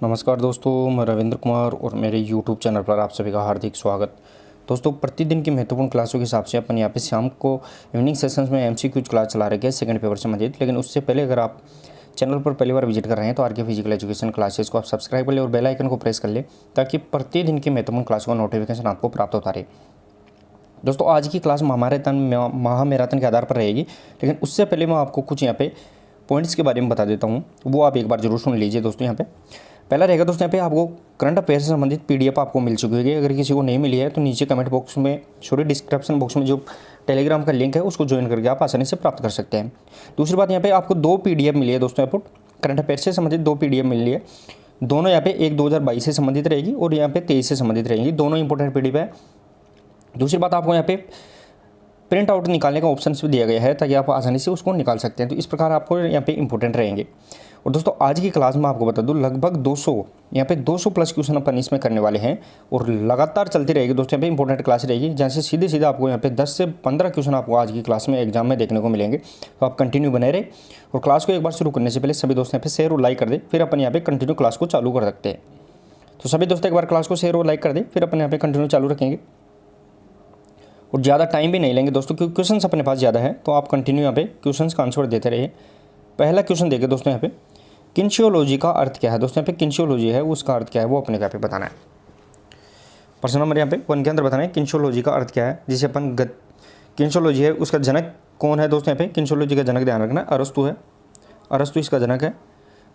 नमस्कार दोस्तों, मैं रविंद्र कुमार और मेरे YouTube चैनल पर आप सभी का हार्दिक स्वागत। दोस्तों, प्रतिदिन की महत्वपूर्ण क्लासों के हिसाब से अपन यहाँ पे शाम को इवनिंग सेशंस में MCQ क्लास चला रहे हैं सेकंड पेपर से संबंधित। लेकिन उससे पहले अगर आप चैनल पर पहली बार विजिट कर रहे हैं तो आर के फिजिकल एजुकेशन क्लासेस को आप सब्सक्राइब कर ले और बेल आइकन को प्रेस कर ले ताकि प्रतिदिन की महत्वपूर्ण क्लासों का नोटिफिकेशन आपको प्राप्त होता रहे। दोस्तों, आज की क्लास महामैराथन के आधार पर रहेगी, लेकिन उससे पहले मैं आपको कुछ यहाँ पे पॉइंट्स के बारे में बता देता हूँ, वो आप एक बार जरूर सुन लीजिए। दोस्तों, यहाँ पे पहला रहेगा दोस्तों, यहाँ पे आपको करंट अफेयर से संबंधित PDF आपको मिल चुकी होगी। अगर किसी को नहीं मिली है तो नीचे कमेंट बॉक्स में डिस्क्रिप्शन बॉक्स में जो टेलीग्राम का लिंक है उसको ज्वाइन करके आप आसानी से प्राप्त कर सकते हैं। दूसरी बात, यहाँ पे आपको 2 PDF मिली है दोस्तों, आपको करंट अफेयर से संबंधित 2 PDF मिली है। दोनों यहाँ पे एक 2022 से संबंधित रहेगी और यहाँ पे 23 से संबंधित रहेंगी। दोनों इंपॉर्टेंट PDF है। दूसरी बात, आपको यहाँ पे प्रिंट आउट निकालने का ऑप्शन भी दिया गया है ताकि आप आसानी से उसको निकाल सकते हैं। तो इस प्रकार आपको यहाँ पे इंपॉर्टेंट रहेंगे। और दोस्तों, आज की क्लास में आपको बता दूं लगभग 200 यहाँ पे 200 प्लस क्वेश्चन अपन इसमें करने वाले हैं और लगातार चलती रहेगी दोस्तों। यहाँ पे इंपॉर्टेंट क्लास रहेगी जहाँ से सीधे सीधे आपको यहाँ पे 10 से 15 क्वेश्चन आपको आज की क्लास में एग्जाम में देखने को मिलेंगे। तो आप कंटिन्यू बने रहे और क्लास को एक बार शुरू करने से पहले सभी दोस्त यहाँ पे शेयर और लाइक कर दे, फिर अपन यहाँ पे कंटिन्यू क्लास को चालू कर सकते हैं। तो सभी दोस्त एक बार क्लास को शेयर और लाइक कर दे, फिर अपन यहाँ पे कंटिन्यू चालू रखेंगे और ज़्यादा टाइम भी नहीं लेंगे दोस्तों, क्योंकि क्वेश्चंस अपने पास ज़्यादा है। तो आप कंटिन्यू यहाँ पे क्वेश्चंस का आंसर देते रहिए। पहला क्वेश्चन देखिए दोस्तों, यहाँ पे किन्शियोलॉजी का अर्थ क्या है। दोस्तों, यहाँ पे किन्शियोलॉजी है उसका अर्थ क्या है वो अपने यहाँ पे बताना है। प्रश्न नंबर यहाँ पे 1 के अंदर बताना है किन्शियोलॉजी का अर्थ क्या है। जिसे अपन किन्शियोलॉजी है उसका जनक कौन है। दोस्तों, यहाँ पे किन्शियोलॉजी का जनक ध्यान रखना अरस्तु है। अरस्तु इसका जनक है।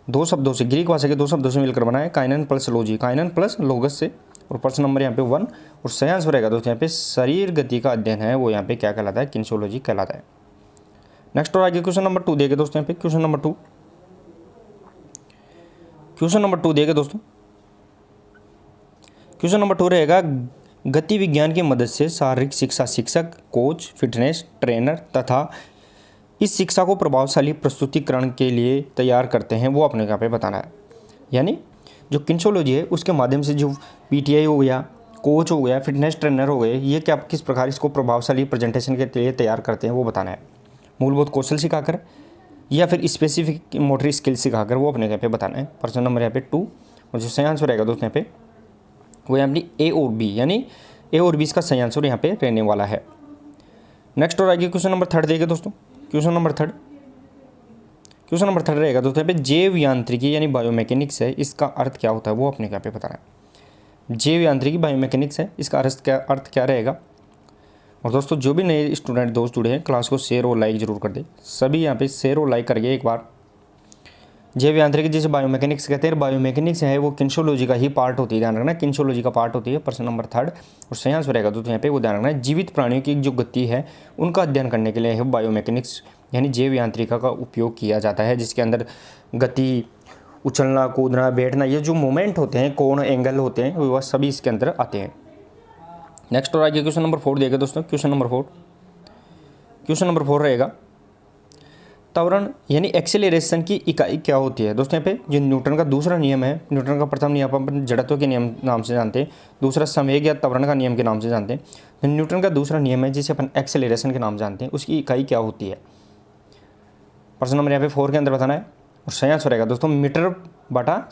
2 शब्दों से, ग्रीक भाषा के 2 शब्दों से मिलकर बना है, काइनन प्लस लोजी, काइनन प्लस लोगस से। और प्रश्न नंबर यहाँ पे 1 और सही आंसर रहेगा दोस्तों यहाँ पे शरीर गति का अध्ययन है वो यहाँ पे क्या कहलाता है, किन्शियोलॉजी कहलाता है। नेक्स्ट और आगे क्वेश्चन नंबर 2 देखे दोस्तों, यहाँ पे क्वेश्चन नंबर 2 देखे दोस्तों। क्वेश्चन नंबर 2 रहेगा गति विज्ञान की मदद से शारीरिक शिक्षा शिक्षक, कोच, फिटनेस ट्रेनर तथा इस शिक्षा को प्रभावशाली प्रस्तुतिकरण के लिए तैयार करते हैं वो अपने यहाँ पे बताना है। यानी जो किन्शियोलॉजी है उसके माध्यम से जो PTI हो गया, कोच हो गया, फिटनेस ट्रेनर हो गए, ये क्या किस प्रकार इसको प्रभावशाली प्रेजेंटेशन के लिए तैयार करते हैं वो बताना है। मूलभूत कौशल सिखाकर या फिर स्पेसिफिक मोटरी स्किल सिखाकर वो अपने यहाँ पे बताना है। प्रश्न नंबर यहाँ पे 2 और जो सही आंसर रहेगा दोस्तों यहाँ पे वो यहाँ पे A और B, यानी A और B इसका सही आंसर यहाँ पे रहने वाला है। नेक्स्ट और आगे क्वेश्चन नंबर 3 देखिए दोस्तों। क्वेश्चन नंबर 3 रहेगा दोस्तों यहाँ पे जैव यांत्रिकी यानी बायोमैकेनिक्स है, इसका अर्थ क्या होता है वो अपने यहाँ पे बताना है। जैव यांत्रिकी बायोमैकेनिक्स है, इसका अर्थ क्या रहेगा। और दोस्तों, जो भी नए स्टूडेंट दोस्त जुड़े हैं क्लास को शेयर और लाइक जरूर कर दे। सभी यहाँ पे शेयर और लाइक करके एक बार जैव यांत्रिकी जिसे बायोमैकेनिक्स कहते हैं, बायोमैकेनिक्स है वो किन्शियोलॉजी का ही पार्ट होती है, ध्यान रखना किन्शियोलॉजी का पार्ट होती है। प्रश्न नंबर 3 और सही आंसर रहेगा दोस्तों यहाँ पे वो ध्यान रखना है जीवित प्राणियों की जो गति है उनका अध्ययन करने के लिए है बायोमैकेनिक्स यानी जैव यांत्रिका का उपयोग किया जाता है, जिसके अंदर गति, उछलना, कूदना, बैठना, ये जो मोमेंट होते हैं, कोण, एंगल होते हैं, वह सभी इसके अंदर आते हैं। नेक्स्ट और आगे क्वेश्चन नंबर 4 देखिए दोस्तों। क्वेश्चन नंबर 4 रहेगा त्वरण यानी एक्सेलरेशन की इकाई क्या होती है। दोस्तों, यहाँ पे जो न्यूटन का दूसरा नियम है, न्यूटन का प्रथम नियम अपन जड़त्व के नियम नाम से जानते हैं, दूसरा संवेग या त्वरण का नियम के नाम से जानते हैं। तो न्यूटन का दूसरा नियम है जिसे अपन एक्सेलरेशन के नाम जानते हैं, उसकी इकाई क्या होती है। प्रश्न नंबर यहाँ पे 4 के अंदर बताना है और सही आंसर रहेगा दोस्तों मीटर बटा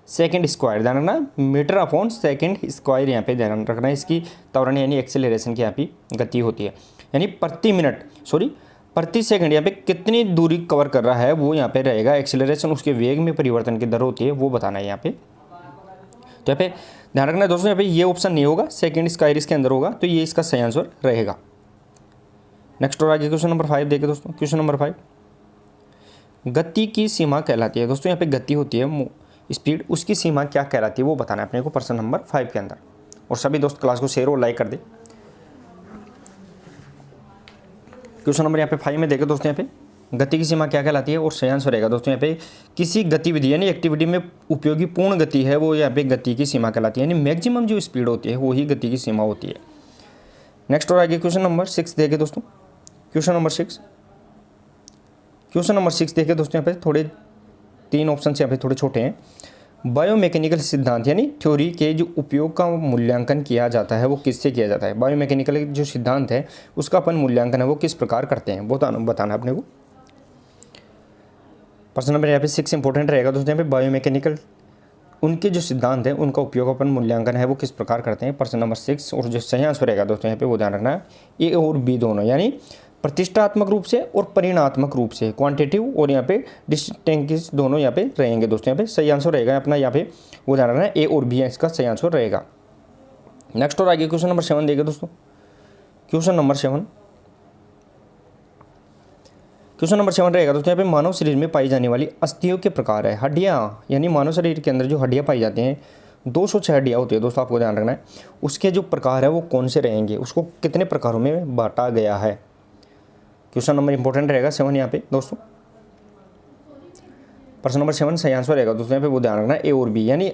सेकंड स्क्वायर, ध्यान रखना मीटर अपॉन सेकंड स्क्वायर यहाँ पे ध्यान रखना है। इसकी त्वरण यानी एक्सेलरेशन की यहाँ पे गति होती है, यानी प्रति सेकंड यहाँ पे कितनी दूरी कवर कर रहा है वो यहाँ पे रहेगा। एक्सेलरेशन उसके वेग में परिवर्तन की दर होती है वो बताना है यहाँ पे। तो यहाँ पे ध्यान रखना है दोस्तों, यहाँ पे ये ऑप्शन नहीं होगा, सेकंड स्क्वायर इसके अंदर होगा, तो ये इसका सही आंसर रहेगा। नेक्स्ट और आगे क्वेश्चन नंबर 5 देखिए दोस्तों। क्वेश्चन नंबर 5 गति की सीमा कहलाती है। दोस्तों, यहाँ पे गति होती है स्पीड, उसकी सीमा क्या कहलाती है वो बताना है अपने को प्रश्न नंबर 5 के अंदर। और सभी दोस्त क्लास को शेयर और लाइक कर दे। क्वेश्चन नंबर यहाँ पे 5 में देखें दोस्तों, यहाँ पे गति की सीमा क्या कहलाती है और सही आंसर रहेगा दोस्तों यहाँ पे किसी गतिविधि यानी एक्टिविटी में उपयोगी पूर्ण गति है वो यहाँ पे गति की सीमा कहलाती है, यानी मैक्सिमम जो स्पीड होती है वो ही गति की सीमा होती है। नेक्स्ट और आगे क्वेश्चन नंबर 6 देखें दोस्तों। क्वेश्चन नंबर 6 देखें दोस्तों, यहाँ पे थोड़े 3 ऑप्शन यहाँ पे थोड़े छोटे हैं। बायोमैकेनिकल सिद्धांत यानी थ्योरी के जो उपयोग का मूल्यांकन किया जाता है वो किससे किया जाता है। बायोमैकेनिकल जो सिद्धांत है उसका अपन मूल्यांकन है वो किस प्रकार करते हैं वो बताना अपने को। प्रश्न नंबर यहाँ पे 6 इंपॉर्टेंट रहेगा दोस्तों, यहाँ पे बायोमैकेनिकल उनके जो सिद्धांत हैं उनका उपयोग अपन मूल्यांकन है वो किस प्रकार करते हैं। प्रश्न नंबर 6 और जो सही आंसर रहेगा दोस्तों यहाँ पे वो ध्यान रखना है, ए और बी दोनों, यानी प्रतिष्ठात्मक रूप से और परिणात्मक रूप से, क्वांटिटिव और यहाँ पे डिस्टिंक्टिव दोनों यहाँ पे रहेंगे दोस्तों। यहाँ पे सही आंसर रहेगा अपना यहाँ पे वो ध्यान रखना है, ए और बी इसका सही आंसर रहेगा। नेक्स्ट और आगे क्वेश्चन नंबर 7 देखें दोस्तों। क्वेश्चन नंबर 7 रहेगा दोस्तों यहाँ पे, मानव शरीर में पाई जाने वाली अस्थियों के प्रकार है। हड्डियाँ, यानी मानव शरीर के अंदर जो हड्डियाँ पाई जाती हैं 206 हड्डियाँ होती है दोस्तों, आपको ध्यान रखना है। उसके जो प्रकार है वो कौन से रहेंगे, उसको कितने प्रकारों में बांटा गया है। क्वेश्चन नंबर इंपॉर्टेंट रहेगा 7 यहाँ पे दोस्तों। प्रश्न नंबर 7 सही आंसर रहेगा दोस्तों यहाँ पे वो ध्यान रखना है, ए और बी, यानी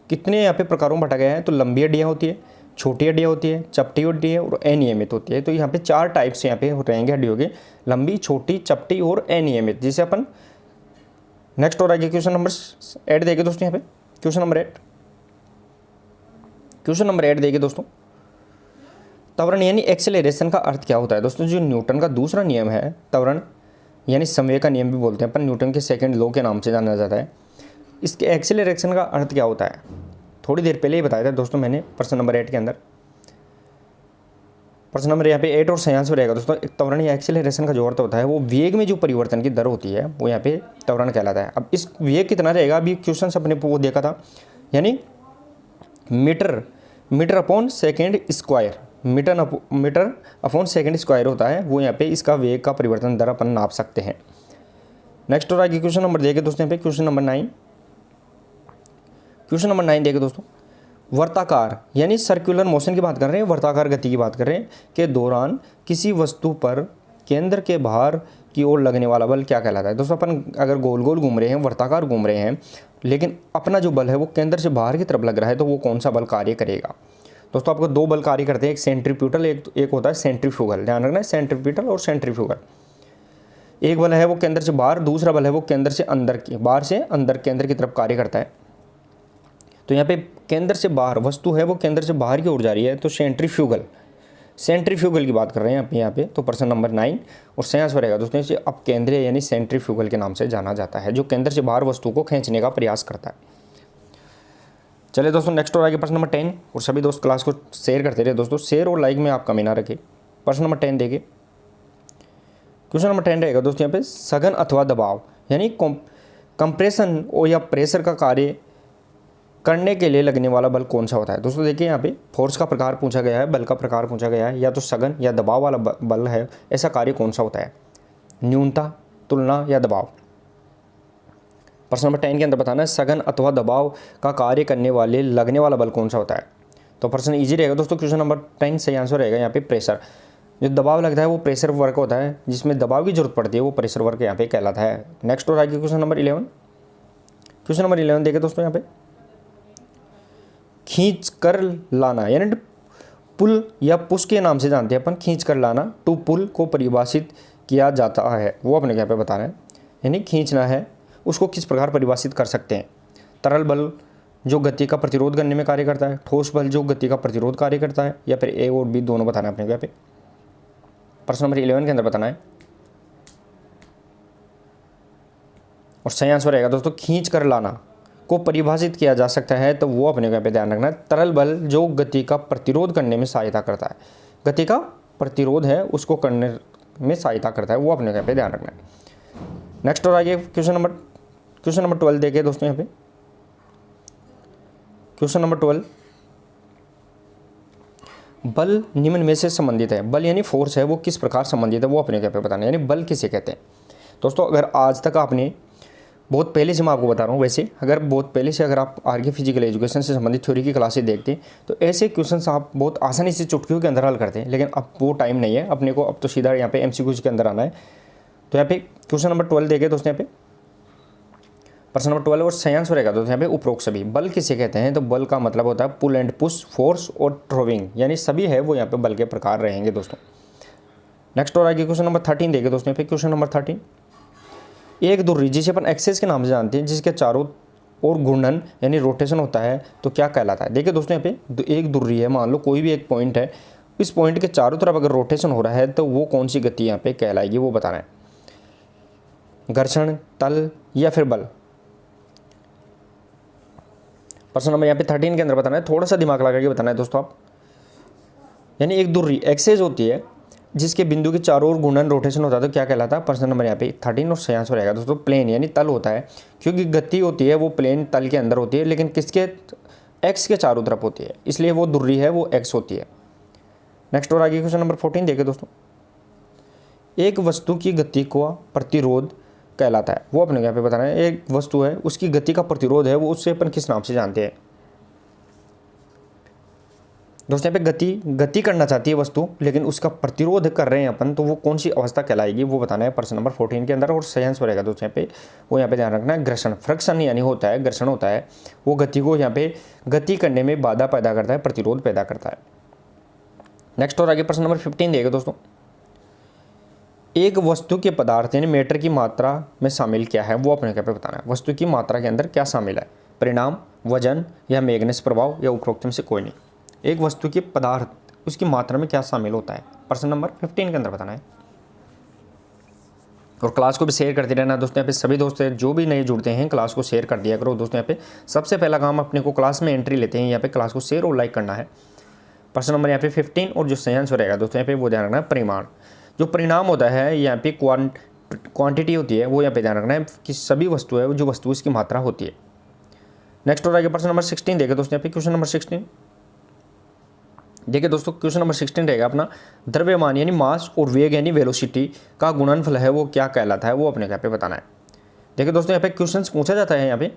कितने यहाँ पे प्रकारों में बांटा गया है। तो लंबी हड्डियाँ होती है, छोटी हड्डियाँ होती है, चपटी हड्डी है और अनियमित होती है। तो यहाँ पे 4 टाइप्स यहाँ पे रहेंगे हड्डियों के, लंबी, छोटी, चपटी और अनियमित, जिसे अपन नेक्स्ट और आगे क्वेश्चन नंबर 8 देखे दोस्तों यहाँ पे। क्वेश्चन नंबर 8 देखिए दोस्तों, त्वरण यानी एक्सेलरेशन का अर्थ क्या होता है दोस्तों। जो न्यूटन का दूसरा नियम है त्वरण यानी समय का नियम भी बोलते हैं अपन, न्यूटन के सेकंड लॉ के नाम से जाना जाता है। इसके एक्सेलरेशन का अर्थ क्या होता है थोड़ी देर पहले ही बताया था दोस्तों मैंने प्रश्न नंबर 8 के अंदर। प्रश्न नंबर यहाँ पे 8 और सही आंसर रहेगा दोस्तों। त्वरण या एक्सेलरेशन का जो अर्थ होता है वो वेग में जो परिवर्तन की दर होती है वो यहाँ पे त्वरण कहलाता है। अब इस वेग कितना रहेगा, अभी क्वेश्चन अपने वो देखा था, यानी metre upon second square, metre upon second square होता है वो, यहाँ पे इसका वेग का परिवर्तन दर अपन नाप सकते हैं। नेक्स्ट और आगे क्वेश्चन नंबर देखे दोस्तों यहाँ पे। क्वेश्चन नंबर 9 देखे दोस्तों, वर्ताकार यानी सर्कुलर मोशन की बात कर रहे हैं, वर्ताकार गति की बात कर रहे हैं, के दौरान किसी वस्तु पर केंद्र के बाहर की ओर लगने वाला बल क्या कहलाता है दोस्तों। अपन अगर गोल गोल घूम रहे हैं, वर्ताकार घूम रहे हैं, लेकिन अपना जो बल है वो केंद्र से बाहर की तरफ लग रहा है, तो वो कौन सा बल कार्य करेगा दोस्तों। आपको 2 बल कार्य करते हैं, एक सेंट्रीफ्यूगल, एक होता है सेंट्रीफ्यूगल, ध्यान रखना है, सेंट्रीफ्यूगल और सेंट्रीफ्यूगल। एक बल है वो केंद्र से बाहर, दूसरा बल है वो केंद्र से अंदर की, बाहर से अंदर केंद्र की तरफ कार्य करता है। तो यहाँ पे केंद्र से बाहर वस्तु है वो केंद्र से बाहर की ओर जा रही है, तो सेंट्रीफ्यूगल की बात कर रहे हैं यहाँ पे। तो प्रश्न नंबर 9 और सही आंसर रहेगा दोस्तों इसे अपकेंद्रीय यानी सेंट्रीफ्यूगल के नाम से जाना जाता है, जो केंद्र से बाहर वस्तु को खींचने का प्रयास करता है। चलिए दोस्तों नेक्स्ट और आगे प्रश्न नंबर 10, और सभी दोस्त क्लास को शेयर करते रहे दोस्तों, शेयर और लाइक में आप कमी ना रखें। प्रश्न नंबर 10 देखिए। क्वेश्चन नंबर 10 रहेगा दोस्तों यहाँ पे, सघन अथवा दबाव यानी कंप्रेशन और या प्रेशर का कार्य करने के लिए लगने वाला बल कौन सा होता है दोस्तों। देखिए यहाँ पे फोर्स का प्रकार पूछा गया है, बल का प्रकार पूछा गया है, या तो सघन या दबाव वाला बल है, ऐसा कार्य कौन सा होता है, न्यूनता, तुलना या दबाव। प्रश्न नंबर 10 के अंदर बताना है सघन अथवा दबाव का कार्य करने वाले लगने वाला बल कौन सा होता है। तो प्रश्न इजी रहेगा दोस्तों। क्वेश्चन नंबर 10 सही आंसर रहेगा यहाँ पे प्रेशर। जो दबाव लगता है वो प्रेशर वर्क होता है, जिसमें दबाव की जरूरत पड़ती है वो प्रेशर वर्क यहाँ पे कहलाता है। नेक्स्ट और आगे क्वेश्चन नंबर 11 देखे दोस्तों यहाँ पे, खींच कर लाना यानी पुल या पुश के नाम से जानते हैं अपन, खींच कर लाना, टू पुल को परिभाषित किया जाता है, वो अपने यहाँ पे बताना है, यानी खींचना है, उसको किस प्रकार परिभाषित कर सकते हैं। तरल बल जो गति का प्रतिरोध करने में कार्य करता है, ठोस बल जो गति का प्रतिरोध कार्य करता है, या फिर ए और बी दोनों बताना है अपने यहाँ पे। प्रश्न नंबर 11 के अंदर बताना है और सही आंसर रहेगा दोस्तों खींच कर लाना को परिभाषित किया जा सकता है, तो वो अपने यहाँ पे ध्यान रखना है, तरल बल जो गति का प्रतिरोध करने में सहायता करता है, गति का प्रतिरोध है उसको करने में सहायता करता है, वो अपने यहाँ पे ध्यान रखना है। नेक्स्ट और आगे क्वेश्चन नंबर 12 देखिए दोस्तों यहाँ पे। क्वेश्चन नंबर 12, बल निम्न में से संबंधित है, बल यानी फोर्स है वो किस प्रकार संबंधित है, वो अपने यहाँ पे बताना है, यानी बल किसे कहते हैं दोस्तों। अगर आज तक आपने बहुत पहले से मैं आपको बता रहा हूँ, वैसे अगर बहुत पहले से अगर आप आगे फिजिकल एजुकेशन से संबंधित थ्योरी की क्लासेस देखते हैं तो ऐसे क्वेश्चंस आप बहुत आसानी से चुटकियों के अंदर हल करते हैं, लेकिन अब वो टाइम नहीं है अपने को, अब तो सीधा यहाँ पे एमसीक्यूज के अंदर आना है। तो यहाँ पे क्वेश्चन नंबर 12 देखे दोस्तों यहाँ पे, प्रश्न नंबर 12 और सही आंसर रहेगा दोस्तों यहाँ पे उपरोक्त सभी। बल किसे कहते हैं, तो बल का मतलब होता है पुल एंड पुश, फोर्स और थ्रोविंग, यानी सभी है वो यहाँ पे बल के प्रकार रहेंगे दोस्तों। नेक्स्ट और आगे क्वेश्चन नंबर 13 देखे दोस्तों यहाँ पे। क्वेश्चन नंबर 13, एक धुरी जिसे अपन एक्सेस के नाम से जानते हैं, जिसके चारों ओर घूर्णन यानी रोटेशन होता है, तो क्या कहलाता है। देखिए दोस्तों यहाँ पे एक धुरी है, मान लो कोई भी एक पॉइंट है, इस पॉइंट के चारों तरफ अगर रोटेशन हो रहा है तो वो कौन सी गति यहाँ पे कहलाएगी, वो बताना है, घर्षण, तल या फिर बल। प्रश्न नंबर यहाँ पे 13 के अंदर बताना है, थोड़ा सा दिमाग लगा के बताना है दोस्तों आप। यानी एक धुर्री एक्सेस होती है जिसके बिंदु के चारों ओर घूर्णन रोटेशन होता है तो क्या कहलाता है। प्रश्न नंबर यहाँ पे 13 और 6 रहेगा दोस्तों प्लेन यानी तल होता है, क्योंकि गति होती है वो प्लेन तल के अंदर होती है, लेकिन किसके एक्स के चारों तरफ होती है, इसलिए वो धुर्री है वो एक्स होती है। नेक्स्ट और आगे क्वेश्चन नंबर 14 देखें दोस्तों। एक वस्तु की गति को प्रतिरोध कहलाता है, वो अपने यहाँ पे बताना है। एक वस्तु है उसकी गति का प्रतिरोध है वो, उससे अपन किस नाम से जानते हैं दोस्तों। यहाँ पे गति करना चाहती है वस्तु, लेकिन उसका प्रतिरोध कर रहे हैं अपन, तो वो कौन सी अवस्था कहलाएगी वो बताना है प्रश्न नंबर 14 के अंदर। और सही आंसर रहेगा दोस्तों यहाँ पे, वो यहाँ पे ध्यान रखना है घर्षण, फ्रिक्शन यानी होता है, घर्षण होता है, वो गति को यहाँ पे गति करने में बाधा पैदा करता है, प्रतिरोध पैदा करता है। नेक्स्ट और आगे प्रश्न नंबर 15 देगा दोस्तों। एक वस्तु के पदार्थ यानी मैटर की मात्रा में शामिल क्या है, वो अपने क्या पे बताना है। वस्तु की मात्रा के अंदर क्या शामिल है, परिणाम, वजन या मैग्नेस प्रभाव या उपरोक्त में से कोई नहीं। एक वस्तु के पदार्थ उसकी मात्रा में क्या शामिल होता है, प्रश्न नंबर 15 के अंदर बताना है। और क्लास को भी शेयर करते रहना दोस्तों। यहाँ पे सभी दोस्त जो भी नए जुड़ते हैं क्लास को शेयर कर दिया करो दोस्तों। यहाँ पे सबसे पहला काम अपने को क्लास में एंट्री लेते हैं, यहाँ पे क्लास को शेयर और लाइक करना है। प्रश्न नंबर यहाँ पे 15 और जो सही आंसर रहेगा दोस्तों यहाँ पे वो ध्यान रखना है परिमाण। जो परिणाम होता है यहाँ पे क्वांटिटी होती है, वो यहाँ पे ध्यान रखना है कि सभी वस्तु है जो वस्तु इसकी मात्रा होती है। नेक्स्ट और आगे प्रश्न नंबर 16 देखें दोस्तों। यहाँ पे क्वेश्चन नंबर 16 देखिए दोस्तों, क्वेश्चन नंबर 16 रहेगा अपना, द्रव्यमान यानी मास और वेग यानी वेलोसिटी का गुणनफल है वो क्या कहलाता है, वो अपने यहाँ पे बताना है। देखिए दोस्तों यहाँ पे क्वेश्चन पूछा जाता है यहाँ पे,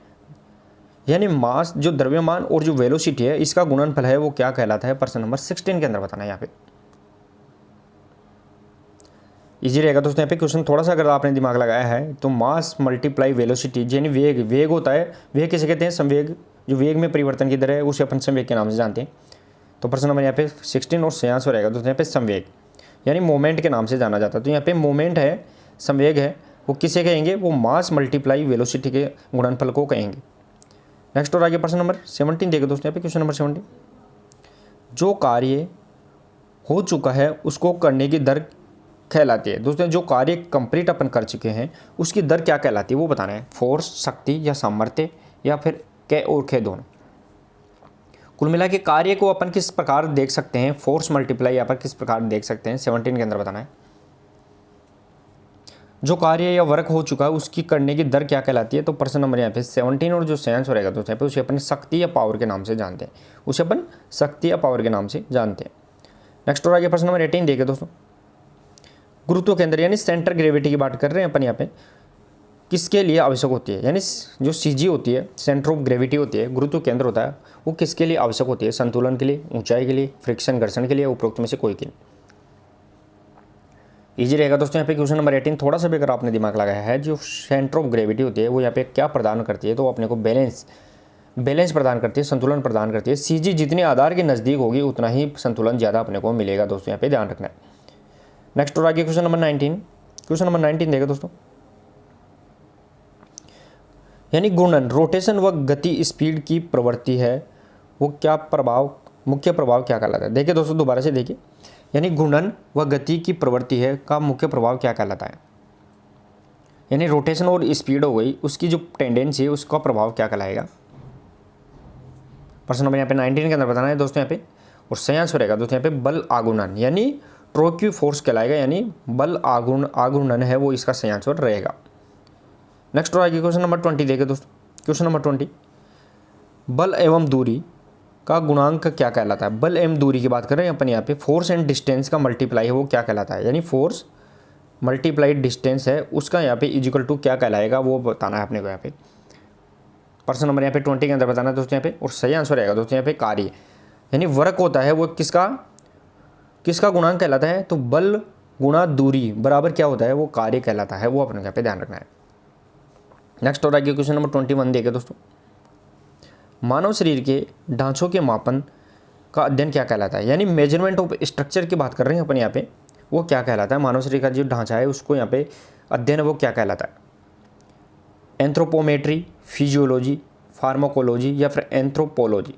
यानी मास जो द्रव्यमान और जो वेलोसिटी है इसका गुणनफल है वो क्या कहलाता है, प्रश्न नंबर 16 के अंदर बताना है। यहाँ पे इजी रहेगा दोस्तों। यहाँ पे क्वेश्चन थोड़ा सा अगर आपने दिमाग लगाया है तो मास मल्टीप्लाई वेलोसिटी यानी वेग होता है, वेग किसे कहते हैं, संवेग। जो वेग में परिवर्तन की दर है उसे अपन संवेग के नाम से जानते हैं। तो प्रश्न नंबर यहाँ पे 16 और सही आंसर रहेगा दोस्तों यहाँ पे संवेग यानी मोमेंट के नाम से जाना जाता है। तो यहाँ पे मोमेंट है, संवेग है, वो किसे कहेंगे, वो मास मल्टीप्लाई वेलोसिटी के गुणनफल को कहेंगे। नेक्स्ट और आगे प्रश्न नंबर 17 देखो दोस्तों। यहाँ पे क्वेश्चन नंबर 17, जो कार्य हो चुका है उसको करने की दर कहलाती है दोस्तों। जो कार्य कंप्लीट अपन कर चुके हैं उसकी दर क्या कहलाती है वो बताना है। फोर्स, शक्ति या सामर्थ्य या फिर कै और खे दोनों। कुल मिला के कार्य को अपन किस प्रकार देख सकते हैं, फोर्स मल्टीप्लाई यहाँ पर किस प्रकार देख सकते हैं, 17 के अंदर बताना है। जो कार्य या वर्क हो चुका है उसकी करने की दर क्या कहलाती है। तो प्रश्न नंबर यहाँ पे 17 और जो सेंस हो रहेगा तो यहाँ पे उसे अपन शक्ति या पावर के नाम से जानते हैं, उसे अपन शक्ति या पावर के नाम से जानते हैं। नेक्स्ट और आगे प्रश्न नंबर 18 देखिए दोस्तों। गुरुत्व केंद्र यानी सेंटर ग्रेविटी की बात कर रहे हैं अपन यहाँ पे, किसके लिए आवश्यक होती है, यानी जो सीजी होती है, सेंटर ऑफ ग्रेविटी होती है, गुरुत्व केंद्र होता है, वो किसके लिए आवश्यक होती है, संतुलन के लिए, ऊंचाई के लिए, फ्रिक्शन घर्षण के लिए, उपरोक्त में से कोई के लिए। इजी रहेगा दोस्तों। यहाँ पे क्वेश्चन नंबर 18 थोड़ा सा भी अगर आपने दिमाग लगाया है, जो सेंटर ऑफ ग्रेविटी होती है वो यहाँ पे क्या प्रदान करती है, तो अपने को बैलेंस प्रदान करती है, संतुलन प्रदान करती है। सीजी जितने आधार के नज़दीक होगी उतना ही संतुलन ज़्यादा अपने को मिलेगा दोस्तों, यहाँ पे ध्यान रखना है। नेक्स्ट और आगे क्वेश्चन नंबर 19, क्वेश्चन नंबर 19 देखो दोस्तों। यानी घूर्णन, रोटेशन व गति स्पीड की प्रवृत्ति है वो क्या प्रभाव, मुख्य प्रभाव क्या कहलाता है। देखिए दोस्तों दोबारा से देखिए, यानी घूर्णन व गति की प्रवृत्ति है का मुख्य प्रभाव क्या कहलाता है। यानी रोटेशन और स्पीड हो गई, उसकी जो टेंडेंसी है उसका प्रभाव क्या कहलाएगा। प्रश्न नंबर यहाँ पे 19 के अंदर बताना है दोस्तों यहाँ पे। और सही आंसर रहेगा दोस्तों यहाँ पे बल आघूर्णन यानी ट्रोक्यू फोर्स कहलाएगा, यानी बल आघूर्णन है वो इसका सही आंसर रहेगा। नेक्स्ट और आगे क्वेश्चन नंबर 20 देखें दोस्तों। क्वेश्चन नंबर 20, बल एवं दूरी का गुणांक क्या कहलाता है। बल एवं दूरी की बात कर रहे हैं अपन यहाँ पे, फोर्स एंड डिस्टेंस का मल्टीप्लाई है वो क्या कहलाता है। यानी फोर्स मल्टीप्लाई डिस्टेंस है उसका यहाँ पे इजिकल टू क्या कहलाएगा वो बताना है अपने को यहाँ पे। प्रश्न नंबर यहाँ पे 20 के अंदर बताना है दोस्तों यहाँ पे। और सही आंसर रहेगा दोस्तों यहाँ पे कार्य, यानी वर्क होता है वो किसका गुणांक कहलाता है। तो बल गुणा दूरी बराबर क्या होता है, वो कार्य कहलाता है, वो अपने यहाँ पे ध्यान रखना है। नेक्स्ट और आगे क्वेश्चन नंबर 21 देखें दोस्तों। मानव शरीर के ढांचों के मापन का अध्ययन क्या कहलाता है। यानी मेजरमेंट ऑफ स्ट्रक्चर की बात कर रहे हैं अपन यहाँ पे, वो क्या कहलाता है। मानव शरीर का जो ढांचा है उसको यहाँ पे अध्ययन वो क्या कहलाता है। एंथ्रोपोमेट्री, फिजियोलॉजी, फार्माकोलॉजी या फिर एंथ्रोपोलॉजी।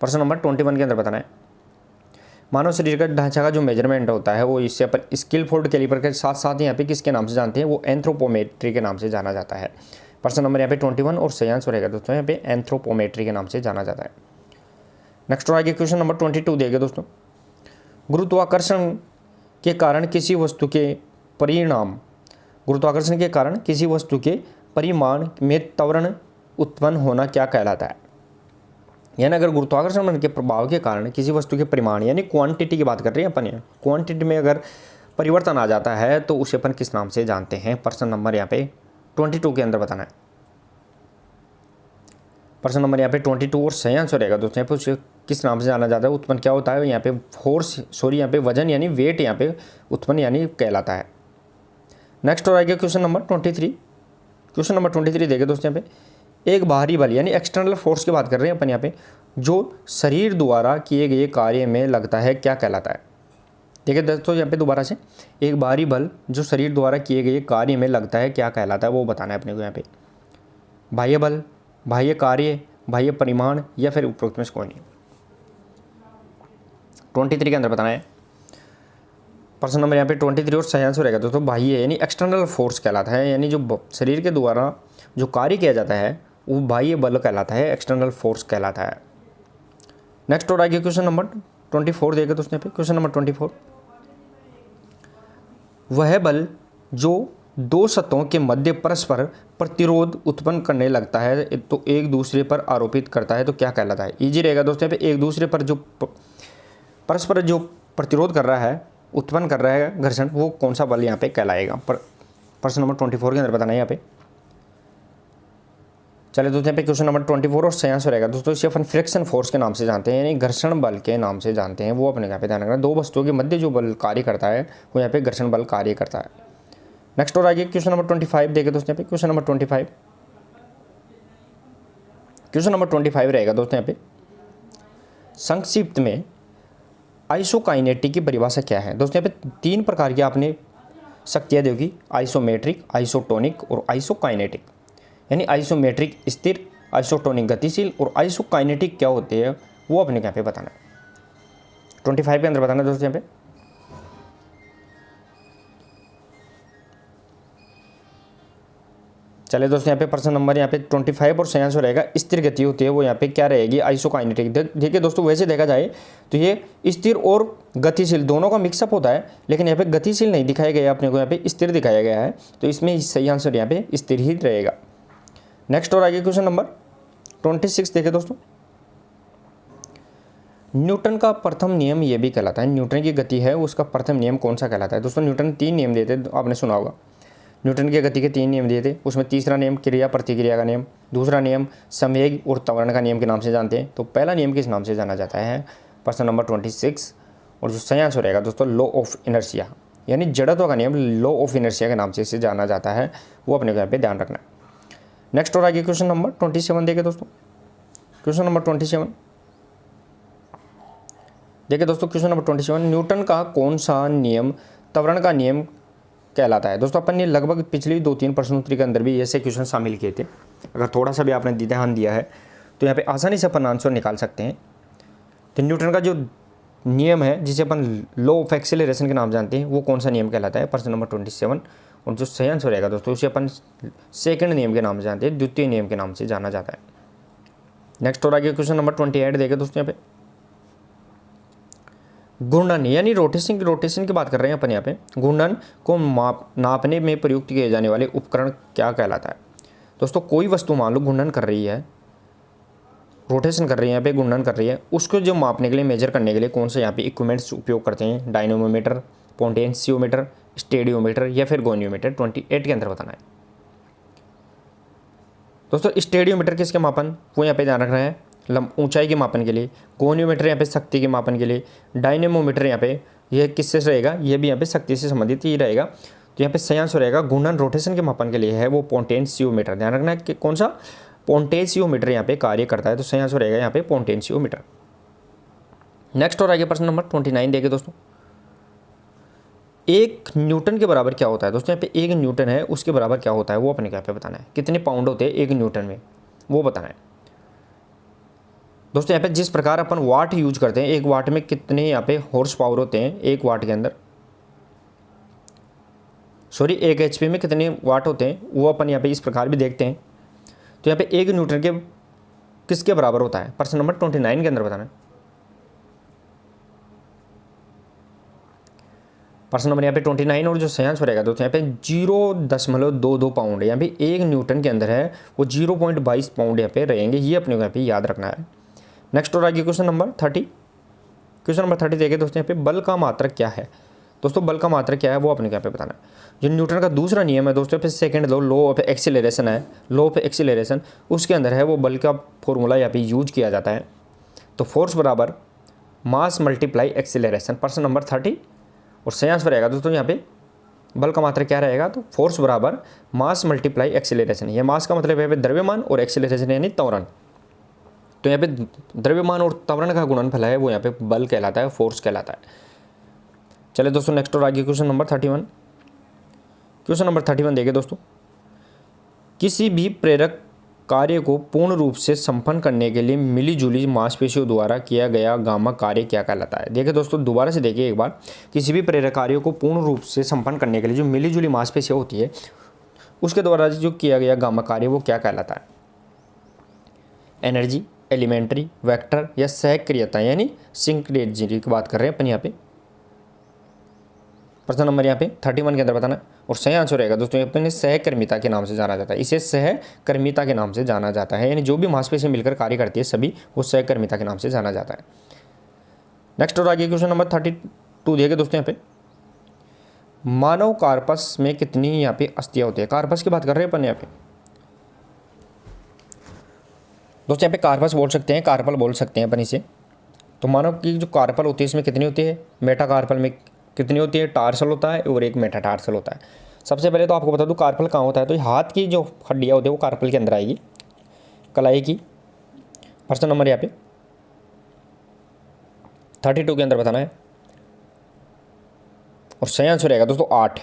प्रश्न नंबर 21 के अंदर बताना है। मानव शरीर का ढांचा का जो मेजरमेंट होता है वो इससे अपन स्किल फोल्ड कैलिपर के साथ साथ यहाँ पे किसके नाम से जानते हैं, वो एंथ्रोपोमेट्री के नाम से जाना जाता है। पर्सन नंबर यहाँ पे 21 और सही आंसर रहेगा दोस्तों यहाँ पे एंथ्रोपोमेट्री के नाम से जाना जाता है। नेक्स्ट और आगे क्वेश्चन नंबर 22 देगा दोस्तों, गुरुत्वाकर्षण के कारण किसी वस्तु के परिणाम, गुरुत्वाकर्षण के कारण किसी वस्तु के परिमाण में त्वरण उत्पन्न होना क्या कहलाता है। यानी अगर गुरुत्वाकर्षण बल के प्रभाव के कारण किसी वस्तु के परिमाण यानी क्वांटिटी की बात कर रहे हैं अपन, यहाँ क्वांटिटी में अगर परिवर्तन आ जाता है तो उसे अपन किस नाम से जानते हैं। पर्सन नंबर यहाँ पे 22 के अंदर बताना है। पर्सन नंबर यहाँ पे 22 और सही आंसर रहेगा दोस्तों यहाँ पे उसे किस नाम से जाना जाता है। उत्पन्न क्या होता है यहाँ पे यहाँ पे वजन यानी वेट यहाँ पे उत्पन्न यानी कहलाता है। नेक्स्ट और आएगा क्वेश्चन नंबर 23। क्वेश्चन नंबर 23 देखे दोस्तों यहाँ पे एक बाहरी बल यानी एक्सटर्नल फोर्स की बात कर रहे हैं अपन यहाँ पे, जो शरीर द्वारा किए गए कार्य में लगता है क्या कहलाता है। देखिए दोस्तों यहाँ पे दोबारा से, एक बाहरी बल जो शरीर द्वारा किए गए कार्य में लगता है क्या कहलाता है वो बताना है अपने को यहाँ पे। बाह्य बल, बाह्य कार्य, बाह्य परिमाण या फिर उपरोक्त में से कोई नहीं। 23 के अंदर बताना है। पर्सन नंबर यहाँ पे 23 और सही आंसर रहेगा दोस्तों बाह्य यानी एक्सटर्नल फोर्स कहलाता है, यानी जो शरीर के द्वारा जो कार्य किया जाता है वो बाह्य बल कहलाता है, एक्सटर्नल फोर्स कहलाता है। नेक्स्ट और आगे क्वेश्चन नंबर 24 देगा दोस्तों यहाँ पे। क्वेश्चन नंबर 24, वह बल जो दो सतहों के मध्य परस्पर प्रतिरोध उत्पन्न करने लगता है तो एक दूसरे पर आरोपित करता है तो क्या कहलाता है। इजी रहेगा दोस्तों यहाँ पे, एक दूसरे पर जो परस्पर जो प्रतिरोध कर रहा है, उत्पन्न कर रहा है घर्षण, वो कौन सा बल यहाँ पे कहलाएगा। पर्सन नंबर 24 के अंदर बताना है यहाँ पे। चले दोस्तों यहाँ पे क्वेश्चन नंबर 24 और सही आंसर रहेगा दोस्तों इसे अपन फ्रिक्शन फोर्स के नाम से जानते हैं, यानी घर्षण बल के नाम से जानते हैं। वो अपने यहाँ पे ध्यान रखना, दो वस्तुओं के मध्य जो बल कार्य करता है वो यहाँ पे घर्षण बल कार्य करता है। नेक्स्ट और आगे क्वेश्चन नंबर 25 देखे दोस्तों यहाँ पे। क्वेश्चन नंबर 25, क्वेश्चन नंबर 25 रहेगा दोस्तों यहाँ पे। संक्षिप्त में आइसोकाइनेटिक की परिभाषा क्या है। दोस्तों यहाँ पे तीन प्रकार की आपने शक्तियाँ देखी, आइसोमेट्रिक, आइसोटोनिक और आइसोकाइनेटिक। यानी आइसोमेट्रिक स्थिर, आइसोटोनिक गतिशील और आइसोकाइनेटिक क्या होते हैं वो अपने यहाँ पे बताना है। 25 के अंदर बताना है दोस्तों यहाँ पे। चले दोस्तों यहाँ पे पर्सन नंबर यहाँ पे 25 और सही आंसर रहेगा स्थिर गति होती है वो यहाँ पे क्या रहेगी, आइसोकाइनेटिक। देखिए दोस्तों वैसे देखा जाए तो ये स्थिर और गतिशील दोनों का मिक्सअप होता है, लेकिन यहाँ पे गतिशील नहीं दिखाया गया अपने को, यहाँ पे स्थिर दिखाया गया है, तो इसमें सही आंसर यहाँ पे स्थिर ही रहेगा। नेक्स्ट और आगे क्वेश्चन नंबर 26 देखे दोस्तों। न्यूटन का प्रथम नियम ये भी कहलाता है, न्यूटन की गति है उसका प्रथम नियम कौन सा कहलाता है। दोस्तों न्यूटन 3 नियम देते, आपने सुना होगा न्यूटन की गति के 3 नियम दिए थे, उसमें तीसरा नियम क्रिया प्रतिक्रिया का नियम, दूसरा नियम संवेग और त्वरण का नियम के नाम से जानते हैं। तो पहला नियम किस नाम से जाना जाता है। प्रश्न नंबर 26 और जो सही आंसर रहेगा दोस्तों लॉ ऑफ इनर्शिया, यानी जड़त्व का नियम लॉ ऑफ इनर्शिया के नाम से इसे जाना जाता है, वो अपने को यहाँ पे ध्यान रखना है। नेक्स्ट और आगे क्वेश्चन नंबर 27 देखे दोस्तों। क्वेश्चन नंबर 27 देखिए दोस्तों। क्वेश्चन नंबर 27, न्यूटन का कौन सा नियम त्वरण का नियम कहलाता है। दोस्तों अपन ने लगभग पिछली 2-3 प्रश्नोत्तरी के अंदर भी ऐसे क्वेश्चन शामिल किए थे, अगर थोड़ा सा भी आपने ध्यान दिया है तो यहाँ पे आसानी से अपन आंसर निकाल सकते हैं। तो न्यूटन का जो नियम है जिसे अपन लॉ ऑफ एक्सेलरेशन के नाम जानते हैं वो कौन सा नियम कहलाता है। प्रश्न नंबर 27 और जो सही आंसर रहेगा दोस्तों उसे अपन सेकंड नियम के नाम से जानते हैं, द्वितीय नियम के नाम से जाना जाता है। नेक्स्ट और आगे क्वेश्चन नंबर 28 देखें दोस्तों। यहाँ पे घूर्णन यानी रोटेशन की बात कर रहे हैं अपन यहाँ पे। घूर्णन को नापने में प्रयुक्त किए जाने वाले उपकरण क्या कहलाता है। दोस्तों कोई वस्तु मान लो घूर्णन कर रही है, रोटेशन कर रही है, यहाँ पे घूर्णन कर रही है, उसको जो मापने के लिए मेजर करने के लिए कौन सा यहाँ पे इक्विपमेंट्स उपयोग करते हैं। डायनोमोमीटर, पोटेंशियोमीटर, स्टेडियोमीटर या फिर गोनियोमीटर। 28 के अंदर बताना है दोस्तों। स्टेडियोमीटर किसके मापन वो यहाँ पे ध्यान रखना है, ऊंचाई के मापन के लिए। गोनियोमीटर यहाँ पे शक्ति के मापन के लिए। डायनेमोमीटर यहाँ पे ये किससे रहेगा, ये भी यहाँ पे शक्ति से संबंधित ही रहेगा। तो यहाँ पे सही आंसर रहेगा घूर्णन रोटेशन के मापन के लिए है वो पोटेंशियोमीटर। ध्यान रखना है कि कौन सा पोटेंशियोमीटर यहाँ पे कार्य करता है, तो सही आंसर रहेगा यहाँ पे पोटेंशियोमीटर। नेक्स्ट और आगे प्रश्न नंबर 29 देखे दोस्तों। एक न्यूटन के बराबर क्या होता है। दोस्तों यहाँ पे एक न्यूटन है उसके बराबर क्या होता है वो अपने यहाँ पे बताना है। कितने पाउंड होते हैं एक न्यूटन में वो बताना है दोस्तों। यहाँ पे जिस प्रकार अपन वाट यूज करते हैं, एक वाट में कितने यहाँ पे हॉर्स पावर होते हैं, एक वाट के अंदर एक HP में कितने वाट होते हैं वो अपन यहाँ पे इस प्रकार भी देखते हैं। तो यहाँ पे 1 न्यूटन के किसके बराबर होता है? प्रश्न नंबर 29 के अंदर बताना है। प्रश्न नंबर यहाँ पे 29 और जो सही आंसर रहेगा दोस्तों यहाँ पे 0.22 पाउंड, यहाँ पे 1 न्यूटन के अंदर है वो 0.22 पाउंड यहाँ पे रहेंगे, ये अपने को यहाँ पे याद रखना है। नेक्स्ट और आगे क्वेश्चन नंबर 30। क्वेश्चन नंबर 30 देखें दोस्तों, यहाँ पे बल का मात्रक क्या है? दोस्तों बल का मात्रक क्या है वो अपने को यहाँ पे बताना है। जो न्यूटन का दूसरा नियम है दोस्तों, पे सेकंड लॉ ऑफ एक्सीलरेशन है, लॉ ऑफ एक्सीलरेशन, उसके अंदर है वो बल का फॉर्मूला यहाँ पे यूज किया जाता है। तो फोर्स बराबर मास मल्टीप्लाई एक्सीलरेशन, प्रश्न नंबर 30 और सही आंसर रहेगा दोस्तों यहाँ पे बल का मात्रक क्या रहेगा? तो फोर्स बराबर मास मल्टीप्लाई एक्सीलरेशन। ये मास का मतलब यहाँ पे द्रव्यमान और एक्सीलरेशन यानी त्वरण। तो यहाँ पे द्रव्यमान और त्वरण का गुणनफल है वो यहाँ पे बल कहलाता है, फोर्स कहलाता है। चले दोस्तों नेक्स्ट और आगे क्वेश्चन नंबर 31। क्वेश्चन नंबर 31 देखिए दोस्तों, किसी भी प्रेरक कार्य को पूर्ण रूप से संपन्न करने के लिए मिली जुली मांसपेशियों द्वारा किया गया गामा कार्य क्या कहलाता है? देखिए दोस्तों दोबारा से देखिए एक बार, किसी भी प्रेरक कार्य को पूर्ण रूप से संपन्न करने के लिए जो मिली जुली मांसपेशियां होती है उसके द्वारा जो किया गया गामा कार्य वो क्या कहलाता है? एनर्जी, एलिमेंट्री, वेक्टर या सहक्रियता यानी सिंक्रेजी की बात कर रहे हैं अपन यहाँ पे। प्रश्न नंबर यहाँ पे 31 के अंदर बताना है और सही आंसर रहेगा दोस्तों अपने सहकर्मिता के नाम से जाना जाता है। इसे सहकर्मिता के नाम से जाना जाता है, यानी जो भी मांसपेशियां मिलकर कार्य करती है सभी वो सहकर्मिता के नाम से जाना जाता है। नेक्स्ट और आगे क्वेश्चन नंबर 32 देखिए दोस्तों, यहाँ पे मानव कार्पस में कितनी यहाँ पे अस्थियां होती है? कार्पस की बात कर रहे हैं अपन यहाँ पे दोस्तों, यहाँ पे कार्पस बोल सकते हैं, कार्पल बोल सकते हैं अपन इसे। तो मानव की जो कार्पल होती है इसमें कितनी होती है? मेटाकार्पल में कितनी होती है? टार्सल होता है और एक मेटाटार्सल होता है। सबसे पहले तो आपको बता दूं कार्पल कहाँ होता है, तो हाथ की जो हड्डियाँ होती है वो कार्पल के अंदर आएगी, कलाई की। प्रश्न नंबर यहाँ पे 32 के अंदर बताना है और सही आंसर रहेगा दोस्तों 8।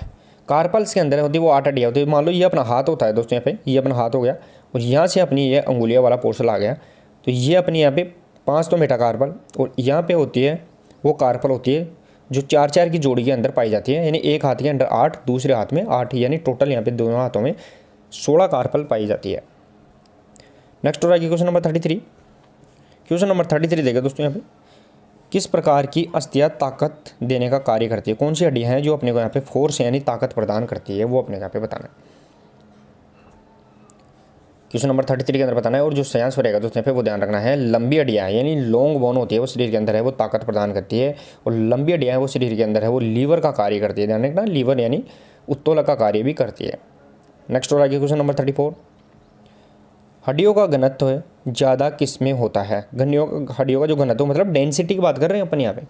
कार्पल्स के अंदर होती है वो 8 हड्डियाँ होती है। मान लो ये अपना हाथ होता है दोस्तों, यहाँ पे ये अपना हाथ हो गया और यहाँ से अपनी ये अंगुलियाँ वाला पोर्शन आ गया, तो ये अपनी यहाँ पे 5 तो मेटाकार्पल और यहाँ पे होती है वो कार्पल होती है जो 4-4 की जोड़ी के अंदर पाई जाती है, यानी एक हाथ के अंदर 8, दूसरे हाथ में 8, यानी टोटल यहाँ पे दोनों हाथों में 16 कार्पल पाई जाती है। नेक्स्ट हो रहा है क्वेश्चन नंबर 33। क्वेश्चन नंबर 33 देखिए दोस्तों, यहाँ पे किस प्रकार की अस्थियां ताकत देने का कार्य करती है? कौन सी हड्डियां हैं जो अपने को यहाँ पे फोर्स यानी ताकत प्रदान करती है वो अपने यहाँ पे बताना है। क्वेश्चन नंबर 33 के अंदर बताना है और जो सही आंसर रहेगा दोस्तों यहाँ पे वो ध्यान रखना है, लंबी हड्डियाँ यानी लॉन्ग बोन होती है वो शरीर के अंदर है वो ताकत प्रदान करती है, और लंबी हड्डियाँ है वो शरीर के अंदर है वो लीवर का कार्य करती है। ध्यान रखना, लीवर यानी उत्तोलक का कार्य भी करती है। नेक्स्ट और आगे क्वेश्चन नंबर 34, हड्डियों का घनत्व है ज़्यादा किस में होता है? हड्डियों का जो घनत्व मतलब डेंसिटी की बात कर रहे हैं अपन यहाँ पे,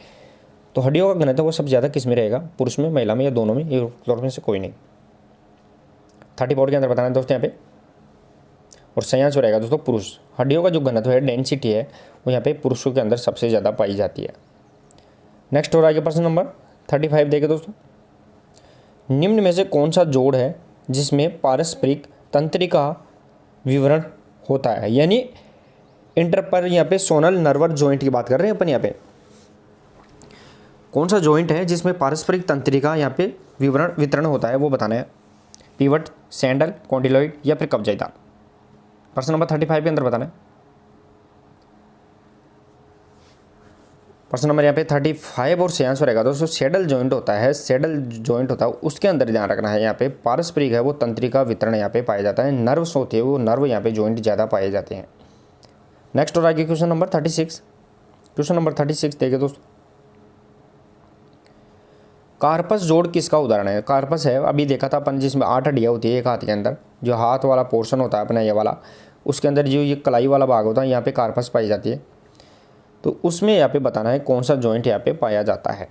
तो हड्डियों का घनत्व वो सबसे ज़्यादा किस में रहेगा? पुरुष में, महिला में या दोनों में? ये दोनों में से कोई नहीं। 34 के अंदर बताना है दोस्तों यहाँ पे और सही आंसर रहेगा दोस्तों पुरुष। हड्डियों का जो घनत्व है डेंसिटी है वो यहाँ पे पुरुषों के अंदर सबसे ज़्यादा पाई जाती है। नेक्स्ट हो रहा है प्रश्न नंबर 35 देखें दोस्तों, निम्न में से कौन सा जोड़ है जिसमें पारस्परिक तंत्रिका विवरण होता है? यानी इंटरपर यहाँ पे सोनल नर्वर जॉइंट की बात कर रहे हैं अपन यहाँ पे। कौन सा जॉइंट है जिसमें पारस्परिक तंत्रिका यहाँ पे वितरण होता है वो बताना है। पिवट, सैंडल, कॉन्डिलॉइड या फिर कब्जाईदार? प्रश्न नंबर 35 के अंदर बताना है। प्रश्न नंबर यहाँ पे 35 और सही आंसर रहेगा दोस्तों सैडल जॉइंट होता है। सैडल जॉइंट होता है उसके अंदर ध्यान रखना है यहाँ पे पारस्परिक है वो तंत्रिका वितरण यहाँ पे पाया जाता है। नर्व्स होते हैं वो नर्व यहाँ पे जॉइंट ज़्यादा पाए जाते हैं। नेक्स्ट हो रहा है क्वेश्चन नंबर 36। क्वेश्चन नंबर 36 देखिए दोस्तों, कार्पस जोड़ किसका उदाहरण है? कार्पस है अभी देखा था अपन जिसमें 8 हड्डियाँ होती है एक हाथ के अंदर, जो हाथ वाला पोर्शन होता है अपना ये वाला, उसके अंदर जो ये कलाई वाला भाग होता है यहाँ पे कार्पस पाई जाती है। तो उसमें यहाँ पे बताना है कौन सा जॉइंट यहाँ पे पाया जाता है।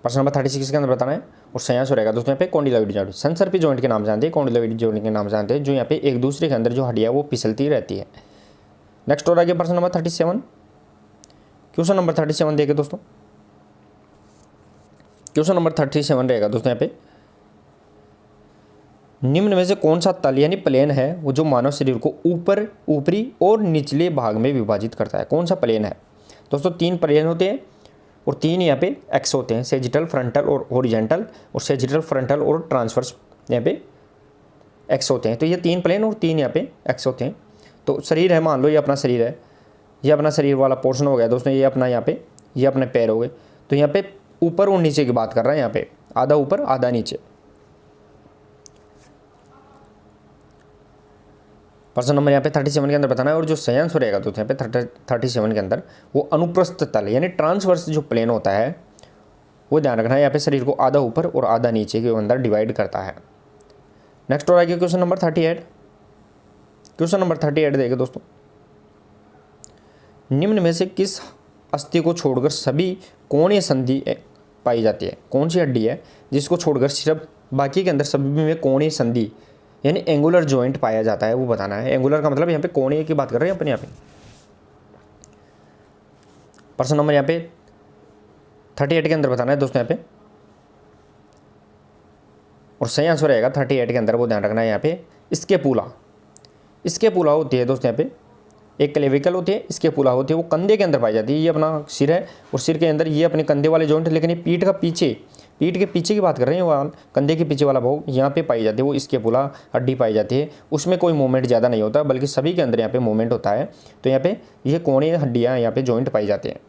प्रश्न नंबर 36 के अंदर बताना है और सही आंसर रहेगा दोस्तों यहाँ पे कॉन्डिलॉइड जॉइंट। संसर्पी जॉइंट के नाम जानते हैं, कॉन्डिलॉइड जॉइंट के नाम जानते हैं, जो यहाँ पे एक दूसरे के अंदर जो हड्डियाँ वो फिसलती रहती है। नेक्स्ट हो रहा है प्रश्न नंबर 37। क्वेश्चन नंबर 37 देखिए दोस्तों, क्वेश्चन नंबर 37 रहेगा दोस्तों यहाँ पे, निम्न में से कौन सा तल यानी प्लेन है वो जो मानव शरीर को ऊपरी और निचले भाग में विभाजित करता है? कौन सा प्लेन है दोस्तों? 3 प्लेन होते हैं और 3 यहाँ पे एक्स होते हैं, सेजिटल, फ्रंटल और हॉरिजॉन्टल, और सेजिटल, फ्रंटल और ट्रांसवर्स यहाँ पे एक्स होते हैं। तो ये 3 प्लेन और 3 यहाँ पे एक्स होते हैं। तो शरीर है, मान लो ये अपना शरीर है, ये अपना शरीर वाला पोर्शन हो गया दोस्तों, ये अपना यहाँ पे ये अपने पैर हो गए। तो यहाँ पे ऊपर और नीचे की बात कर रहा है, यहाँ पे आधा ऊपर आधा नीचे। प्रश्न नंबर यहाँ पे 37 के अंदर बताना है। और जो सही आंसर रहेगा दोस्तों यहाँ पे 37 के अंदर, वो अनुप्रस्थ तल यानी ट्रांसवर्स जो प्लेन होता है वो ध्यान रखना है। यहाँ पे शरीर को आधा ऊपर और आधा नीचे के अंदर डिवाइड करता है। नेक्स्ट और आगे क्वेश्चन नंबर 38। क्वेश्चन नंबर 38 देखिए दोस्तों, निम्न में से किस अस्थि को छोड़कर सभी कोणीय संधि पाई जाती है? कौन सी हड्डी है जिसको छोड़कर सिर्फ बाकी के अंदर सभी में कोणीय संधि यानी एंगुलर जॉइंट पाया जाता है, वो बताना है। एंगुलर का मतलब यहाँ पे कोणीय की बात कर रहे हैं अपन यहाँ पे। प्रश्न नंबर यहाँ पे 38 के अंदर बताना है दोस्तों यहाँ पे, और सही आंसर रहेगा 38 के अंदर, वो ध्यान रखना है यहाँ पे स्कैपुला। स्कैपुला होती है दोस्तों यहाँ पे, एक क्लेविकल होती है, स्कैपुला होती है, वो कंधे के अंदर पाई जाती है। ये अपना सिर है और सिर के अंदर ये अपने कंधे वाले जॉइंट, लेकिन ये पीठ का पीछे, पीठ के पीछे की बात कर रहे हैं, वो कंधे के पीछे वाला भाग यहाँ पे पाई जाती है, वो स्कैपुला हड्डी पाई जाती है। उसमें कोई मूवमेंट ज़्यादा नहीं होता, बल्कि सभी के अंदर यहाँ पे मूवमेंट होता है। तो यहाँ पे ये कोणीय हड्डियाँ यहाँ पे जॉइंट पाई जाती हैं।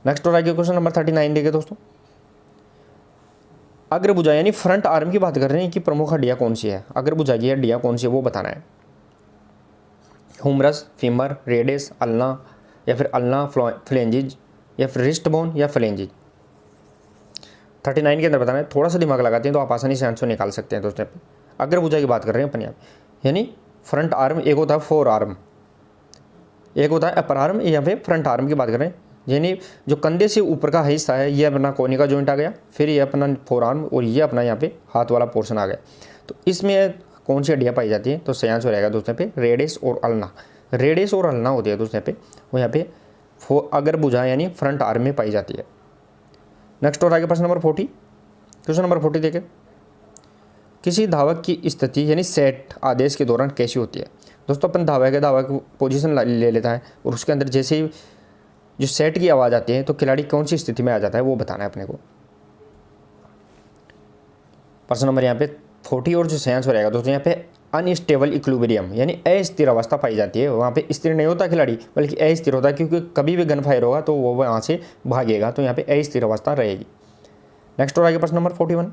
नेक्स्ट और आगे क्वेश्चन नंबर 39 देखिए दोस्तों, अग्रभुजा यानी फ्रंट आर्म की बात कर रहे हैं कि प्रमुख हड्डियाँ कौन सी है, अग्रभुजा की हड्डियाँ कौन सी है वो बताना है। ह्यूमरस, फीमर, रेडिस, अल्ना, या फिर अल्ना फ्लेंजिज, या फिर रिस्ट बोन या फ्लेंजिज। 39 के अंदर बताना है। थोड़ा सा दिमाग लगाते हैं तो आप आसानी से आंसर निकाल सकते हैं दोस्तों। अग्रभुजा की बात कर रहे हैं अपन यहाँ, यानी फ्रंट आर्म, एक होता है फोर आर्म, एक होता है अपर आर्म, यहाँ पे फ्रंट आर्म की बात कर रहे हैं। यानी जो कंधे से ऊपर का हिस्सा है ये अपना कोनी का जॉइंट आ गया, फिर ये अपना फोर आर्म, और ये अपना यहाँ पे हाथ वाला पोर्शन आ गया। तो इसमें कौन सी हड्डियाँ पाई जाती है? तो सही आंसर रहेगा दोस्तों पे रेडिस और अल्ना। रेडिस और अल्ना होती है दोस्तों पे, वो यहाँ पे अग्रभुजा यानी फ्रंट आर्म में पाई जाती है। नेक्स्ट और आगे प्रश्न नंबर 40। क्वेश्चन नंबर 40 देखें, किसी धावक की स्थिति यानी सेट आदेश के दौरान कैसी होती है? दोस्तों अपन धावक पोजीशन ले लेता है, और उसके अंदर जैसे ही जो सेट की आवाज़ आती है तो खिलाड़ी कौन सी स्थिति में आ जाता है वो बताना है अपने को। प्रश्न नंबर यहाँ पे 40 और जो सही आंसर रहेगा दोस्तों यहाँ पे अनस्टेबल इक्विलिब्रियम यानी अस्थिर अवस्था पाई जाती है। वहाँ पे स्थिर नहीं होता खिलाड़ी, बल्कि अस्थिर होता है, क्योंकि कभी भी गन फायर होगा तो वो यहाँ से भागेगा, तो यहाँ पे अस्थिर अवस्था रहेगी। नेक्स्ट और आगे प्रश्न नंबर 41,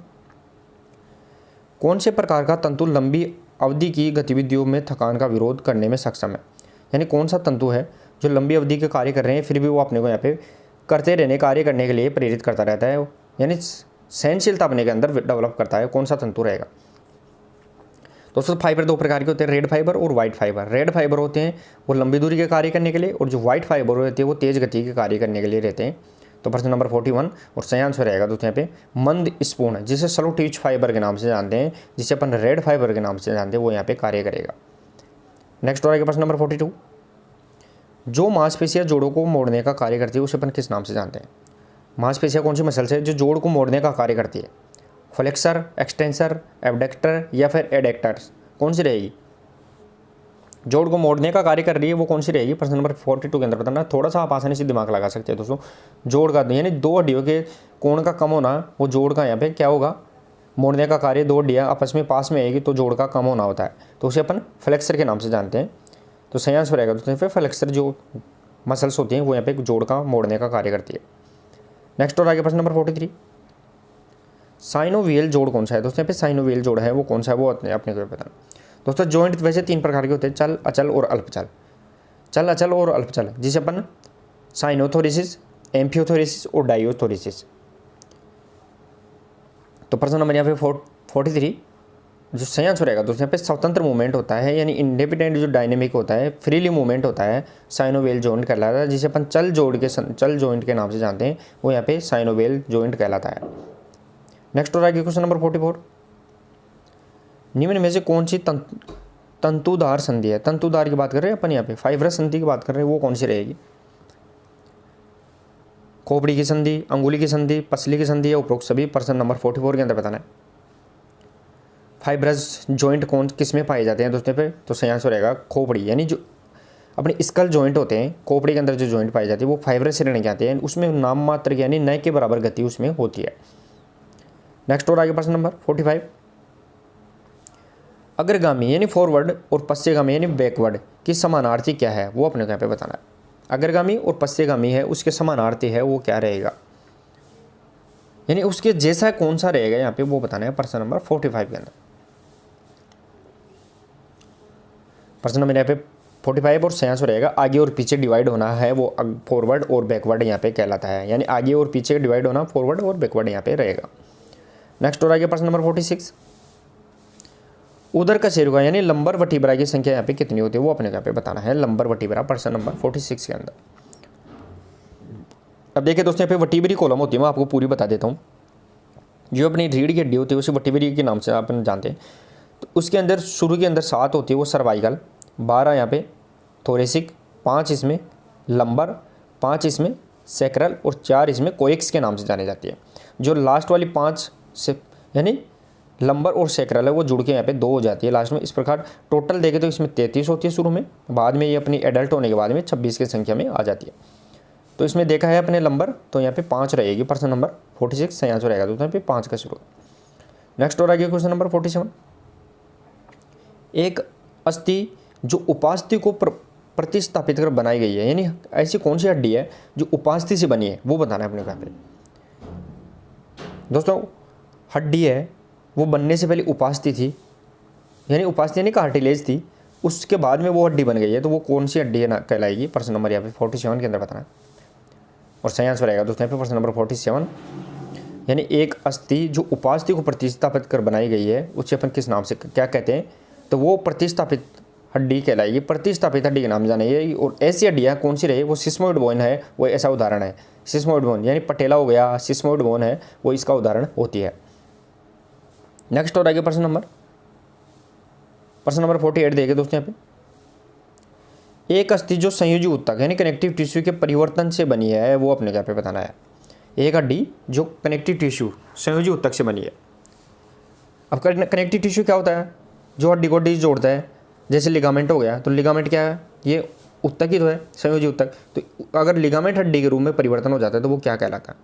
कौन से प्रकार का तंतु लंबी अवधि की गतिविधियों में थकान का विरोध करने में सक्षम है? यानी कौन सा तंतु है जो लंबी अवधि के कार्य कर रहे हैं फिर भी वो अपने को यहाँ पे करते रहने, कार्य करने के लिए प्रेरित करता रहता है, यानी सहनशीलता अपने के अंदर डेवलप करता है? कौन सा तंतु रहेगा दोस्तों? फाइबर दो प्रकार के होते हैं, रेड फाइबर और वाइट फाइबर। रेड फाइबर होते हैं वो लंबी दूरी के कार्य करने के लिए, और जो वाइट फाइबर होते हैं वो तेज गति के कार्य करने के लिए रहते हैं। तो प्रश्न नंबर 41 और सही आंसर रहेगा दोस्तों यहाँ पे मंद स्पून है, जिसे स्लो ट्विच फाइबर के नाम से जानते हैं, जिसे अपन रेड फाइबर के नाम से जानते हैं, वो यहाँ पे कार्य करेगा। नेक्स्ट और आगे प्रश्न नंबर 42, जो मांसपेशियां जोड़ों को मोड़ने का कार्य करती है उसे अपन किस नाम से जानते हैं? मांसपेशियां कौन सी मसल्स है जो जोड़ को मोड़ने का कार्य करती है? फ्लेक्सर, एक्सटेंसर, एबडक्टर या फिर एडेक्टर्स? कौन सी रहेगी? जोड़ को मोड़ने का कार्य कर रही है वो कौन सी रहेगी? प्रश्न नंबर 42 के अंदर बताना। थोड़ा सा आप आसानी से दिमाग लगा सकते हैं दोस्तों। जोड़ का यानी दो हड्डियों के कोण का कम होना, वो जोड़ का यहाँ पे क्या होगा? मोड़ने का कार्य। दो हड्डियाँ आपस में पास में आएगी तो जोड़ का कम होना होता है, तो उसे अपन फ्लेक्सर के नाम से जानते हैं। तो सही आंसर रहेगा दोस्तों फिर फ्लेक्सर जो मसल्स होती हैं वो यहाँ पे जोड़ का मोड़ने का कार्य करती है। नेक्स्ट और आगे प्रश्न नंबर 43, साइनोवियल जोड़ कौन सा है दोस्तों? यहाँ पे साइनोवियल जोड़ है वो कौन सा है वो अपने को बताना दोस्तों। जॉइंट वैसे 3 प्रकार के होते हैं, चल, अचल और अल्पचल। चल, अचल और अल्पचल, जिसे अपन साइनोथोरिसिस, एम्फियोथोरिसिस और डायोथोरिसिस। तो प्रश्न नंबर यहाँ पे 43 जो सही आंसर रहेगा दोस्तों यहाँ पे स्वतंत्र मूवमेंट होता है, यानी इंडिपेंडेंट जो डायनेमिक होता है, फ्रीली मूवमेंट होता है, साइनोवियल जॉइंट कहलाता है, जिसे अपन चल जॉइंट के नाम से जानते हैं, वो यहाँ पे साइनोवियल जॉइंट कहलाता है। नेक्स्ट और आगे क्वेश्चन नंबर 44, निम्न में से कौन सी तंतुदार संधि है? तंतुदार की बात कर रहे हैं अपन यहाँ पे, फाइब्रस संधि की बात कर रहे हैं, वो कौन सी रहेगी? खोपड़ी की संधि, अंगुली की संधि, पसली की संधि या उपरोक्त सभी? प्रश्न नंबर 44 के अंदर बताना है। फाइब्रस जॉइंट कौन किस में पाए जाते हैं दोस्तों पे? तो सही आंसर रहेगा खोपड़ी, यानी जो अपने स्कल जॉइंट होते हैं, खोपड़ी के अंदर जो जॉइंट पाई जाती है वो फाइब्रस श्रेणी के आते हैं, उसमें नाम मात्र यानी न के बराबर गति उसमें होती है। नेक्स्ट और आगे प्रश्न नंबर 45, अग्रगामी यानी फॉरवर्ड और पश्चिमगामी यानी बैकवर्ड की समानार्थी क्या है वो अपने को यहाँ पे बताना है। अग्रगामी और पश्चिमगामी है, उसके समानार्थी है वो क्या रहेगा, यानी उसके जैसा कौन सा रहेगा यहाँ पे वो बताना है प्रश्न नंबर 45 के अंदर। प्रश्न नंबर यहाँ पे 45 और 46 रहेगा, आगे और पीछे डिवाइड होना है वो फॉरवर्ड और बैकवर्ड यहाँ पे कहलाता है, यानी आगे और पीछे डिवाइड होना फॉरवर्ड और बैकवर्ड यहाँ पे रहेगा। नेक्स्ट और आगे प्रश्न नंबर 46, उधर का शेरुका यानी लंबर वर्टिब्रा की संख्या यहाँ पे कितनी होती है वो अपने यहाँ पे बताना है, लंबर वर्टिब्रा प्रश्न नंबर 46 के अंदर। अब देखिए दोस्तों, यहाँ पे वर्टिब्री कॉलम होती है, मैं आपको पूरी बता देता हूँ। जो अपनी रीढ़ की हड्डी होती है उसे वर्टिब्री के नाम से अपन जानते हैं। तो उसके अंदर शुरू के अंदर 7 होती है वो सर्वाइकल, 12 यहाँ पे थोरेसिक, 5 इसमें लंबर, 5 इसमें सैक्रल और 4 इसमें कोएक्स के नाम से जानी जाती है। जो लास्ट वाली 5 से यानी लंबर और सैक्रल है वो जुड़ के यहाँ पे 2 हो जाती है लास्ट में। इस प्रकार टोटल देखें तो इसमें 33 होती है शुरू में, बाद में ये अपनी एडल्ट होने के बाद में 26 की संख्या में आ जाती है। तो इसमें देखा है अपने लंबर, तो यहाँ पे 5 रहेगी, प्रश्न नंबर 46 यहाँ से रहेगा, तो यहाँ पे 5 का शुरू। नेक्स्ट और आगे क्वेश्चन नंबर 47, एक अस्थि जो उपास्थि को प्रतिस्थापित कर बनाई गई है, यानी ऐसी कौन सी हड्डी है जो उपास्थि से बनी है वो बताना है अपने यहाँ पे। दोस्तों हड्डी है वो बनने से पहले उपास्थि थी, यानी उपास्थि यानी कार्टिलेज थी, उसके बाद में वो हड्डी बन गई है, तो वो कौन सी हड्डी है ना कहलाएगी, प्रश्न नंबर यहाँ पे 47 के अंदर बताना है। और सही आंसर रहेगा दोस्तों यहाँ पे प्रश्न नंबर 47, यानी एक अस्थि जो उपास्थि को प्रतिस्थापित कर बनाई गई है उसे अपन किस नाम से क्या कहते हैं, तो वो प्रतिस्थापित हड्डी कहलाएगी, प्रतिस्थापित हड्डी के नाम जानिए। और ऐसी हड्डियाँ कौन सी रही, वो सिस्मोइड बोन है, वो ऐसा उदाहरण है। सिस्मोइड बोन यानी पटेला हो गया, सिस्मोइड बोन है वो इसका उदाहरण होती है। नेक्स्ट और आगे प्रश्न नंबर 48 देखे दोस्तों यहाँ पे, एक अस्थि जो संयोजी ऊतक यानी कनेक्टिव टिश्यू के परिवर्तन से बनी है वो अपने यहाँ पे बताना है। एक हड्डी जो कनेक्टिव टिश्यू संयोजी ऊतक से बनी है। अब कनेक्टिव टिश्यू क्या होता है, जो हड्डी को हड्डी जोड़ता है, जैसे लिगामेंट हो गया, तो लिगामेंट क्या है, ये ऊतक ही तो है, संयोजी ऊतक। तो अगर लिगामेंट हड्डी के रूप में परिवर्तन हो जाता है तो वो क्या कहलाता है,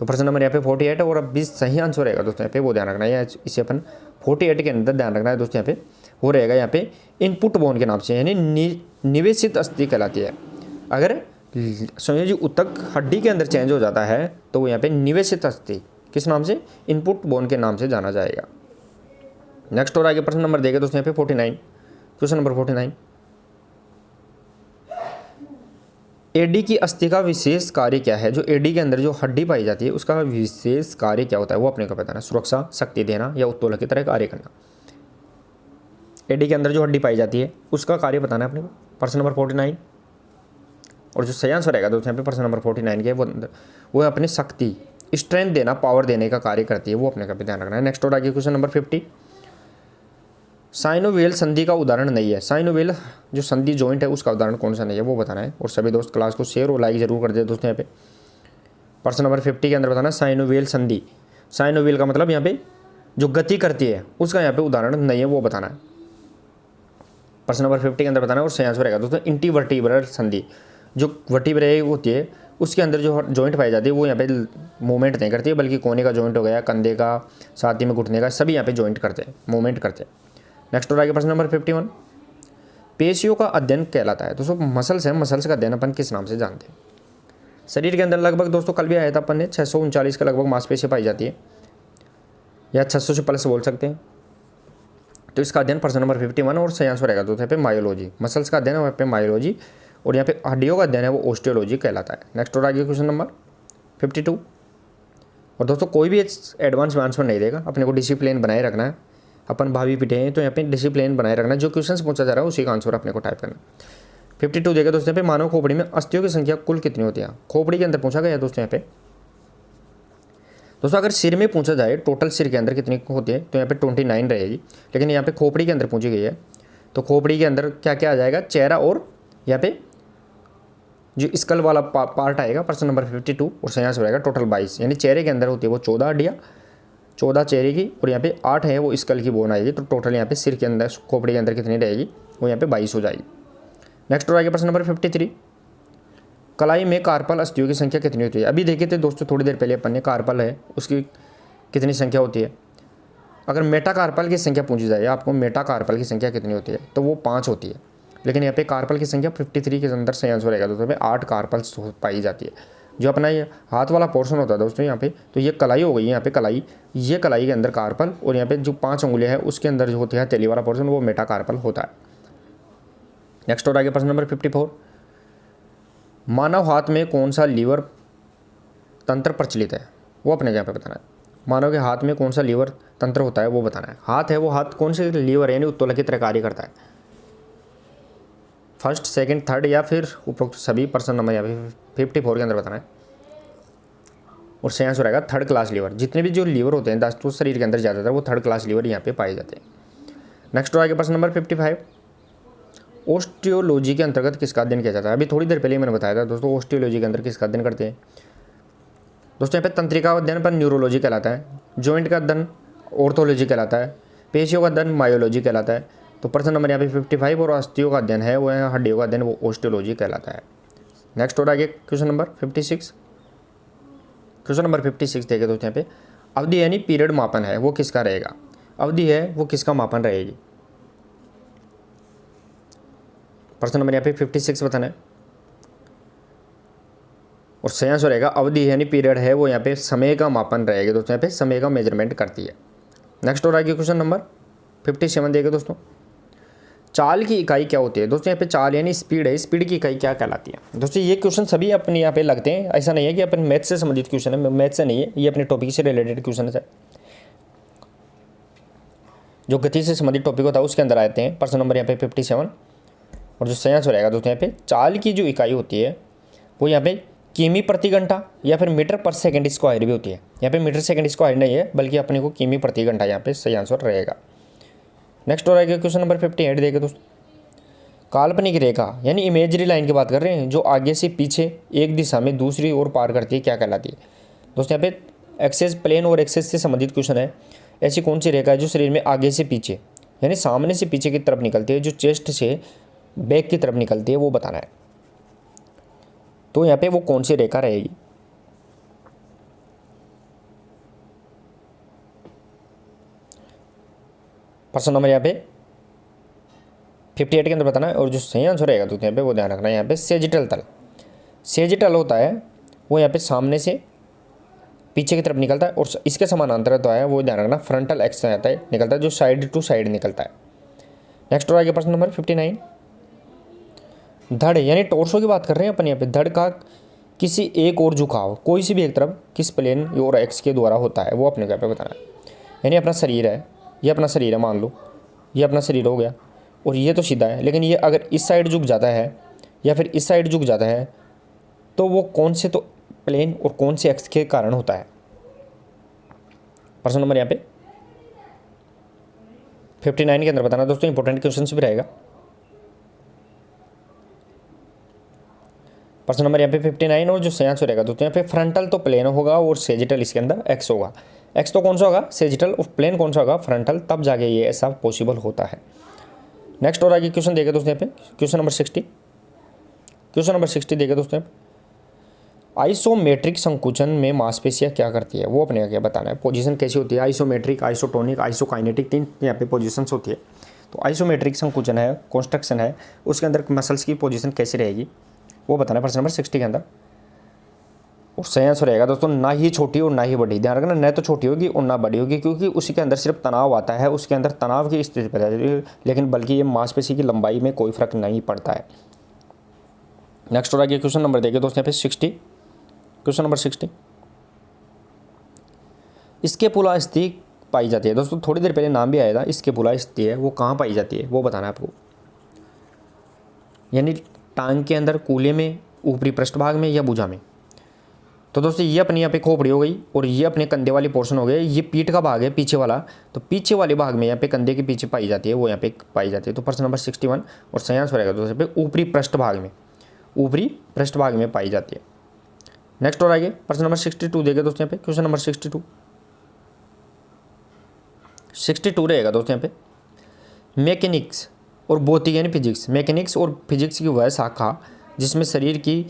तो प्रश्न नंबर यहाँ पे 48 है। और अब 20 सही आंसर रहेगा दोस्तों यहाँ पे, वो ध्यान रखना है, इसे अपन 48 के अंदर ध्यान रखना है दोस्तों। यहाँ पे वो रहेगा यहाँ पे इनपुट बोन के नाम से, यानी निवेशित अस्थि कहलाती है। अगर संयोजी ऊतक हड्डी के अंदर चेंज हो जाता है तो वो यहाँ पे निवेशित अस्थि किस नाम से, इनपुट बोन के नाम से जाना जाएगा। नेक्स्ट और आगे प्रश्न नंबर देगा दोस्तों यहाँ पे 49, क्वेश्चन नंबर 49, एडी की अस्थि का विशेष कार्य क्या है, जो एडी के अंदर जो हड्डी पाई जाती है उसका विशेष कार्य क्या होता है वो अपने को बताना। सुरक्षा, शक्ति देना या उत्तोलक की तरह कार्य करना। एडी के अंदर जो हड्डी पाई जाती है उसका कार्य बताना है अपने को, प्रश्न नंबर 49। और जो सही आंसर रहेगा दोस्तों यहाँ पे प्रश्न नंबर 49 के वो अपनी शक्ति, स्ट्रेंथ देना, पावर देने का कार्य करती है, वो अपने का भी ध्यान रखना है। नेक्स्ट और आगे क्वेश्चन नंबर 50, साइनोवियल संधि का उदाहरण नहीं है, साइनोवियल जो संधि जॉइंट है उसका उदाहरण कौन सा नहीं है वो बताना है। और सभी दोस्त क्लास को शेयर और लाइक जरूर कर दे दोस्तों। यहाँ पे प्रश्न नंबर 50 के अंदर बताना साइनोवियल संधि, साइनोवियल का मतलब यहाँ पे जो गति करती है उसका यहाँ पे उदाहरण नहीं है वो बताना है, प्रश्न नंबर 50 के अंदर बताना है। और सही आंसर रहेगा दोस्तों इंटीवर्टिब्रल संधि, जो वर्टिब्रे होती है उसके अंदर जो जॉइंट पाई जाती है वो यहाँ पे मूवमेंट नहीं करती है, बल्कि कोने का जॉइंट हो गया, कंधे का, साथ ही में घुटने का, सभी यहाँ पे जॉइंट करते हैं, मूवमेंट करते हैं। नेक्स्ट और आगे प्रश्न नंबर 51, पेशियों का अध्ययन कहलाता है। दोस्तों मसल्स है, मसल्स का अध्ययन अपन किस नाम से जानते हैं। शरीर के अंदर लगभग दोस्तों कल भी आया था अपन ने 639 के लगभग मांसपेशियां पाई जाती है, या 600 से प्लस बोल सकते हैं। तो इसका अध्ययन प्रश्न नंबर 51 और सही आंसर रहेगा दोस्तों यहाँ पे मायोलॉजी, मसल्स का अध्ययन है वहाँ पे मायोलॉजी, और यहाँ पे हड्डियों का अध्ययन है वो ऑस्टियोलॉजी कहलाता है। नेक्स्ट और आगे क्वेश्चन नंबर 52। और दोस्तों कोई भी एडवांस में आंसर नहीं देगा, अपने को डिसिप्लिन बनाए रखना है, अपन भाभी पिटे हैं तो यहाँ पे डिसिप्लिन बनाए रखना है, जो क्वेश्चन पूछा जा रहा है उसी का आंसर अपने को टाइप करना। 52 देगा दोस्तों यहाँ पे, मानव खोपड़ी में अस्थियों की संख्या कुल कितनी होती है, खोपड़ी के अंदर पूछा गया दोस्तों यहाँ पे। दोस्तों अगर सिर में पूछा जाए टोटल सिर के अंदर कितनी होती है तो यहाँ पे 29 रहेगी, लेकिन यहाँ पे खोपड़ी के अंदर पूछी गई है, तो खोपड़ी के अंदर क्या क्या आ जाएगा, चेहरा और यहाँ पे जो स्कल वाला पार्ट आएगा, प्रश्न नंबर 52। और सही आंसर रहेगा टोटल 22, यानी चेहरे के अंदर होती है वो 14 हड्डियाँ, 14 चेहरे की, और यहाँ पे 8 है वो स्कल की बोन आएगी, तो टोटल यहाँ पे सिर के अंदर खोपड़ी के अंदर कितनी रहेगी वो यहाँ पे 22 हो जाएगी। नेक्स्ट और आगे प्रश्न नंबर 53, कलाई में कार्पल अस्थियों की संख्या कितनी होती है। अभी देखे थे दोस्तों थोड़ी देर पहले अपन ने, कार्पल है उसकी कितनी संख्या होती है, अगर मेटाकार्पल की संख्या पूछी जाए आपको, मेटाकार्पल की संख्या कितनी होती है, तो वो 5 होती है। लेकिन यहाँ पे कार्पल की संख्या 53 के अंदर सही आंसर रहेगा दोस्तों, 8 कार्पल्स पाई जाती है। जो अपना ये हाथ वाला पोर्शन होता है दोस्तों यहाँ पे, तो ये कलाई हो गई यहाँ पे कलाई, ये कलाई के अंदर कार्पल, और यहाँ पे जो 5 उंगलियाँ हैं उसके अंदर जो होती है हथेली वाला पोर्शन, वो मेटाकार्पल होता है। नेक्स्ट और आगे प्रश्न नंबर 54, मानव हाथ में कौन सा लीवर तंत्र प्रचलित है, वो अपने यहाँ पे बताना है। मानव के हाथ में कौन सा लीवर तंत्र होता है वो बताना है। हाथ है वो हाथ कौन से लीवर यानी उत्तोलक की तरह कार्य करता है, फर्स्ट, सेकंड, थर्ड या फिर उपरोक्त सभी। प्रश्न नंबर यहाँ पे 54 के अंदर बताना है, और सही आंसर रहेगा थर्ड क्लास लीवर। जितने भी जो लीवर होते हैं दोस्तों शरीर के अंदर ज़्यादातर वो थर्ड क्लास लीवर यहाँ पे पाए जाते हैं। नेक्स्ट आगे प्रश्न नंबर 55, ऑस्टियोलॉजी के अंतर्गत किसका अध्ययन किया जाता है। अभी थोड़ी देर पहले मैंने बताया था दोस्तों, ऑस्टियोलॉजी के अंदर किसका अध्ययन करते हैं दोस्तों। यहाँ पे तंत्रिका का अध्ययन पर न्यूरोलॉजी कहलाता है, जॉइंट का अध्ययन ऑर्थोलॉजी कहलाता है, पेशियों का अध्ययन मायोलॉजी कहलाता है। तो प्रश्न नंबर यहाँ पे 55 और अस्थियों का अध्ययन है वो है हड्डियों का अध्ययन, वो ऑस्टियोलॉजी कहलाता है। नेक्स्ट और आगे क्वेश्चन नंबर 56, क्वेश्चन नंबर 56 देखे दोस्तों यहाँ पे, अवधि यानी पीरियड मापन है वो किसका रहेगा। अवधि है वो किसका मापन रहेगी। प्रश्न नंबर यहाँ पे 56 बताना है, और सही आंसर रहेगा अवधि यानी पीरियड है वो यहाँ पे समय का मापन रहेगा दोस्तों, यहाँ पे समय का मेजरमेंट करती है। नेक्स्ट और आगे क्वेश्चन नंबर 57 देखें दोस्तों, चाल की इकाई क्या होती है दोस्तों। यहाँ पे चाल यानी स्पीड है, स्पीड की इकाई क्या कहलाती है दोस्तों। ये क्वेश्चन सभी अपने यहाँ पे लगते हैं, ऐसा नहीं है कि अपन मैथ से संबंधित क्वेश्चन है, मैथ से नहीं है, ये अपने टॉपिक से रिलेटेड क्वेश्चन है, जो गति से संबंधित टॉपिक होता है उसके अंदर आते हैं। प्रश्न नंबर यहाँ पे 57, और जो सही आंसर रहेगा दोस्तों यहाँ पे चाल की जो इकाई होती है वो यहाँ पे किमी प्रति घंटा या फिर मीटर पर सेकंड स्क्वायर भी होती है। यहाँ पे मीटर सेकंड स्क्वायर नहीं है बल्कि अपने को किमी प्रति घंटा यहाँ पे सही आंसर रहेगा। नेक्स्ट और आगे क्वेश्चन नंबर 58 देखें दोस्तों, काल्पनिक रेखा यानी इमेजरी लाइन की बात कर रहे हैं जो आगे से पीछे एक दिशा में दूसरी ओर पार करती है क्या कहलाती है दोस्तों। यहाँ पे एक्सेस प्लेन और एक्सेस से संबंधित क्वेश्चन है। ऐसी कौन सी रेखा है जो शरीर में आगे से पीछे यानी सामने से पीछे की तरफ निकलती है, जो चेस्ट से बैक की तरफ निकलती है, वो बताना है। तो यहाँ पे वो कौन सी रेखा रहेगी। प्रश्न नंबर यहाँ पे 58 के अंदर बताना है, और जो सही आंसर रहेगा तो यहाँ पे वो ध्यान रखना है। यहाँ पे सेजिटल तल, सेजिटल होता है वो यहाँ पे सामने से पीछे की तरफ निकलता है, और इसके समानांतर होता है वो ध्यान रखना फ्रंटल एक्स आता है निकलता है, जो साइड टू साइड निकलता है। नेक्स्ट और आगे प्रश्न नंबर 59, धड़ यानी टोर्सो की बात कर रहे हैं अपन यहाँ पे। धड़ का किसी एक और झुकाव कोई सी भी एक तरफ किस प्लेन और एक्स के द्वारा होता है वो अपने यहाँ पे बताना है। यानी अपना शरीर है, ये अपना शरीर है, मान लो ये अपना शरीर हो गया और ये तो सीधा है, लेकिन ये अगर इस साइड झुक जाता है या फिर इस साइड झुक जाता है तो वो कौन से तो प्लेन और कौन से एक्स के कारण होता है। प्रश्न नंबर यहाँ पे 59 के अंदर बताना दोस्तों, इंपॉर्टेंट क्वेश्चन भी रहेगा। प्रश्न नंबर यहाँ पे 59 और जो सही आंसर रहेगा दोस्तों यहाँ पे फ्रंटल तो प्लेन होगा और सेजिटल इसके अंदर एक्स होगा। एक्स तो कौन सा होगा सेजिटल, और प्लेन कौन सा होगा फ्रंटल, तब जाके ये ऐसा पॉसिबल होता है। नेक्स्ट और आगे क्वेश्चन देखे दोस्तों यहाँ पे क्वेश्चन नंबर 60, क्वेश्चन नंबर 60 देखे दोस्तों यहाँ पे, आइसोमेट्रिक संकुचन में मांसपेशियाँ क्या करती है वो अपने आगे बताना है। पोजीशन कैसी होती है, आइसोमेट्रिक, आइसोटोनिक, आइसोकाइनेटिक, 3 यहाँ पे पोजीशंस होती है। तो आइसोमेट्रिक संकुचन है, कंस्ट्रक्शन है, उसके अंदर मसल्स की पोजीशन कैसी रहेगी वो बताना है प्रश्न नंबर 60 के अंदर। और सही आंसर रहेगा दोस्तों ना ही छोटी और ना ही बड़ी। ध्यान रखना न तो छोटी होगी और ना बड़ी होगी, क्योंकि उसी के अंदर सिर्फ तनाव आता है, उसके अंदर तनाव की स्थिति पैदा होती है, लेकिन बल्कि ये मांसपेशी की लंबाई में कोई फर्क नहीं पड़ता है। नेक्स्ट और आगे क्वेश्चन नंबर देखिए दोस्तों यहाँ पे 60, क्वेश्चन नंबर 60, स्कैपुला स्थिति पाई जाती है दोस्तों। थोड़ी देर पहले नाम भी आया था, स्कैपुला स्थिति है वो कहाँ पाई जाती है वो बताना है आपको। यानी टांग के अंदर, कूल्हे में, ऊपरी पृष्ठभाग में या भुजा में। तो दोस्तों ये अपनी यहाँ पे खोपड़ी हो गई और ये अपने कंधे वाली पोर्शन हो गया, ये पीठ का भाग है पीछे वाला, तो पीछे वाले भाग में यहाँ पे कंधे के पीछे पाई जाती है, वो यहाँ पे पाई जाती है। तो प्रश्न नंबर 61 और सही आंसर रहेगा दोस्तों पे ऊपरी पृष्ठभाग में, ऊपरी पृष्ठभाग में पाई जाती है। नेक्स्ट और आगे प्रश्न नंबर 62 देखे दोस्तों यहाँ पे क्वेश्चन नंबर 62 रहेगा दोस्तों यहाँ पे, मैकेनिक्स और भौतिक यानी फिजिक्स, मैकेनिक्स और फिजिक्स की वह शाखा जिसमें शरीर की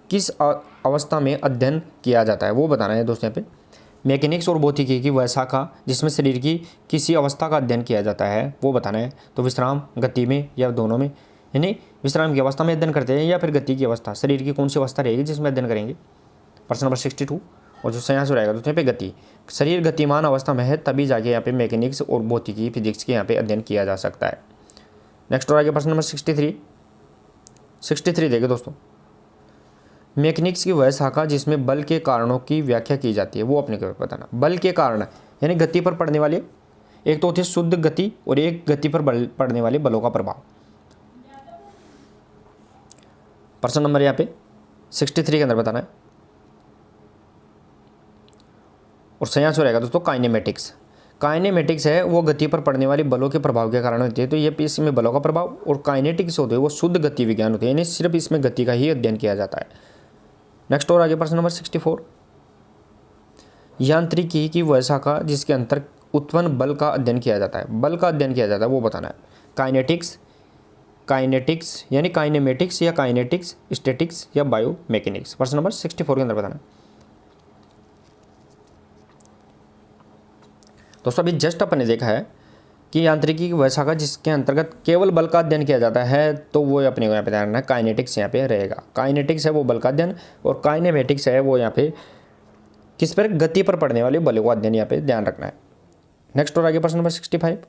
किस अवस्था में अध्ययन किया जाता है वो बताना है दोस्तों यहाँ पे। मैकेनिक्स और भौतिकी की वह शाखा जिसमें शरीर की किसी अवस्था का अध्ययन किया जाता है वो बताना है। तो विश्राम, गति में या दोनों में, यानी विश्राम की अवस्था में अध्ययन करते हैं या फिर गति की अवस्था, शरीर की कौन सी अवस्था रहेगी जिसमें अध्ययन करेंगे। प्रश्न नंबर 62 और जो सही आंसर रहेगा तो यहाँ पे गति, शरीर गतिमान अवस्था में है तभी जाके यहाँ पे मैकेनिक्स और भौतिकी फिजिक्स के यहाँ पे अध्ययन किया जा सकता है। नेक्स्ट और आगे प्रश्न नंबर 63 देखिए दोस्तों, मैकेनिक्स की वह शाखा जिसमें बल के कारणों की व्याख्या की जाती है वो अपने को बताना। बल के कारण यानी गति पर पड़ने वाले, एक तो होती है शुद्ध गति और एक गति पर पड़ने वाले बलों का प्रभाव। प्रश्न नंबर यहाँ पे 63 के अंदर बताना है और सही आंसर रहेगा दोस्तों काइनेमेटिक्स। काइनेमेटिक्स है वो गति पर पड़ने वाली बलों के प्रभाव के कारण होती है। तो ये इसमें बलों का प्रभाव, और काइनेटिक्स होते हैं वो शुद्ध गति विज्ञान होते हैं, यानी सिर्फ इसमें गति का ही अध्ययन किया जाता है। नेक्स्ट और आगे प्रश्न नंबर 64, यांत्रिकी की वह शाखा जिसके अंतर उत्पन्न बल का अध्ययन किया जाता है, बल का अध्ययन किया जाता है वो बताना है। काइनेटिक्स यानी काइनेमेटिक्स या काइनेटिक्स, स्टैटिक्स या बायोमैकेनिक्स। प्रश्न नंबर 64 के अंदर बताना है। दोस्तों अभी जस्ट अपन ने देखा है कि यांत्रिकी की वह शाखा जिसके अंतर्गत केवल बल का अध्ययन किया जाता है तो वो अपने को यहाँ पे ध्यान रखना है, काइनेटिक्स यहाँ पे रहेगा। काइनेटिक्स है वो बल का अध्ययन और काइनेमेटिक्स है वो यहाँ पे किस पर, गति पर पड़ने वाले बलों का अध्ययन यहाँ पे ध्यान रखना है। नेक्स्ट और आगे प्रश्न नंबर 65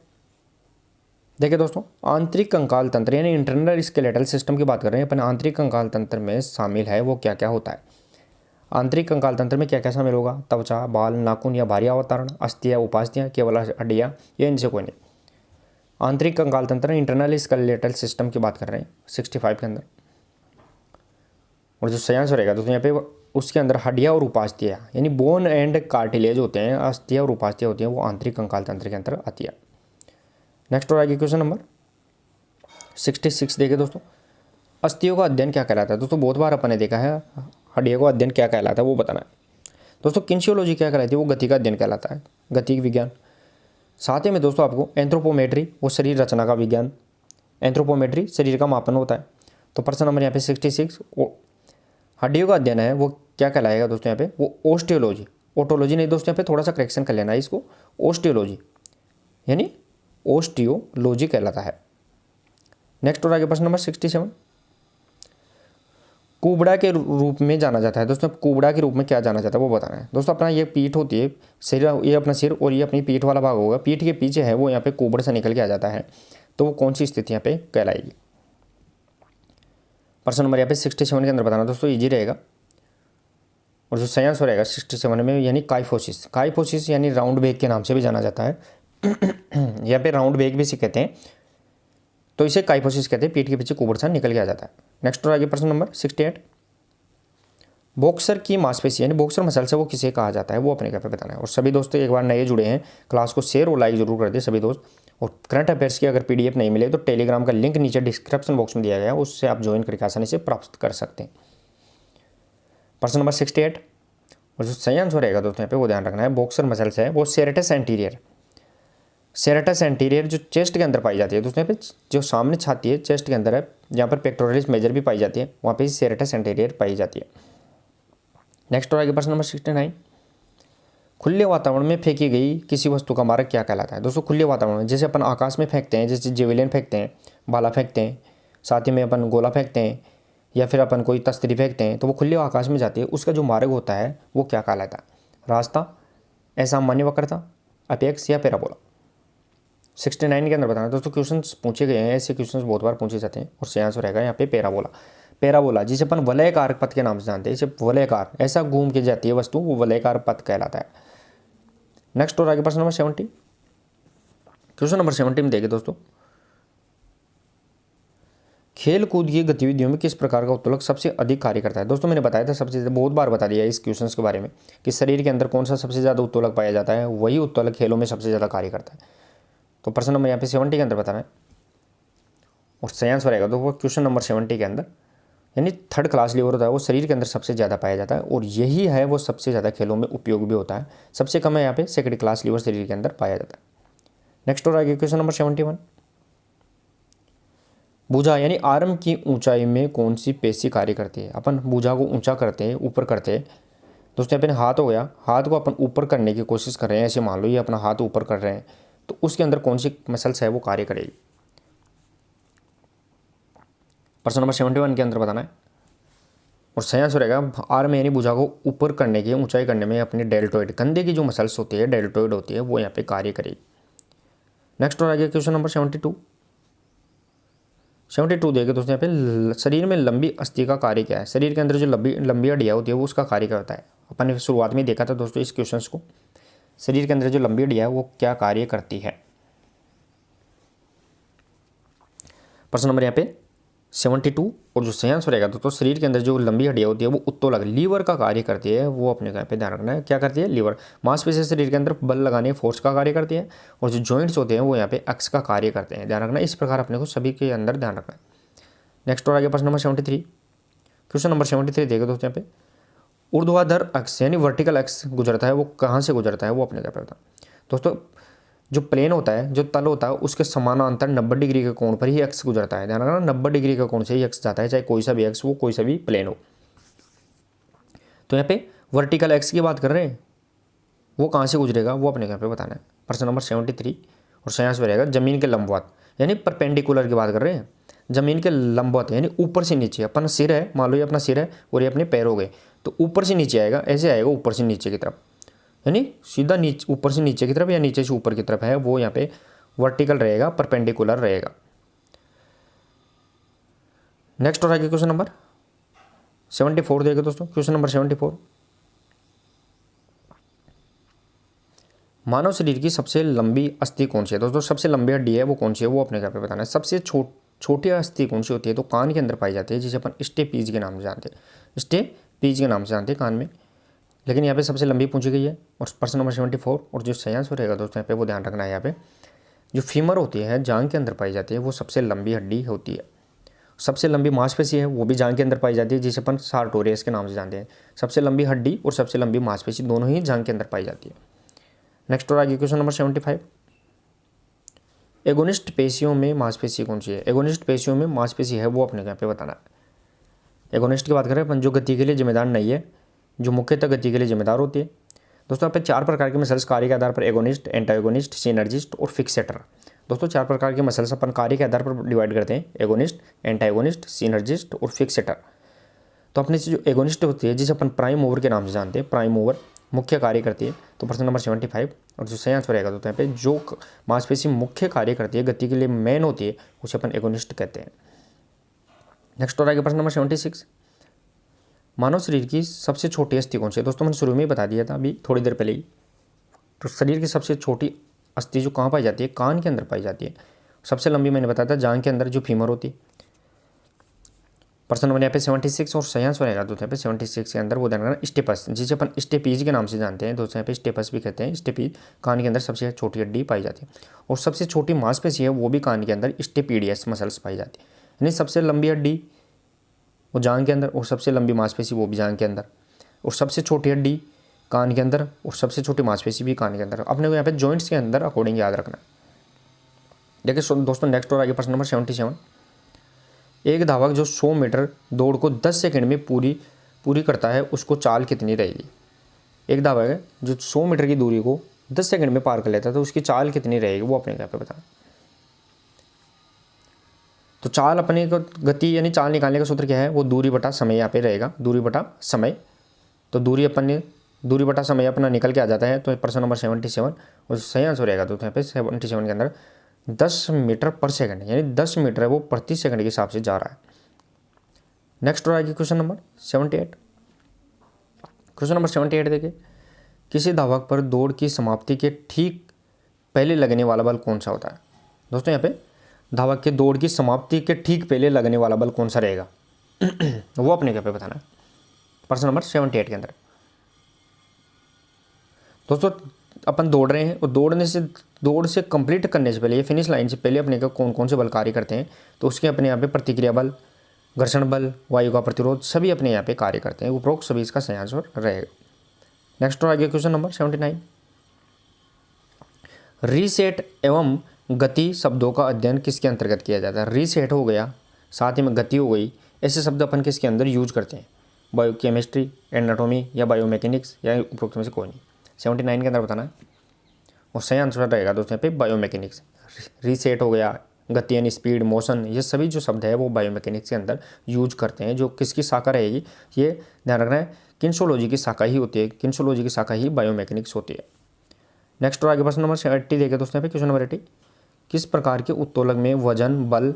देखिए दोस्तों, आंतरिक कंकाल तंत्र यानी इंटरनल स्केलेटल सिस्टम की बात कर रहे हैं अपन। आंतरिक कंकाल तंत्र में शामिल है वो क्या क्या होता है। आंतरिक कंकाल तंत्र में क्या क्या शामिल होगा, त्वचा, बाल, नाखून या बाहरी अवतरण, अस्थियां, उपास्थियां, केवल हड्डियां, या इनसे कोई नहीं। आंतरिक कंकाल तंत्र इंटरनल स्केलेटल सिस्टम की बात कर रहे हैं 65 के अंदर। और जो सही आंसर रहेगा तो यहाँ पे उसके अंदर हड्डियां और उपास्थियां यानी बोन एंड कार्टिलेज होते हैं, अस्थियां और उपास्थियां होती हैं, वो आंतरिक कंकाल तंत्र के अंदर आती है। नेक्स्ट और आगे क्वेश्चन नंबर 66 देखिए दोस्तों, अस्थियों का अध्ययन क्या कहलाता है। दोस्तों बहुत बार अपन ने देखा है, हड्डियों का अध्ययन क्या कहलाता है वो बताना है। दोस्तों किन्शियोलॉजी क्या कहलाती है, वो गति का अध्ययन कहलाता है, गति विज्ञान। साथ ही में दोस्तों आपको एंथ्रोपोमेट्री वो शरीर रचना का विज्ञान, एंथ्रोपोमेट्री शरीर का मापन होता है। तो प्रश्न नंबर यहाँ पे 66 हड्डियों का अध्ययन है वो क्या कहलाएगा दोस्तों यहाँ पे, वो ओस्टियोलॉजी, ओटोलॉजी नहीं दोस्तों, यहाँ पे थोड़ा सा करेक्शन कर लेना है इसको, ओस्टियोलॉजी यानी ओस्टियोलॉजी कहलाता है। नेक्स्ट और आगे प्रश्न नंबर 67, कुबड़ा के रूप में जाना जाता है। दोस्तों कुबड़ा के रूप में क्या जाना जाता है वो बताना है। दोस्तों अपना ये पीठ होती है, सिर, ये अपना सिर और ये अपनी पीठ वाला भाग होगा, पीठ के पीछे है वो यहाँ पे कुबड़ से निकल के आ जाता है, तो वो कौन सी स्थिति यहाँ पे कहलाएगी। प्रश्न नंबर यहाँ पे 67 के अंदर बताना दोस्तों, ईजी रहेगा। और जो सही आंसर रहेगा 67 में यानी काइफोसिस। काइफोसिस यानी राउंड बेग के नाम से भी जाना जाता है यहाँ पे राउंड बेग भी से कहते हैं, तो इसे काइफोसिस कहते हैं, पीठ के पीछे कुबड़ सा निकल के आ जाता है। नेक्स्ट और आगे प्रश्न नंबर 68, बॉक्सर की मांसपेशी यानी बॉक्सर मसल से वो किसे कहा जाता है वो अपने घर पे बताना है। और सभी दोस्तों एक बार नए जुड़े हैं क्लास को शेयर और लाइक जरूर कर दे सभी दोस्त। और करंट अफेयर्स की अगर PDF नहीं मिले तो टेलीग्राम का लिंक नीचे डिस्क्रिप्शन बॉक्स में दिया गया है, उससे आप ज्वाइन करके आसानी से प्राप्त कर सकते हैं। प्रश्न नंबर 68 और जो सही आंसर रहेगा दोस्तों यहाँ पे वो ध्यान रखना है, बॉक्सर मसल्स है वो सेरेटस एंटीरियर, सेरेटस एंटीरियर जो चेस्ट के अंदर पाई जाती है दोस्तों, यहाँ पे जो सामने छाती है चेस्ट के अंदर है, जहाँ पर पेक्टोरलिस मेजर भी पाई जाती है वहाँ पे सेरेटस एंटीरियर पाई जाती है। नेक्स्ट और आगे प्रश्न नंबर 69, खुले वातावरण में फेंकी गई किसी वस्तु का मारक क्या कहलाता है। दोस्तों खुले वातावरण में जैसे अपन आकाश में फेंकते हैं, जैसे जेवलिन फेंकते हैं, भाला फेंकते हैं, साथ ही में अपन गोला फेंकते हैं या फिर अपन कोई तस्तरी फेंकते हैं, तो वो खुले आकाश में जाती है, उसका जो मार्ग होता है वो क्या कहलाता है, रास्ता, असामान्य वक्रता, अपेक्स या पैराबोला। 69 के अंदर बताना दोस्तों, क्वेश्चंस पूछे गए हैं, ऐसे क्वेश्चंस बहुत बार पूछे जाते हैं और सही आंसर रहेगा यहाँ पे पैराबोला। पैराबोला जिसे अपन वलयकार पथ के नाम से जानते हैं, इसे वलयकार ऐसा घूम के जाती है वस्तु, वो वलयकार पथ कहलाता है। नेक्स्ट और आगे प्रश्न नंबर 70, क्वेश्चन नंबर 70 में देखिए दोस्तों, खेल कूद की गतिविधियों में किस प्रकार का उत्तोलक सबसे अधिक कार्य करता है। दोस्तों मैंने बताया था सबसे बहुत बार बता दिया इस क्वेश्चन के बारे में कि शरीर के अंदर कौन सा सबसे ज़्यादा उत्तोलक पाया जाता है, वही उत्तोलक खेलों में सबसे ज़्यादा कार्य करता है। तो प्रश्न नंबर यहाँ पे 70 के अंदर बताना है और सही आंसर रहेगा तो वो क्वेश्चन नंबर 70 के अंदर, यानी थर्ड क्लास लीवर होता है वो शरीर के अंदर सबसे ज़्यादा पाया जाता है और यही है वो सबसे ज़्यादा खेलों में उपयोग भी होता है। सबसे कम है यहाँ पे सेकंड क्लास लीवर शरीर के अंदर पाया जाता है। नेक्स्ट और आगे क्वेश्चन नंबर 71, भुजा यानी आर्म की ऊंचाई में कौन सी पेशी कार्य करती है। अपन भुजा को ऊंचा करते हैं, ऊपर करते हैं, दोस्तों यहाँ पे हाथ हो गया, हाथ को अपन ऊपर करने की कोशिश कर रहे हैं, ऐसे मान लो ये अपना हाथ ऊपर कर रहे हैं, तो उसके अंदर कौन सी मसल्स है वो कार्य करेगी। प्रश्न नंबर 71 के अंदर बताना है। और सही आंसर रहेगा आर में यानी भुजा को ऊपर करने की, ऊंचाई करने में अपनी डेल्टोइड, कंधे की जो मसल्स होती है डेल्टोइड होती है वो यहाँ पे कार्य करेगी। नेक्स्ट और आगे क्वेश्चन नंबर 72 देखे दोस्तों। यहाँ पे शरीर में लंबी अस्थि का कार्य क्या है। शरीर के अंदर जो लंबी हड्डियाँ होती है वो उसका कार्य क्या होता है। अपन ने शुरुआत में देखा था दोस्तों इस क्वेश्चन को, शरीर के अंदर जो लंबी हड्डियाँ है वो क्या कार्य करती है। प्रश्न नंबर यहाँ पे 72 और जो सही आंसर रहेगा दोस्तों, शरीर के अंदर जो लंबी हड्डियाँ होती है वो उत्तोलक लीवर का कार्य करती है, वो अपने यहाँ पे ध्यान रखना है। क्या करती है, लीवर। मांसपेशी शरीर के अंदर बल लगाने फोर्स का कार्य करती है, और जो जॉइंट्स होते हैं वो यहाँ पे अक्ष का कार्य करते हैं, ध्यान रखना। इस प्रकार अपने को सभी के अंदर ध्यान रखना है। नेक्स्ट और आगे प्रश्न नंबर 73, क्वेश्चन नंबर 73 देखो दोस्तों। यहाँ पे ऊर्ध्वाधर अक्ष यानी वर्टिकल अक्ष गुजरता है, वो कहाँ से गुजरता है वो अपने क्या पे होता है। दोस्तों जो प्लेन होता है, जो तल होता है, उसके समानांतर 90 डिग्री के कोण पर ही अक्ष गुजरता है, ध्यान रखना। 90 डिग्री का कोण से ही अक्ष जाता है, चाहे कोई सा भी अक्ष हो, कोई सा भी प्लेन हो। तो यहाँ पे वर्टिकल अक्ष की बात कर रहे हैं, वो कहाँ से गुजरेगा वो अपने यहाँ पे बताना है। प्रश्न नंबर 73 और सही आंसर रहेगा जमीन के लंबवत यानी परपेंडिकुलर की बात कर रहे हैं। जमीन के लंबवत यानी ऊपर से नीचे। अपना सिर है, मान लो ये अपना सिर है और ये अपने पैर हो गए, तो ऊपर से नीचे आएगा, ऐसे आएगा ऊपर से नीचे की तरफ, यानी सीधा नीचे, ऊपर से नीचे की तरफ या नीचे से ऊपर की तरफ है, वो यहाँ पे वर्टिकल रहेगा, परपेंडिकुलर रहेगा। नेक्स्ट और आगे क्वेश्चन नंबर 74 देखिए दोस्तों। क्वेश्चन नंबर 74, मानव शरीर की सबसे लंबी अस्थि कौन सी है। दोस्तों सबसे लंबी हड्डी है वो कौन सी है वो अपने घर पे बताना है। सबसे छोटी अस्थि कौन सी होती है, तो कान के अंदर पाई जाती है, जिसे अपन स्टेपीज के नाम से जानते हैं, स्टेपीज के नाम से जानते हैं कान में, लेकिन यहाँ पे सबसे लंबी पूछी गई है। और प्रश्न नंबर 74 और जो सही आंसर रहेगा दोस्तों यहाँ पे वो ध्यान रखना है। यहाँ पे जो फीमर होती है, जांघ के अंदर पाई जाती है, वो सबसे लंबी हड्डी होती है। सबसे लंबी मांसपेशी है वो भी जांघ के अंदर पाई जाती है, जिसे अपन सार्टोरियस के नाम से जानते हैं। सबसे लंबी हड्डी और सबसे लंबी मांसपेशी दोनों ही जांघ के अंदर पाई जाती है। नेक्स्ट और आगे क्वेश्चन नंबर 75, एगोनिस्ट पेशियों में मांसपेशी कौन सी है। एगोनिस्ट पेशियों में मांसपेशी है वो अपने यहाँ पे बताना है। एगोनिस्ट की बात करें अपन, जो गति के लिए जिम्मेदार नहीं है, जो मुख्यतः गति के लिए जिम्मेदार होती है। दोस्तों यहाँ पे 4 प्रकार के मसल्स कार्य के आधार पर एगोनिस्ट, एंटागोनिस्ट, सिनर्जिस्ट और फिक्सेटर। दोस्तों 4 प्रकार के मसल्स अपन कार्य के आधार पर डिवाइड करते हैं, एगोनिस्ट, एंटागोनिस्ट, सिनर्जिस्ट और फिक्सेटर। तो अपने से जो एगोनिस्ट होती है, जिसे अपन प्राइम मूवर के नाम से जानते हैं, प्राइम मूवर मुख्य कार्य करती है। तो प्रश्न नंबर 75 और जो सही आंसर रहेगा तो यहाँ पे जो मांसपेशी मुख्य कार्य करती है, गति के लिए मेन होती है, उसे अपन एगोनिस्ट कहते हैं। नेक्स्ट और आगे प्रश्न नंबर 76, मानव शरीर की सबसे छोटी अस्थि कौन सी है। दोस्तों मैंने शुरू में ही बता दिया था अभी थोड़ी देर पहले ही। तो शरीर की सबसे छोटी अस्थि जो कहाँ पाई जाती है, कान के अंदर पाई जाती है। सबसे लंबी मैंने बताया था जांघ के अंदर जो फीमर होती है। प्रश्न नंबर यहाँ पे 76 और सही आंसर रहेगा दोस्तों यहाँ पे 76 के अंदर वो ध्यान रखना, स्टेपस, जिसे अपन स्टेपीज के नाम से जानते हैं। दोस्तों यहाँ पे स्टेपस भी कहते हैं। स्टेपीज कान के अंदर सबसे छोटी हड्डी पाई जाती है, और सबसे छोटी मांसपेशी है वो भी कान के अंदर स्टेपीडियस मसल्स पाई जाती है। यानी सबसे लंबी हड्डी वो जांघ के अंदर, और सबसे लंबी मांसपेशी वो भी जांघ के अंदर, और सबसे छोटी हड्डी कान के अंदर, और सबसे छोटी मांसपेशी भी कान के अंदर। अपने को यहाँ पे जॉइंट्स के अंदर अकॉर्डिंग याद रखना है। देखिए दोस्तों नेक्स्ट और आगे प्रश्न नंबर 77, एक धावक जो 100 मीटर दौड़ को 10 सेकंड में पूरी करता है, उसको चाल कितनी रहेगी। एक धावक है जो 100 मीटर की दूरी को 10 सेकंड में पार कर लेता है, तो उसकी चाल कितनी रहेगी वो अपने यहाँ पे बताना। तो चाल अपने को गति यानी चाल निकालने का सूत्र क्या है, वो दूरी बटा समय यहाँ पे रहेगा, दूरी बटा समय। तो दूरी बटा समय अपना निकल के आ जाता है। तो प्रश्न नंबर 77 और सही आंसर रहेगा तो यहाँ पे 77 के अंदर 10 मीटर पर सेकंड, यानी 10 मीटर है वो प्रति सेकंड के हिसाब से जा रहा है। नेक्स्ट और आगे क्वेश्चन नंबर 78। क्वेश्चन नंबर 78 देखिए, किसी धावक पर दौड़ की समाप्ति के ठीक पहले लगने वाला बल कौन सा होता है। दोस्तों यहाँ पे धावक के दौड़ की समाप्ति के ठीक पहले लगने वाला बल कौन सा रहेगा वो अपने यहाँ पे बताना है। प्रश्न नंबर 78 के अंदर दोस्तों अपन दौड़ रहे हैं, और दौड़ से कंप्लीट करने से पहले, ये फिनिश लाइन से पहले अपने का कौन कौन से बल कार्य करते हैं, तो उसके अपने यहाँ पे प्रतिक्रिया बल, घर्षण बल, वायु का प्रतिरोध, सभी अपने यहाँ पे कार्य करते हैं। उपरोक्त सभी इसका सही आंसर रहेगा। नेक्स्ट और आगे क्वेश्चन नंबर 79, रीसेट एवं गति शब्दों का अध्ययन किसके अंतर्गत किया जाता है। रीसेट हो गया, साथ ही में गति हो गई, ऐसे शब्द अपन किसके अंदर यूज करते हैं। बायोकेमिस्ट्री, एनाटॉमी या बायोमैकेनिक्स या उपरोक्त में से कोई नहीं। 79 के अंदर बताना है और सही आंसर रहेगा दोस्तों यहाँ पे बायोमैकेनिक्स। रीसेट हो गया, गति यानी स्पीड, मोशन, ये सभी जो शब्द है वो बायोमैकेनिक्स के अंदर यूज करते हैं। जो किसकी शाखा रहेगी ये ध्यान रखना है, किन्शोलॉजी की शाखा ही होती है, किन्शोलॉजी की शाखा ही बायोमैकेनिक्स होती है। नेक्स्ट और आगे प्रश्न नंबर 80 देखे दोस्तों यहाँ पे क्वेश्चन नंबर 80। किस प्रकार के उत्तोलक में वजन, बल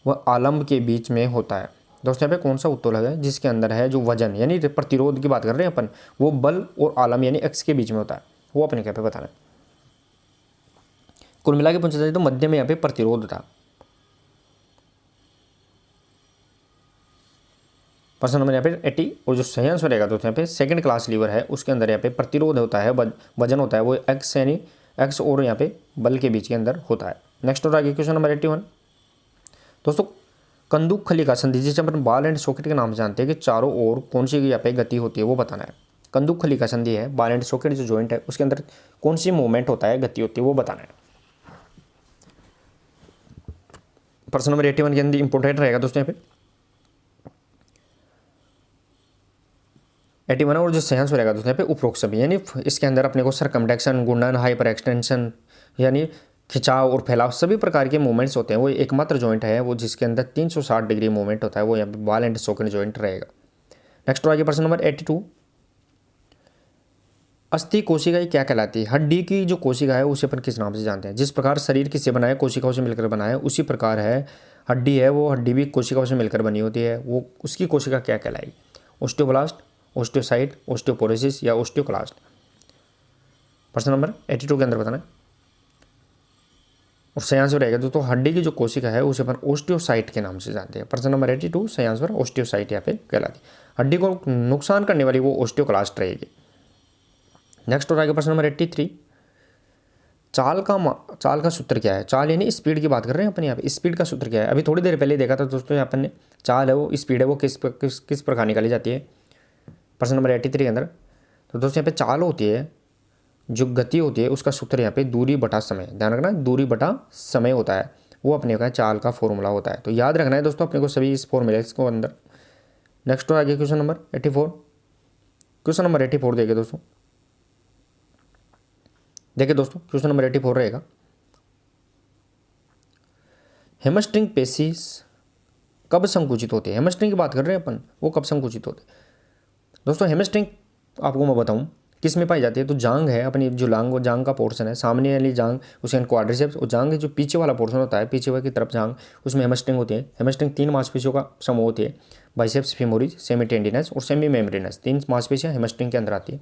व आलम्ब के बीच में होता है? दोस्तों यहाँ पे कौन सा उत्तोलक है जिसके अंदर है जो वजन यानी प्रतिरोध की बात कर रहे हैं अपन, वो बल और आलम्ब यानी एक्स के बीच में होता है, वो अपने क्या पे बताना है। कुल मिला के पूछा जाए तो मध्य में यहाँ पे प्रतिरोध था। प्रश्न नंबर यहाँ पे 80 और जो सही आंसर रहेगा दोस्तों यहाँ पे सेकंड क्लास लीवर है उसके अंदर यहाँ पे प्रतिरोध होता है, वजन होता है वो एक्स यानी एक्स और यहाँ पे बल के बीच के अंदर होता है। नेक्स्ट और आगे क्वेश्चन नंबर 81 दोस्तों, कंदुक खलिका संधि जिसे अपन बाल एंड सॉकेट के नाम से जानते हैं कि चारों ओर कौन सी यहाँ पे गति होती है वो बताना है। कंदुक खलिका संधि है, बाल एंड सॉकेट जो जॉइंट है उसके अंदर कौन सी मूवमेंट होता है, गति होती है वो बताना है। प्रश्न नंबर 81 के अंदर इंपोर्टेंट रहेगा दोस्तों यहाँ पे 81 और जो सही आंसर रहेगा दोस्तों यहाँ पे उपरोक्त सभी, यानी इसके अंदर अपने को सरकमडेक्शन, घूर्णन, हाइपर एक्सटेंशन यानी खिंचाव और फैलाव सभी प्रकार के मूवमेंट्स होते हैं। वो एकमात्र जॉइंट है वो जिसके अंदर 360 डिग्री मूवमेंट होता है, वो यहाँ पे बाल एंड सॉकेट जॉइंट रहेगा। नेक्स्ट आगे प्रश्न नंबर 82, अस्थि कोशिका क्या कहलाती है? हड्डी की जो कोशिका है उसे अपन किस नाम से जानते हैं? जिस प्रकार शरीर किससे बना है, कोशिकाओं से मिलकर बना है, उसी प्रकार है हड्डी है, वो हड्डी भी कोशिकाओं से मिलकर बनी होती है, वो उसकी कोशिका क्या कहलाएगी? ऑस्टियोब्लास्ट, ऑस्टियोसाइट, ऑस्टियोपोरोसिस या ऑस्टियोक्लास्ट? प्रश्न नंबर 82 के अंदर बताना है और सही आंसर रहेगा दोस्तों हड्डी की जो कोशिका है उसे अपन ऑस्टियोसाइट के नाम से जानते हैं। प्रश्न नंबर 82 सही आंसर ऑस्टियोसाइट यहाँ पे कहलाती है। हड्डी को नुकसान करने वाली वो ऑस्टियोक्लास्ट रहेगी। नेक्स्ट और आगे प्रश्न नंबर 83, चाल का सूत्र क्या है? चाल यानी स्पीड की बात कर रहे हैं अपन यहाँ पे, स्पीड का सूत्र क्या है? अभी थोड़ी देर पहले देखा था दोस्तों यहाँ अपन ने, चाल है वो स्पीड है वो किस प्रकार निकाली जाती है प्रश्न नंबर 83 के अंदर। तो दोस्तों यहाँ पे चाल होती है, जो गति होती है उसका सूत्र यहाँ पे दूरी बटा समय, ध्यान रखना दूरी बटा समय होता है, वो अपने का चाल का फॉर्मूला होता है। तो याद रखना है दोस्तों अपने को सभी इस फॉर्मूले को अंदर। नेक्स्ट और आगे क्वेश्चन नंबर 84, क्वेश्चन नंबर 84 देखिए दोस्तों, क्वेश्चन नंबर 84 रहेगा, हेमस्ट्रिंग पेशीज कब संकुचित होते हैं? हेमस्ट्रिंग की बात कर रहे हैं अपन, वो कब संकुचित होते हैं? दोस्तों हेमस्ट्रिंग आपको मैं बताऊं किस में पाई जाती है, तो जांग है अपनी, जो जांग का पोर्शन है, सामने वाली जांग उसे क्वाड्रिसेप्स, और जांग जो पीछे वाला पोर्शन होता है, पीछे की तरफ जांग, उसमें हेमस्ट्रिंग होती है। हेमस्ट्रिंग 3 मांसपेशियों का समूह होती है, बाइसेप्स फेमोरिस, सेमी टेंडिनस और सेमी मेम्ब्रेनस, 3 मांसपेशियां हेमस्ट्रिंग के अंदर आती है।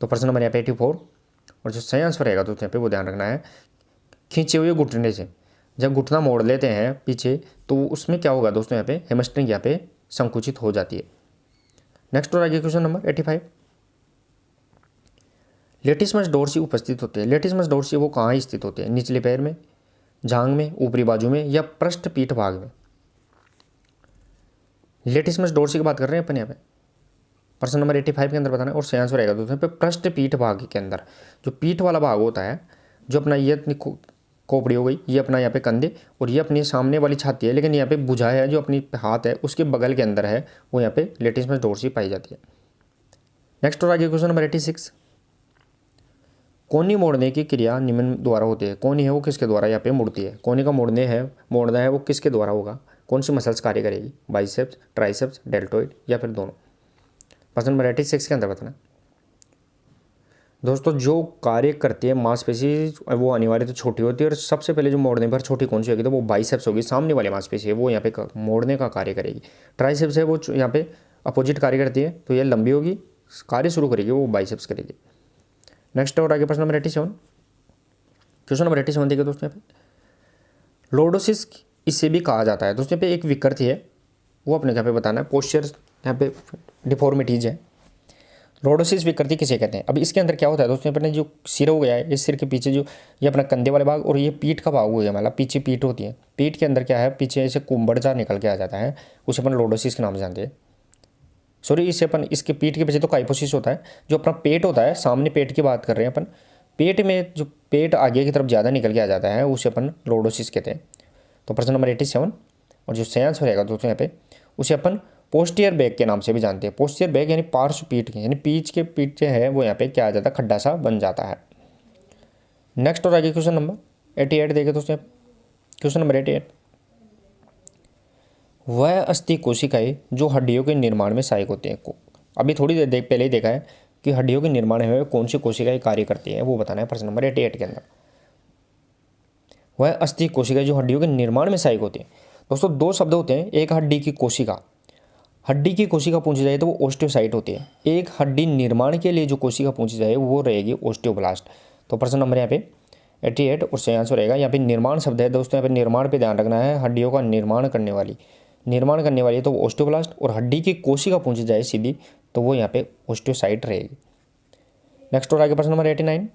तो प्रश्न नंबर यहाँ पे 84 और जो सही आंसर रहेगा तो यहाँ पे वो ध्यान रखना है, खींचे हुए घुटने से जब घुटना मोड़ लेते हैं पीछे तो उसमें क्या होगा दोस्तों, यहाँ पे हेमस्ट्रिंग यहाँ पे संकुचित हो जाती है। नेक्स्ट और आगे क्वेश्चन नंबर 85, लेटिसमस डोर्सी उपस्थित होते हैं। लेटिसमस डोर्सी वो कहाँ स्थित होते हैं? निचले पैर में, जांग में, ऊपरी बाजू में या पृष्ठ पीठ भाग में? लेटिसमस डोर्सी की बात कर रहे हैं अपन यहाँ पे, प्रश्न नंबर 85 के अंदर बताना है और सही आंसर रहेगा दोस्तों पे पृष्ठ पीठ भाग के अंदर, जो पीठ वाला भाग होता है, जो अपना ये अपनी खोपड़ी हो गई, ये अपना यहाँ पे कंधे और ये अपनी सामने वाली छाती है, लेकिन यहाँ पे भुजा है जो अपनी हाथ है उसके बगल के अंदर है, वो यहाँ पे लेटिसमस डोर्सी पाई जाती है। नेक्स्ट और आगे क्वेश्चन नंबर 86, कोनी मोड़ने की क्रिया निम्न द्वारा होती है। कोनी है वो किसके द्वारा यहाँ पे मुड़ती है? कोनी का मोड़ना है वो किसके द्वारा होगा? कौन सी मसल्स कार्य करेगी? बाइसेप्स, ट्राइसेप्स, डेल्टोइड या फिर दोनों? प्रश्न नंबर 86 के अंदर बताना दोस्तों, जो कार्य करती है मांसपेशी वो अनिवार्य तो छोटी होती है, और सबसे पहले जो मोड़ने पर छोटी कौन सी होगी तो वो बाइसेप्स होगी, सामने वाली मांसपेशी है वो यहाँ पे मोड़ने का कार्य करेगी। ट्राइसेप्स है वो यहाँ पे अपोजिट कार्य करती है, तो ये लंबी होगी, कार्य शुरू करेगी वो बाइसेप्स करेगी। नेक्स्ट और आगे प्रश्न नंबर 87, क्वेश्चन नंबर 87 देखिए दोस्तों, यहाँ पे लॉर्डोसिस इसे भी कहा जाता है। दोस्तों यहाँ पे एक विकृति है वो अपने यहाँ पे बताना है, पोस्चर यहाँ पे डिफॉर्मिटीज है, लॉर्डोसिस विकृति किसे कहते हैं? अब इसके अंदर क्या होता है दोस्तों, अपने जो सिर हो गया है, इस सिर के पीछे जो ये अपना कंधे वाले भाग और ये पीठ का भाग हो गया, मतलब पीछे पीठ होती है, पीठ के अंदर क्या है, पीछे ऐसे कुंभड़ सा निकल के आ जाता है, उसे अपन लॉर्डोसिस के नाम से जानते हैं। सॉरी, इसे अपन इसके पीठ के पीछे तो काइपोसिस होता है, जो अपना पेट होता है, सामने पेट की बात कर रहे हैं अपन, पेट में जो पेट आगे की तरफ ज़्यादा निकल के आ जाता है उसे अपन लॉर्डोसिस कहते हैं। तो प्रश्न नंबर 87 और जो सही आंसर रहेगा दोस्तों यहाँ पे उसे अपन पोस्टीरियर बैक के नाम से भी जानते हैं। पोस्टीरियर बैक यानी पार्श्व पीठ के, यानी पीठ के पीछे है वो यहाँ पे क्या आ जाता है, खड्डा सा बन जाता है। नेक्स्ट और आगे क्वेश्चन नंबर 88 देखे दोस्तों। क्वेश्चन नंबर 88, वह अस्थि कोशिकाएं जो हड्डियों के निर्माण में सहायक होते हैं। अभी थोड़ी देर पहले ही देखा है कि हड्डियों के निर्माण में कौन सी कोशिकाएं कार्य करती हैं, वो बताना है प्रश्न नंबर 88 के अंदर। वह अस्थि कोशिकाएं जो हड्डियों के निर्माण में सहायक होती हैं। दोस्तों दो शब्द होते हैं, एक हड्डी की कोशिका, हड्डी की कोशिका पूछी जाए तो वो ओस्टियोसाइट होती है। एक हड्डी निर्माण के लिए जो कोशिका पूछी जाए वो रहेगी ओस्टियोब्लास्ट। तो प्रश्न नंबर यहाँ पे 88 और सही आंसर रहेगा। यहाँ पे निर्माण शब्द है दोस्तों, यहाँ पे निर्माण पे ध्यान रखना है, हड्डियों का निर्माण करने वाली तो वो ओस्टियोब्लास्ट, और हड्डी की कोशिका पूछी जाए सीधी तो वो यहाँ पे ओस्टियोसाइट रहेगी। नेक्स्ट और आगे प्रश्न नंबर 89,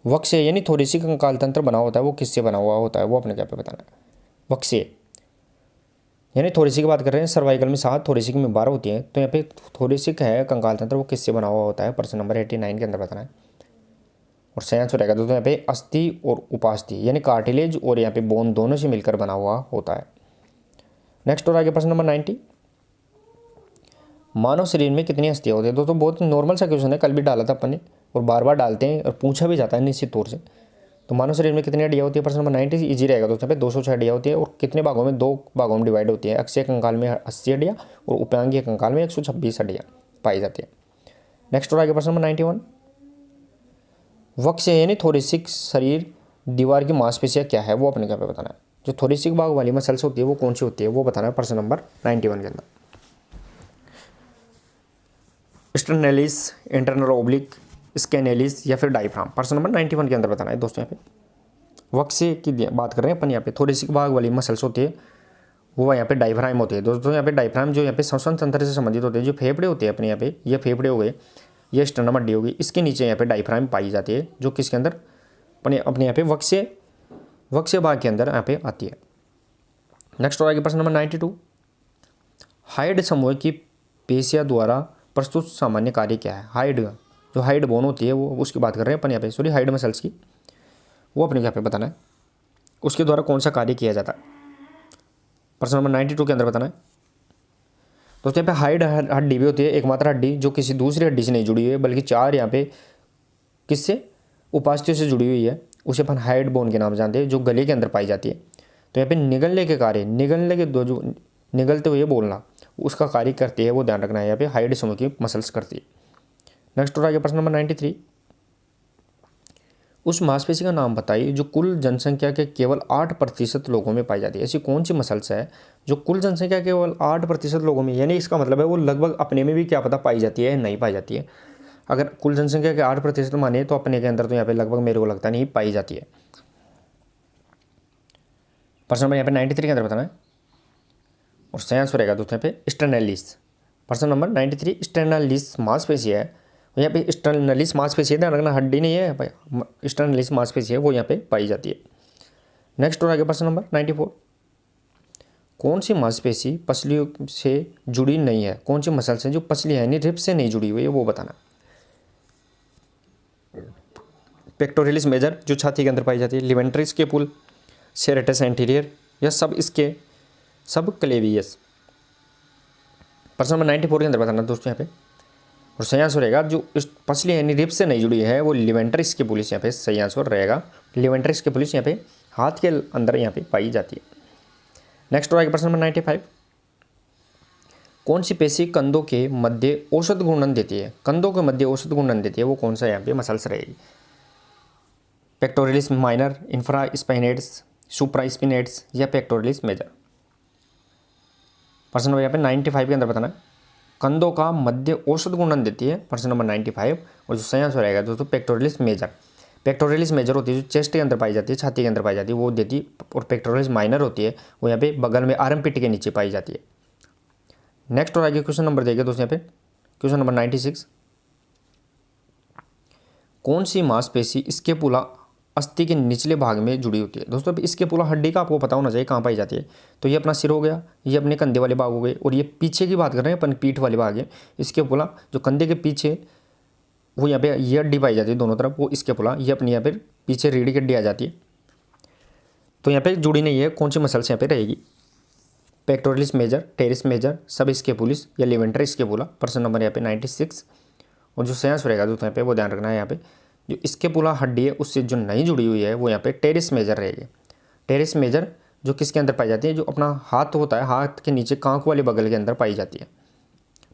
वक्ष्य यानी थोरेसिक कंकाल तंत्र बना होता है वो किससे बना हुआ होता है, वो अपने क्या पे बताना है। वक्ष्य यानी थोरेसिक की बात कर रहे हैं, सर्वाइकल में 7, थोरेसिक में 12 होती है, तो यहाँ पे थोरेसिक है कंकाल तंत्र वो किससे बना हुआ होता है, प्रश्न नंबर 89 के अंदर बताना है। और सही आंसर रहेगा दोस्तों यहाँ पे अस्थि और उपास्थि यानी कार्टिलेज और यहाँ पे बोन दोनों से मिलकर बना हुआ होता है। नेक्स्ट और आगे प्रश्न नंबर 90, मानव शरीर में कितनी अस्थियाँ होती है। दोस्तों बहुत नॉर्मल सा क्वेश्चन है, कल भी डाला था अपन ने और बार बार डालते हैं और पूछा भी जाता है निश्चित तौर से। तो मानव शरीर में कितनी हड्डियाँ होती है, प्रश्न नंबर 90 इजी रहेगा दोस्तों पे 206 हड्डियाँ होती है और कितने भागों में, 2 भागों में डिवाइड होती है। अक्षीय कंकाल में 80 हड्डियाँ और उपांगीय कंकाल में 126 हड्डियाँ पाई जाती है। नेक्स्ट और आगे प्रश्न नंबर 91, वक्ष्य यानी थोरेसिक शरीर दीवार की मांसपेशियाँ क्या है, वो अपने क्या पे बताना है। जो थोरेसिक भाग वाली मसल्स होती है वो कौन सी होती है, वो बताना है प्रश्न नंबर 91 के अंदर। स्टर्नेलिस, इंटरनल ओब्लिक, स्कैनेलिस या फिर डायफ्राम, प्रश्न नंबर 91 के अंदर बताना है दोस्तों। यहाँ पे वक्ष्य की बात कर रहे हैं अपन, यहाँ पे थोरेसिक भाग वाली मसल्स होती है वो यहाँ पे डायफ्राम होती है दोस्तों। यहाँ पे डायफ्राम जो यहाँ पे श्वसन तंत्र से संबंधित होते हैं, जो फेफड़े होते हैं अपने यहाँ पे, ये फेफड़े हो गए, ये स्टर्नम हड्डी होगी, इसके नीचे यहाँ पे डायफ्राम पाई जाती है जो किसके अंदर, अपने यहाँ पे वक्ष्य भाग के अंदर यहाँ पे आती है। नेक्स्ट और आगे प्रश्न नंबर 92, हाइड समूह की पेशियां द्वारा प्रस्तुत सामान्य कार्य क्या है। हाइड, जो हाइड बोन होती है वो उसकी बात कर रहे हैं अपन यहाँ पे, सॉरी हाइड मसल्स की, वो अपने यहाँ पे बताना है उसके द्वारा कौन सा कार्य किया जाता है, प्रश्न नंबर 92 के अंदर बताना है। दोस्तों यहाँ पे हाइड हड्डी भी होती है, एकमात्र हड्डी जो किसी दूसरी हड्डी से नहीं जुड़ी हुई है बल्कि 4 यहाँ पे किससे, उपास्थियों से जुड़ी हुई है, उसे अपन हाइड बोन के नाम जानते हैं, जो गले के अंदर पाई जाती है। तो यहाँ पे निगलने के कार्य, निगलने के दो जो निगलते हुए बोलना उसका कार्य करती है, वो ध्यान रखना है, यहाँ पे हाइड समूह की मसल्स करती है। नेक्स्ट और आगे प्रश्न नंबर 93, उस मांसपेशी का नाम बताइए जो कुल जनसंख्या के केवल 8% लोगों में पाई जाती है। ऐसी कौन सी मसल्स है जो कुल जनसंख्या केवल 8% लोगों में, यानी इसका मतलब है वो लगभग अपने में भी क्या पता पाई जाती है नहीं पाई जाती है। अगर कुल जनसंख्या के 8% माने तो अपने के अंदर तो यहाँ पे लगभग मेरे को लगता नहीं पाई जाती है। प्रश्न नंबर यहाँ पे 93 के अंदर बताना है और सही आंसर रहेगा दोस्तों यहाँ पे स्टर्नेलिस। प्रश्न नंबर 93 स्टर्नेलिस मांसपेशी है, यहाँ पे स्टर्नेलिस मांसपेशी है, ध्यान रखना हड्डी नहीं है भाई, स्टर्नेलिस मांसपेशी है वो यहाँ पे पाई जाती है। नेक्स्ट और आगे प्रश्न नंबर 94, कौन सी मांसपेशी पसलियों से जुड़ी नहीं है, कौन सी मसल्स है जो पसली है यानी रिब्स से नहीं जुड़ी हुई है, वो बताना। पेक्टोरियलिस मेजर जो छाती के अंदर पाई जाती है, लिवेंट्रिस के पुल, सेरेटस एंटीरियर या सब क्लेवियस, प्रश्न नंबर 94 के अंदर बताना दोस्तों यहाँ पे। और सही आंसर रहेगा जो पसली यानी रिब्स से नहीं जुड़ी है वो लिवेंट्रिस के पुलिस यहाँ पे सही आंसर रहेगा। लिवेंट्रिस के पुलिस यहाँ पे हाथ के अंदर यहाँ पे पाई जाती है। नेक्स्ट और आगे प्रश्न नंबर 95, कौन सी पेशी कंधों के मध्य औसत घूर्णन देती है, कंधों के मध्य औसत घूर्णन देती है, वो कौन सा यहाँ पे मसल्स रहेगी। पेक्टोरियलिस माइनर, इंफ्रा स्पाइनेट्स, सुप्रा स्पिनेट्स या पेक्टोरियलिस मेजर, प्रश्न नंबर यहाँ पे 95 के अंदर बताना है। कंधों का मध्य औसत घूर्णन देती है प्रश्न नंबर 95 और जो सही आंसर रहेगा दोस्तों पेक्टोरियलिस मेजर। पेक्टोरियलिस मेजर होती है जो चेस्ट के अंदर पाई जाती है, छाती के अंदर पाई जाती है, वो देती, और पेक्टोरियलिस माइनर होती है वो यहाँ पे बगल में आर्मपिट के नीचे पाई जाती है। नेक्स्ट और आगे क्वेश्चन नंबर देखिए दोस्तों यहाँ पे क्वेश्चन नंबर 96, कौन सी मांसपेशी स्कैपुला अस्थि के निचले भाग में जुड़ी होती है। दोस्तों स्कैपुला हड्डी का आपको पता होना चाहिए कहाँ पाई जाती है। तो ये अपना सिर हो गया, ये अपने कंधे वाले भाग हो गए, और ये पीछे की बात कर रहे हैं अपन पीठ वाले भाग है। स्कैपुला जो कंधे के पीछे वो यहाँ पे ये हड्डी पाई जाती है दोनों तरफ, वो स्कैपुला, ये अपनी यहाँ पे पीछे रीढ़ की हड्डी आ जाती है। तो यहाँ पे जुड़ी नहीं है, कौन सी मसल्स यहाँ पे रहेगी, पेक्टोरलिस मेजर, टेरिस मेजर, सब स्केपुलिस या लिवेंटर स्केपुला, प्रश्न नंबर यहाँ पे 96। और जो सेंस रहेगा दोस्तों यहाँ पे वो ध्यान रखना है, यहाँ पे जो स्केपुला हड्डी है उससे जो नहीं जुड़ी हुई है वो यहाँ पे टेरिस मेजर रहेगी। टेरिस मेजर जो किसके अंदर पाई जाती है, जो अपना हाथ होता है, हाथ के नीचे कांक वाले बगल के अंदर पाई जाती है।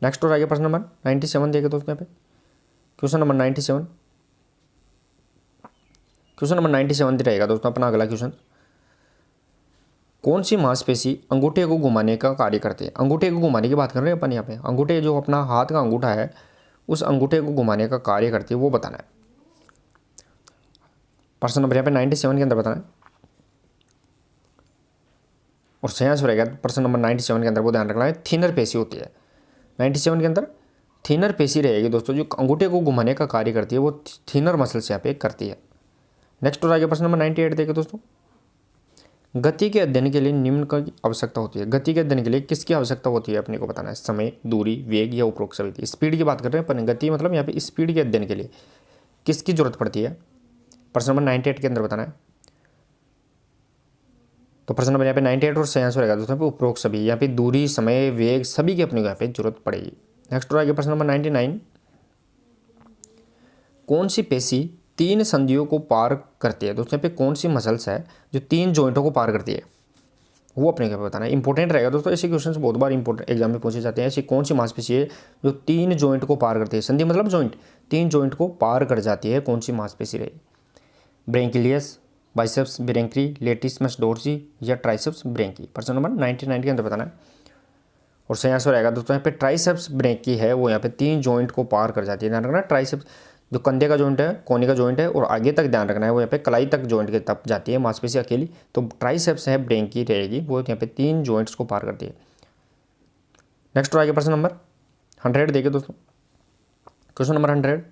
नेक्स्ट और आगे प्रश्न नंबर 97 देखे दोस्तों यहाँ पे, क्वेश्चन नंबर 97। क्वेश्चन नंबर 97 रहेगा दोस्तों अपना अगला क्वेश्चन। कौन सी मांसपेशी अंगूठे को घुमाने का कार्य करती है? अंगूठे को घुमाने की बात कर रहे हैं अपन यहाँ पे। अंगूठे जो अपना हाथ का अंगूठा है उस अंगूठे को घुमाने का कार्य करती है वो बताना है। प्रश्न नंबर यहाँ पे 97 के अंदर बताना है। और सेंस रहेगा प्रश्न नंबर 97 के अंदर वो ध्यान रखना है, थिनर पेशी होती है। 97 के अंदर थिनर पेशी रहेगी दोस्तों, जो अंगूठे को घुमाने का कार्य करती है वो थिनर मसल्स यहाँ पे करती है। नेक्स्ट और आगे प्रश्न नंबर 98 देखें दोस्तों। गति के अध्ययन के लिए निम्न की आवश्यकता होती है। गति के अध्ययन के लिए किसकी आवश्यकता होती है अपने को बताना है, समय, दूरी, वेग या उपरोक्त सभी। स्पीड की बात कर रहे हैं अपन, गति मतलब यहाँ पे स्पीड के अध्ययन के लिए किसकी जरूरत पड़ती है, प्रश्न नंबर 98 के अंदर बताना है। तो प्रश्न नंबर यहाँ पे 98 और सेंस रहेगा दोस्तों पे उपरोक्त सभी। यहाँ पे दूरी, समय, वेग सभी की अपने को यहाँ पे जरूरत पड़ेगी। नेक्स्ट और आगे प्रश्न नंबर 99। कौन सी पेशी 3 संधियों को पार करती है? दोस्तों यहाँ पे कौन सी मसल्स है जो 3 जॉइंटों को पार करती है वो अपने को बताना है। इंपॉर्टेंट रहेगा दोस्तों, ऐसे क्वेश्चन बहुत बार इंपॉर्टेंट एग्जाम में पूछे जाते हैं। ऐसी कौन सी मांसपेशी है जो 3 जॉइंट को पार करती है? संधि मतलब जॉइंट, 3 जॉइंट को पार कर जाती है, कौन सी मांसपेशी रहेगी? ब्रेंकिलियस, बाइसेप्स ब्रेंकी, लेटिसमस डोर्सी या ट्राइसेप्स ब्रेंकी। प्रश्न नंबर 99 के अंदर बताना है। और सही आंसर रहेगा दोस्तों यहाँ पे ट्राइसेप्स ब्रेंकी है, वो यहाँ पे 3 जॉइंट को पार कर जाती है। ध्यान रखना, ट्राइसेप्स जो कंधे का जॉइंट है, कोनी का जॉइंट है और आगे तक ध्यान रखना है वो यहाँ पे कलाई तक जॉइंट के तक जाती है मांसपेशी अकेली। तो ट्राइसेप्स है ब्रेंकी रहेगी, वो यहाँ पे 3 जॉइंट्स को पार करती है। नेक्स्ट और आगे प्रश्न नंबर 100 देखिए दोस्तों। Question number 100।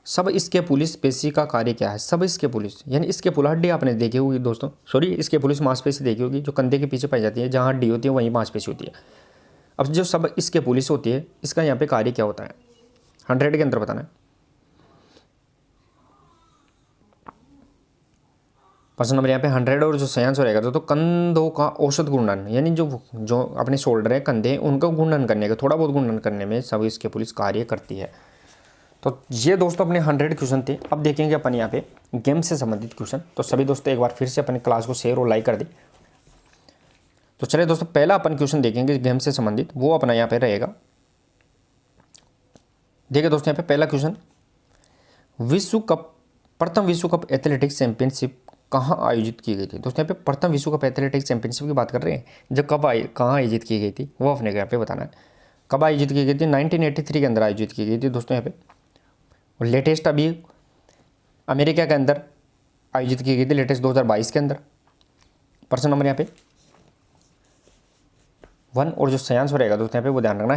सब स्केपुलिस पेशी का कार्य क्या है? सब स्केपुलिस यानी स्केपुला हड्डी आपने देखी होगी दोस्तों, सॉरी स्केपुलिस मांसपेशी देखी होगी, जो कंधे के पीछे पाई जाती है, जहाँ हड्डी होती है वहीं मांसपेशी होती है। अब जो सब स्केपुलिस होती है इसका यहाँ पे कार्य क्या होता है 100 के अंदर बताना है। प्रश्न नंबर यहाँ पे 100 और जो सही आंसर रहेगा तो कंधों का औसत गुणन, यानी जो अपने शोल्डर है, कंधे, उनका गुणन करने का, थोड़ा बहुत गुणन करने में सब स्केपुलिस कार्य करती है। तो ये दोस्तों अपने 100 क्वेश्चन थे। अब देखेंगे अपन यहाँ पे गेम से संबंधित क्वेश्चन। तो सभी दोस्तों एक बार फिर से अपने क्लास को शेयर और लाइक कर दें। तो चलिए दोस्तों पहला अपन क्वेश्चन देखेंगे गेम से संबंधित, वो अपना यहाँ पे रहेगा। देखिए दोस्तों यहाँ पे पहला क्वेश्चन, प्रथम विश्व कप एथलेटिक्स चैंपियनशिप कहाँ आयोजित की गई थी? दोस्तों यहाँ पे प्रथम विश्व कप एथलेटिक्स चैंपियनशिप की बात कर रहे हैं, जब कहाँ आयोजित की गई थी वो अपने को यहाँ पे बताना है। कब आयोजित की गई थी? 1983 के अंदर आयोजित की गई थी दोस्तों यहाँ पे। और लेटेस्ट अभी अमेरिका के अंदर आयोजित की गई थी, लेटेस्ट 2022 के अंदर। प्रश्न नंबर यहाँ पे 1 और जो सही आंसर रहेगा दोस्तों यहाँ पे वो ध्यान रखना,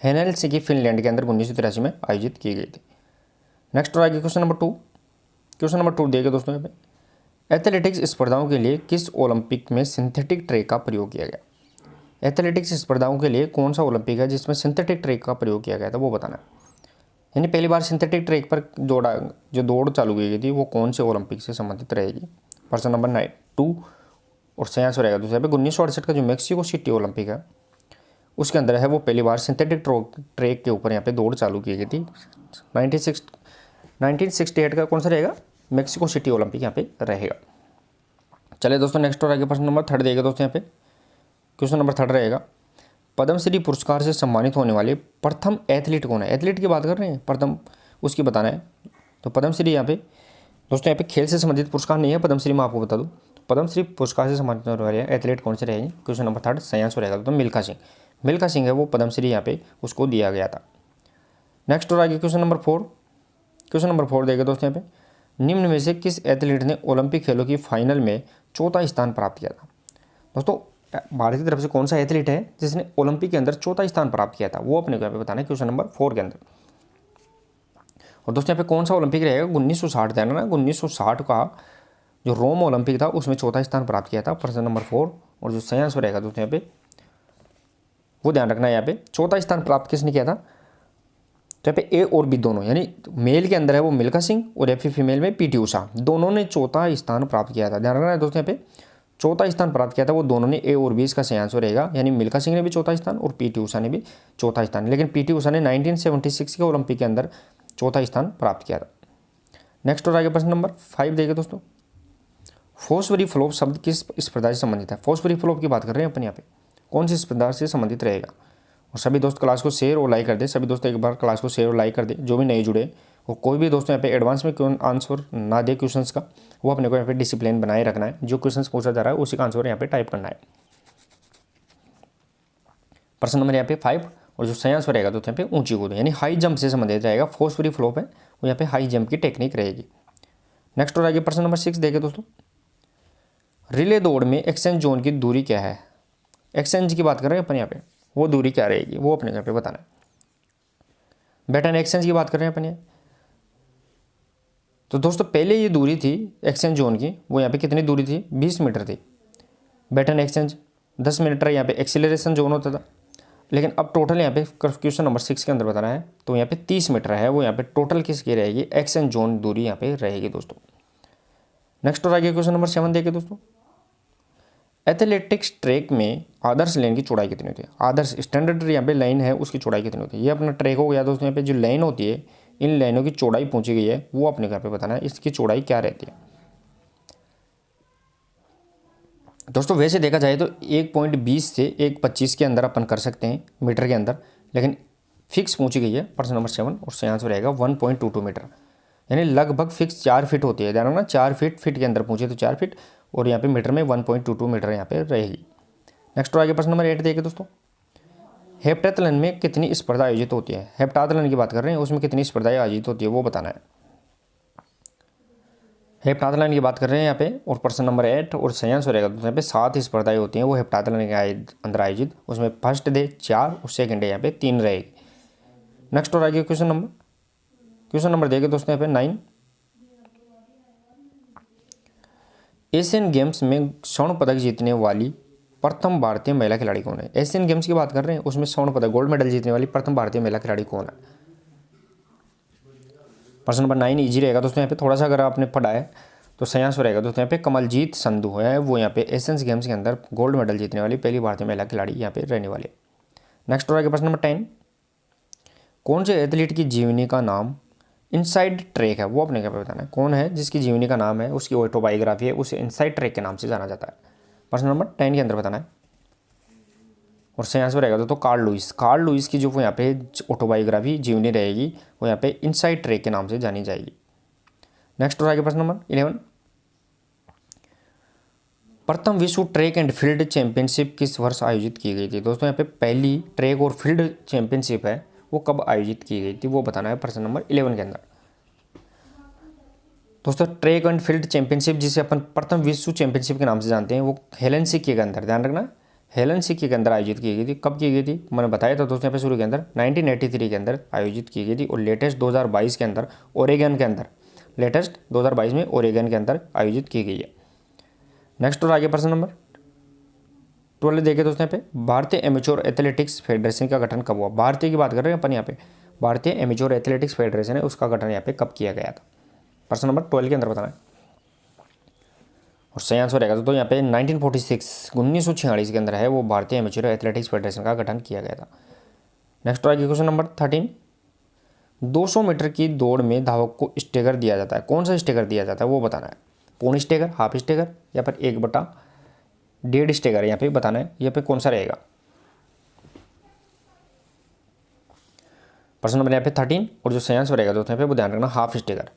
हेलेंसिकी फिनलैंड के अंदर 1983 में आयोजित की गई थी। नेक्स्ट और आगे क्वेश्चन नंबर 2। क्वेश्चन नंबर 2 देखिए दोस्तों यहाँ पे, एथलेटिक्स स्पर्धाओं के लिए किस ओलंपिक में सिंथेटिक ट्रैक का प्रयोग किया गया? एथलेटिक्स स्पर्धाओं के लिए कौन सा ओलंपिक है जिसमें सिंथेटिक ट्रैक का प्रयोग किया गया था वो बताना है। यानी पहली बार सिंथेटिक ट्रैक पर दौड़ चालू की गई थी वो कौन से ओलंपिक से संबंधित रहेगी? प्रश्न नंबर 2 और सही आंसर रहेगा दोस्तों यहाँ पे 1968 का जो मेक्सिको सिटी ओलंपिक है उसके अंदर है, वो पहली बार सिंथेटिक ट्रैक के ऊपर यहाँ पे दौड़ चालू की गई थी। 1968 का कौन सा रहेगा? मेक्सिको सिटी ओलंपिक यहाँ पे रहेगा। चलिए दोस्तों नेक्स्ट और आगे प्रश्न नंबर 3 देखिए दोस्तों यहाँ पे। क्वेश्चन नंबर 3 रहेगा, पद्मश्री पुरस्कार से सम्मानित होने वाले प्रथम एथलीट कौन है? एथलीट की बात कर रहे हैं, प्रथम उसकी बताना है। तो पद्मश्री यहाँ पे दोस्तों यहाँ पे खेल से संबंधित पुरस्कार नहीं है, पद्मश्री मैं आपको बता दूँ, पद्मश्री पुरस्कार से सम्मानित होने वाले एथलीट कौन से रहेंगे? क्वेश्चन नंबर 3 सही आंसर रहेगा तो मिल्खा सिंह है, वो पद्मश्री यहाँ पे उसको दिया गया था। नेक्स्ट और आगे क्वेश्चन नंबर 4। क्वेश्चन नंबर 4 देखिए दोस्तों यहाँ पे, निम्न में से किस एथलीट ने ओलंपिक खेलों की फाइनल में 4था स्थान प्राप्त किया था? दोस्तों भारत की तरफ से कौन सा एथलीट है जिसने ओलंपिक के अंदर 4था स्थान प्राप्त किया था वो अपने को यहाँ पे बताना है क्वेश्चन नंबर 4 के अंदर। और दोस्तों यहाँ पे कौन सा ओलंपिक रहेगा? 1960 ध्यान रखना, 1960 का जो रोम ओलंपिक था उसमें 4था स्थान प्राप्त किया था। प्रश्न नंबर 4 और जो सही आंसर रहेगा दोस्तों यहाँ पे वो ध्यान रखना है, यहाँ पे 4था स्थान प्राप्त किसने किया था? तो यहाँ पे ए और बी दोनों, यानी मेल के अंदर है वो मिल्खा सिंह और या फिर फीमेल में पीटी उषा, दोनों ने 4था स्थान प्राप्त किया था। ध्यान रखना है दोस्तों यहाँ पे चौथा स्थान प्राप्त किया था वो दोनों ने, ए और बी इसका सही आंसर रहेगा, यानी मिल्खा सिंह ने भी चौथा स्थान और पीटी उषा ने भी चौथा स्थान। लेकिन पीटी उषा ने 1976 के ओलंपिक के अंदर चौथा स्थान प्राप्त किया था। नेक्स्ट और आगे प्रश्न नंबर 5 देखिए दोस्तों, फॉस्फोरी फ्लोप शब्द किस स्पर्धा से संबंधित है? फॉस्फोरी फ्लोप की बात कर रहे हैं अपन यहाँ पे, कौन सी स्पर्धा से संबंधित रहेगा? और सभी दोस्त क्लास को शेयर और लाइक कर दे, सभी दोस्त एक बार क्लास को शेयर और लाइक कर दे जो भी नहीं जुड़े। और कोई भी दोस्तों यहाँ पे एडवांस में क्यों आंसर ना दे क्वेश्चंस का, वो अपने को यहाँ पे डिसिप्लिन बनाए रखना है। जो क्वेश्चंस पूछा जा रहा है उसी का आंसर यहाँ पे टाइप करना है। प्रश्न नंबर यहाँ पे 5, और जो सही आंसर रहेगा दोस्तों यहाँ पे ऊंची कूद, यानी हाई जंप से संबंधित रहेगा। फॉस्फोरी फ्लोप है वो यहाँ पे हाई जंप की टेक्निक रहेगी। नेक्स्ट और आगे प्रश्न नंबर 6 देखें दोस्तों, रिले दौड़ में एक्सचेंज जोन की दूरी क्या है? एक्सचेंज की बात कर रहे हैं अपन यहाँ पे, वो दूरी क्या रहेगी वो अपने यहाँ पे बताना है। बैटन एक्सचेंज की बात कर रहे हैं अपन यहाँ। तो दोस्तों पहले ये दूरी थी एक्सचेंज जोन की, वो यहाँ पे कितनी दूरी थी? 20 मीटर थी। बैटन एक्सचेंज 10 मीटर यहाँ पे एक्सीलरेशन जोन होता था। लेकिन अब टोटल यहाँ पे क्वेश्चन नंबर 6 के अंदर बताना है, तो यहाँ पे 30 मीटर है, वो यहाँ पे टोटल किसकी रहेगी? एक्सचेंज जोन दूरी यहाँ पे रहेगी दोस्तों। नेक्स्ट और आगे क्वेश्चन नंबर 7 देखिए दोस्तों, एथलेटिक्स ट्रैक में आदर्श लाइन की चौड़ाई कितनी होती है? आदर्श स्टैंडर्ड यहाँ पे लाइन है उसकी चौड़ाई कितनी होती है? ये अपना ट्रैक हो गया दोस्तों। यहाँ पे जो लाइन होती है, इन लाइनों की चौड़ाई पूछी गई है, वो अपने यहाँ पे बताना है इसकी चौड़ाई क्या रहती है। दोस्तों वैसे देखा जाए तो 1.20 से 1.25 के अंदर अपन कर सकते हैं मीटर के अंदर, लेकिन फिक्स पूछी गई है प्रश्न नंबर 7 और सही आंसर रहेगा 1.22 मीटर, यानी लगभग फिक्स 4 फीट होती है। ध्यान रखना 4 फीट के अंदर पूछे तो 4 फीट, और यहाँ पे मीटर में 1.22 मीटर यहाँ पे रहेगी। नेक्स्ट और आगे प्रश्न नंबर 8 देखिए दोस्तों, हेप्टाथलन में कितनी स्पर्धा आयोजित होती है? हेप्टाथलन की बात कर रहे हैं, उसमें कितनी स्पर्धाएं आयोजित होती है वो बताना है। हेप्टाथलन की बात कर रहे हैं यहाँ पे, और प्रश्न नंबर 8 और सही आंसर रहेगा दोस्तों यहाँ पे 7 स्पर्धाएं होती हैं वो हेप्टाथलन के अंदर आयोजित। उसमें फर्स्ट डे 4 और सेकंड डे यहाँ पे 3 रहेगी। नेक्स्ट और आगे क्वेश्चन नंबर देखिए दोस्तों यहाँ पे 9, एशियन गेम्स में स्वर्ण पदक जीतने वाली प्रथम भारतीय महिला खिलाड़ी कौन है? एशियन गेम्स की बात कर रहे हैं, उसमें स्वर्ण पदक गोल्ड मेडल जीतने वाली प्रथम भारतीय महिला खिलाड़ी कौन है? प्रश्न नंबर 9 इजी रहेगा दोस्तों। यहाँ पे थोड़ा सा अगर आपने पढ़ा है तो सही आंसर रहेगा दोस्तों यहाँ पे कमलजीत संधू है, वो यहाँ पे एशियन गेम्स के अंदर गोल्ड मेडल जीतने वाली पहली भारतीय महिला खिलाड़ी यहाँ पे रहने वाली। नेक्स्ट और आगे प्रश्न नंबर 10, कौन से एथलीट की जीवनी का नाम इनसाइड ट्रैक है? वो अपने क्या बताना है। कौन है जिसकी जीवनी का नाम है, उसकी ऑटोबायोग्राफी है, उसे इनसाइड ट्रैक के नाम से जाना जाता है? प्रश्न नंबर 10 के अंदर बताना है, और सही आंसर रहेगा तो कार्ल लुइस की जो यहाँ पे ऑटोबायोग्राफी जीवनी रहेगी वो यहाँ पे इनसाइड ट्रैक के नाम से जानी जाएगी। नेक्स्ट और आगे प्रश्न नंबर 11, प्रथम विश्व ट्रैक एंड फील्ड चैंपियनशिप किस वर्ष आयोजित की गई थी? दोस्तों यहाँ पे पहली ट्रैक और फील्ड चैंपियनशिप है वो कब आयोजित की गई थी वो बताना है प्रश्न नंबर 11 के अंदर। दोस्तों ट्रैक एंड फील्ड चैंपियनशिप जिसे अपन प्रथम विश्व चैंपियनशिप के नाम से जानते हैं वो हेलसिंकी के अंदर, ध्यान रखना हेलसिंकी के अंदर आयोजित की गई थी। कब की गई थी मैंने बताया था दोस्तों यहाँ पे शुरू के अंदर 1983 के अंदर आयोजित की गई थी, और लेटेस्ट 2022 के अंदर ओरेगन के अंदर, लेटेस्ट 2022 में ओरेगन के अंदर आयोजित की गई है। नेक्स्ट और आगे प्रश्न नंबर 12 देखिए दोस्तों यहाँ पे, भारतीय एमेच्योर एथलेटिक्स फेडरेशन का गठन कब हुआ? भारतीय की बात कर रहे हैं अपन यहाँ पे, भारतीय एमेच्योर एथलेटिक्स फेडरेशन है उसका गठन यहाँ पे कब किया गया था? प्रश्न नंबर 12 के अंदर बताना है, और सही आंसर रहेगा तो यहाँ पे 1946 के अंदर है वो भारतीय एमेच्योर एथलेटिक्स फेडरेशन का गठन किया गया था। नेक्स्ट आगे क्वेश्चन नंबर 13, 200 मीटर की दौड़ में धावक को स्टेगर दिया जाता है, कौन सा स्टेगर दिया जाता है वो बताना है? पूर्ण स्टेगर, हाफ स्टेगर, या फिर 1/1.5 स्टेगर यहाँ पे बताना है, यहाँ पे कौन सा रहेगा? प्रश्न नंबर यहाँ पे 13 और जो सही आंसर रहेगा दोस्तों यहाँ पे वो ध्यान रखना हाफ स्टेगर।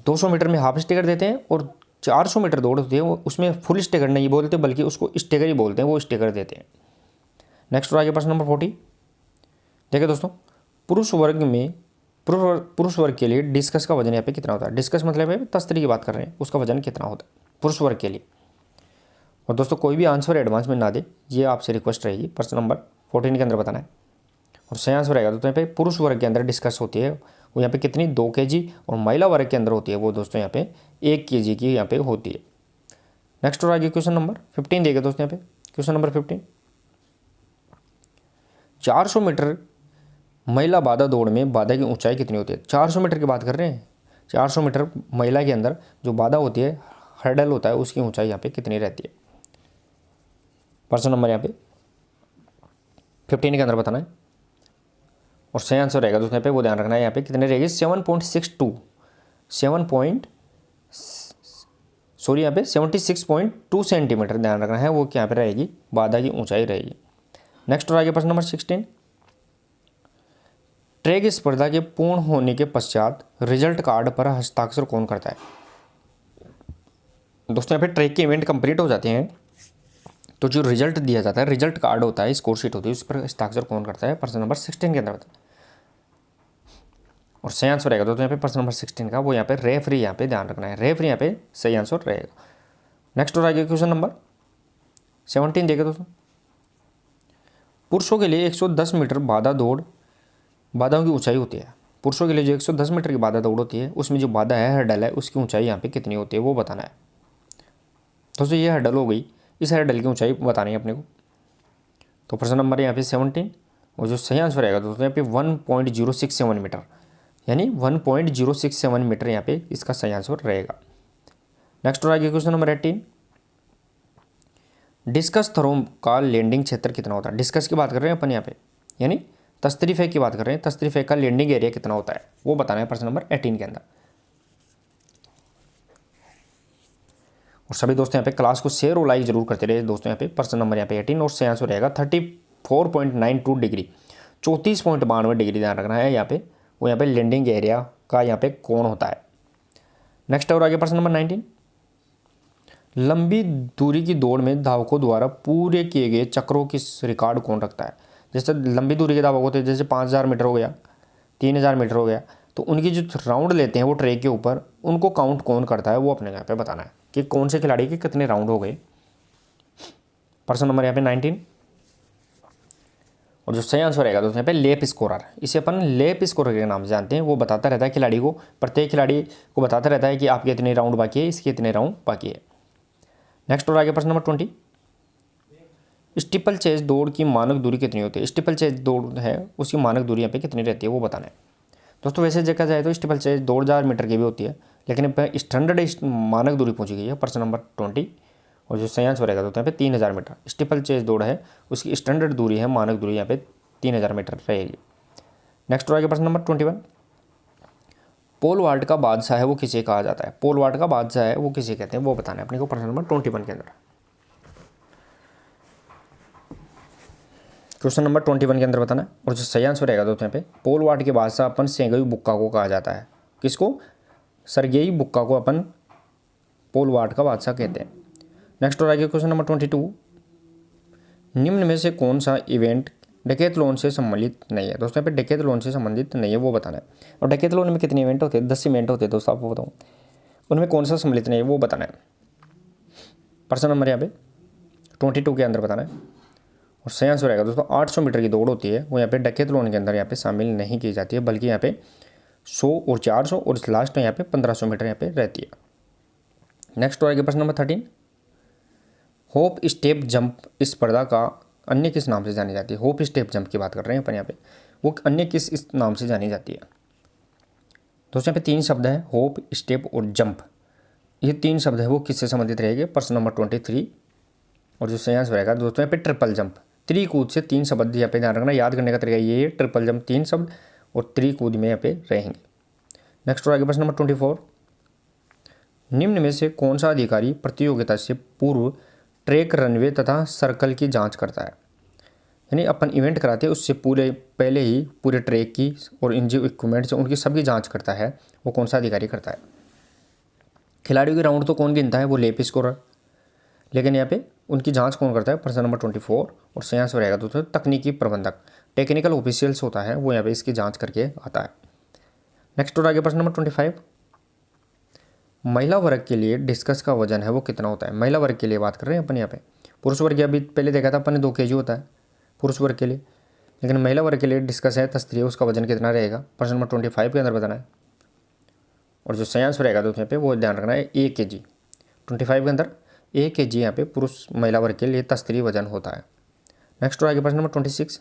200 मीटर में हाफ स्टेगर देते हैं, और 400 मीटर दौड़ होती है वो उसमें फुल स्टेगर नहीं बोलते बल्कि उसको स्टेगर ही बोलते हैं, वो स्टेगर देते हैं। नेक्स्ट आगे प्रश्न नंबर 40 देखिए दोस्तों, पुरुष वर्ग के लिए डिस्कस का वजन यहाँ पे कितना होता है? डिस्कस मतलब है तस्तरी की बात कर रहे हैं, उसका वजन कितना होता है पुरुष वर्ग के लिए? और दोस्तों कोई भी आंसर एडवांस में ना दे, ये आपसे रिक्वेस्ट रहेगी। प्रश्न नंबर 14 के अंदर बताना है, और सही आंसर रहेगा दोस्तों यहाँ पे पुरुष वर्ग के अंदर डिस्कस होती है वो यहाँ पे कितनी 2 kg, और महिला वर्ग के अंदर होती है वो दोस्तों यहाँ पे 1 kg की यहाँ पे होती है। नेक्स्ट और आगे क्वेश्चन नंबर 15 देखिए दोस्तों यहाँ पे, क्वेश्चन नंबर 15, 400 मीटर महिला बाधा दौड़ में बाधा की ऊंचाई कितनी होती है? 400 मीटर की बात कर रहे हैं, 400 मीटर महिला के अंदर जो बाधा होती है, हर्डल होता है, उसकी ऊंचाई यहाँ पे कितनी रहती है? प्रश्न नंबर यहाँ पे 15 के अंदर बताना है। और सही आंसर रहेगा दोस्तों यहाँ पे वो ध्यान रखना है, यहाँ पे कितने रहेगी 76.2 सेंटीमीटर ध्यान रखना है, वो क्या पे रहेगी, बाधा की ऊंचाई रहेगी। नेक्स्ट और आगे प्रश्न नंबर 16, ट्रैक स्पर्धा के पूर्ण होने के पश्चात रिजल्ट कार्ड पर हस्ताक्षर कौन करता है। दोस्तों यहाँ पे ट्रैक के इवेंट कंप्लीट हो जाते हैं तो जो रिजल्ट दिया जाता है, रिजल्ट कार्ड होता है, स्कोर शीट होती है, उस पर हस्ताक्षर कौन करता है, प्रश्न नंबर 16 के अंदर बताना। और सही आंसर रहेगा दोस्तों यहाँ पे प्रश्न नंबर 16 का वो यहाँ पे रेफरी, यहाँ पे ध्यान रखना है, रेफरी यहाँ पे सही आंसर रहेगा। नेक्स्ट और आगे क्वेश्चन नंबर 17 देखिए दोस्तों, पुरुषों के लिए 110 मीटर बाधा दौड़, बाधाओं की ऊंचाई होती है। पुरुषों के लिए जो 110 मीटर की बाधा दौड़ होती है उसमें जो बाधा है, हर्डल है, उसकी ऊंचाई यहाँ पे कितनी होती है वो बताना है। दोस्तों ये हर्डल हो गई, इस हर्डल की ऊंचाई बतानी है अपने को। तो प्रश्न नंबर यहाँ पे 17 और जो सही आंसर रहेगा दोस्तों यहाँ पे 1.067 मीटर, यानी 1.067 मीटर यहाँ पे इसका सही आंसर रहेगा। नेक्स्ट और आगे क्वेश्चन नंबर 18, डिस्कस थ्रो का लैंडिंग क्षेत्र कितना होता है। डिस्कस की बात कर रहे हैं अपन यहाँ पे, यानी तस्तरी फेंक की बात कर रहे हैं, तस्तरी फेंक का लैंडिंग एरिया कितना होता है वो बताना है प्रश्न नंबर 18 के अंदर। और सभी दोस्तों यहाँ पे क्लास को शेयर और लाइक जरूर करते रहे दोस्तों। यहाँ पे प्रश्न नंबर यहाँ पे 18 और सही आंसर रहेगा 34.92 डिग्री, 34.92 डिग्री ध्यान रखना है यहाँ पे, वो यहाँ पे लैंडिंग एरिया का यहाँ पे कोण होता है। नेक्स्ट और आगे प्रश्न नंबर 19, लंबी दूरी की दौड़ में धावकों द्वारा पूरे किए गए चक्रों की रिकॉर्ड कौन रखता है। जैसे लंबी दूरी के धावक होते हैं, जैसे 5000 मीटर हो गया, 3000 मीटर हो गया, तो उनकी जो राउंड लेते हैं वो ट्रैक के ऊपर, उनको काउंट कौन करता है वो अपने यहाँ पे बताना है कि कौन से खिलाड़ी के कितने राउंड हो गए। प्रश्न नंबर यहाँ पे 19 और जो सही आंसर रहेगा दोस्तों यहाँ पे लेप स्कोरर, इसे अपन लेप स्कोरर के नाम से जानते हैं। वो बताता रहता है खिलाड़ी को, प्रत्येक खिलाड़ी को बताता रहता है कि आपके इतने राउंड बाकी है, इसके इतने राउंड बाकी है। नेक्स्ट और आगे प्रश्न नंबर 20, स्टीपल चेज दौड़ की मानक दूरी कितनी होती है। स्टीपल चेज दौड़ है उसकी मानक दूरी यहाँ पे कितनी रहती है वो बताना है। दोस्तों वैसे देखा जाए तो स्टीपल चेज 2000 मीटर की भी होती है, लेकिन यहाँ पे स्टैंडर्ड मानक दूरी पहुंची गई है प्रश्न नंबर 20। और जो सही आंसर रहेगा दोस्तों यहाँ पे 3000 मीटर स्टीपल चेज दौड़ है, उसकी स्टैंडर्ड दूरी है, मानक दूरी यहाँ पे 3000 मीटर रहेगी। नेक्स्ट और आगे प्रश्न नंबर 21, पोल वाल्ट का बादशाह है वो किसे कहा जाता है। पोल वाल्ट का बादशाह है वो किसे कहते हैं वो बताना है अपने को प्रश्न नंबर 21 के अंदर। क्वेश्चन नंबर 21 के अंदर बताना है। और जो सही आंसर रहेगा दोस्तों यहाँ पे पोल वाल्ट के बादशाह अपन सेर्गेई बुक्का को कहा जाता है। किसको, सेर्गेई बुक्का को अपन पोल वाल्ट का बादशाह कहते हैं। नेक्स्ट और आगे क्वेश्चन नंबर 22, निम्न में से कौन सा इवेंट डेकेथलॉन से संबंधित नहीं है। दोस्तों यहाँ पे डेकेथलॉन से संबंधित नहीं है वो बताना है। और डेकेथलॉन में कितने इवेंट होते हैं, 10 इवेंट होते हैं दोस्तों, आपको बताऊँ, उनमें कौन सा सम्मिलित नहीं है वो बताना है। प्रश्न नंबर यहाँ पे 22 के अंदर बताना है। और सही आंसर रहेगा दोस्तों 800 मीटर की दौड़ होती है, वो यहाँ पे डेकेथलॉन के अंदर यहाँ पे शामिल नहीं की जाती है, बल्कि यहाँ पे 100 और 400 और लास्ट में यहाँ पे 1500 मीटर यहाँ पे रहती है। नेक्स्ट और आगे प्रश्न नंबर 13, होप स्टेप जंप इस स्पर्धा का अन्य किस नाम से जानी जाती है। होप स्टेप जंप की बात कर रहे हैं अपन यहाँ पे, वो अन्य किस इस नाम से जानी जाती है। दोस्तों यहाँ पे 3 शब्द हैं, होप, स्टेप और जंप, ये 3 शब्द है वो किससे संबंधित रहेंगे प्रश्न नंबर 23। और जो सही आंसर रहेगा दोस्तों यहाँ पे ट्रिपल जंप, त्रिकूद से 3 शब्द यहाँ पे ध्यान रखना, याद करने का तरीका ये है, ट्रिपल जंप 3 शब्द और त्रिकूद में यहाँ पे रहेंगे। नेक्स्ट और आगे प्रश्न नंबर 24, निम्न में से कौन सा अधिकारी प्रतियोगिता से पूर्व ट्रैक, रनवे तथा सर्कल की जांच करता है। यानी अपन इवेंट कराते हैं उससे पहले ही पूरे ट्रैक की और इन जो इक्विपमेंट्स उनकी सबकी जांच करता है, वो कौन सा अधिकारी करता है। खिलाड़ियों के राउंड तो कौन गिनता है, वो लेप स्कोरर, लेकिन यहाँ पे उनकी जांच कौन करता है प्रश्न नंबर 24। और सही आंसर रहेगा दोस्तों तकनीकी प्रबंधक, टेक्निकल ऑफिशियल्स होता है, वो यहाँ पे इसकी जाँच करके आता है। नेक्स्ट और आगे प्रश्न नंबर 25, महिला वर्ग के लिए डिस्कस का वजन है वो कितना होता है। महिला वर्ग के लिए बात कर रहे हैं अपन यहाँ पे, पुरुष वर्ग अभी पहले देखा था अपन ने 2 kg होता है पुरुष वर्ग के लिए, लेकिन महिला वर्ग के लिए डिस्कस है तस्त्रीय, उसका वजन कितना रहेगा प्रश्न नंबर 25 के अंदर बताना है। और जो सही आंसर रहेगा दोस्तों यहाँ पे वो ध्यान रखना है 1 kg, 25 के अंदर 1 kg यहाँ पे पुरुष महिला वर्ग के लिए तस्त्रीय वजन होता है। नेक्स्ट और आगे प्रश्न नंबर 26,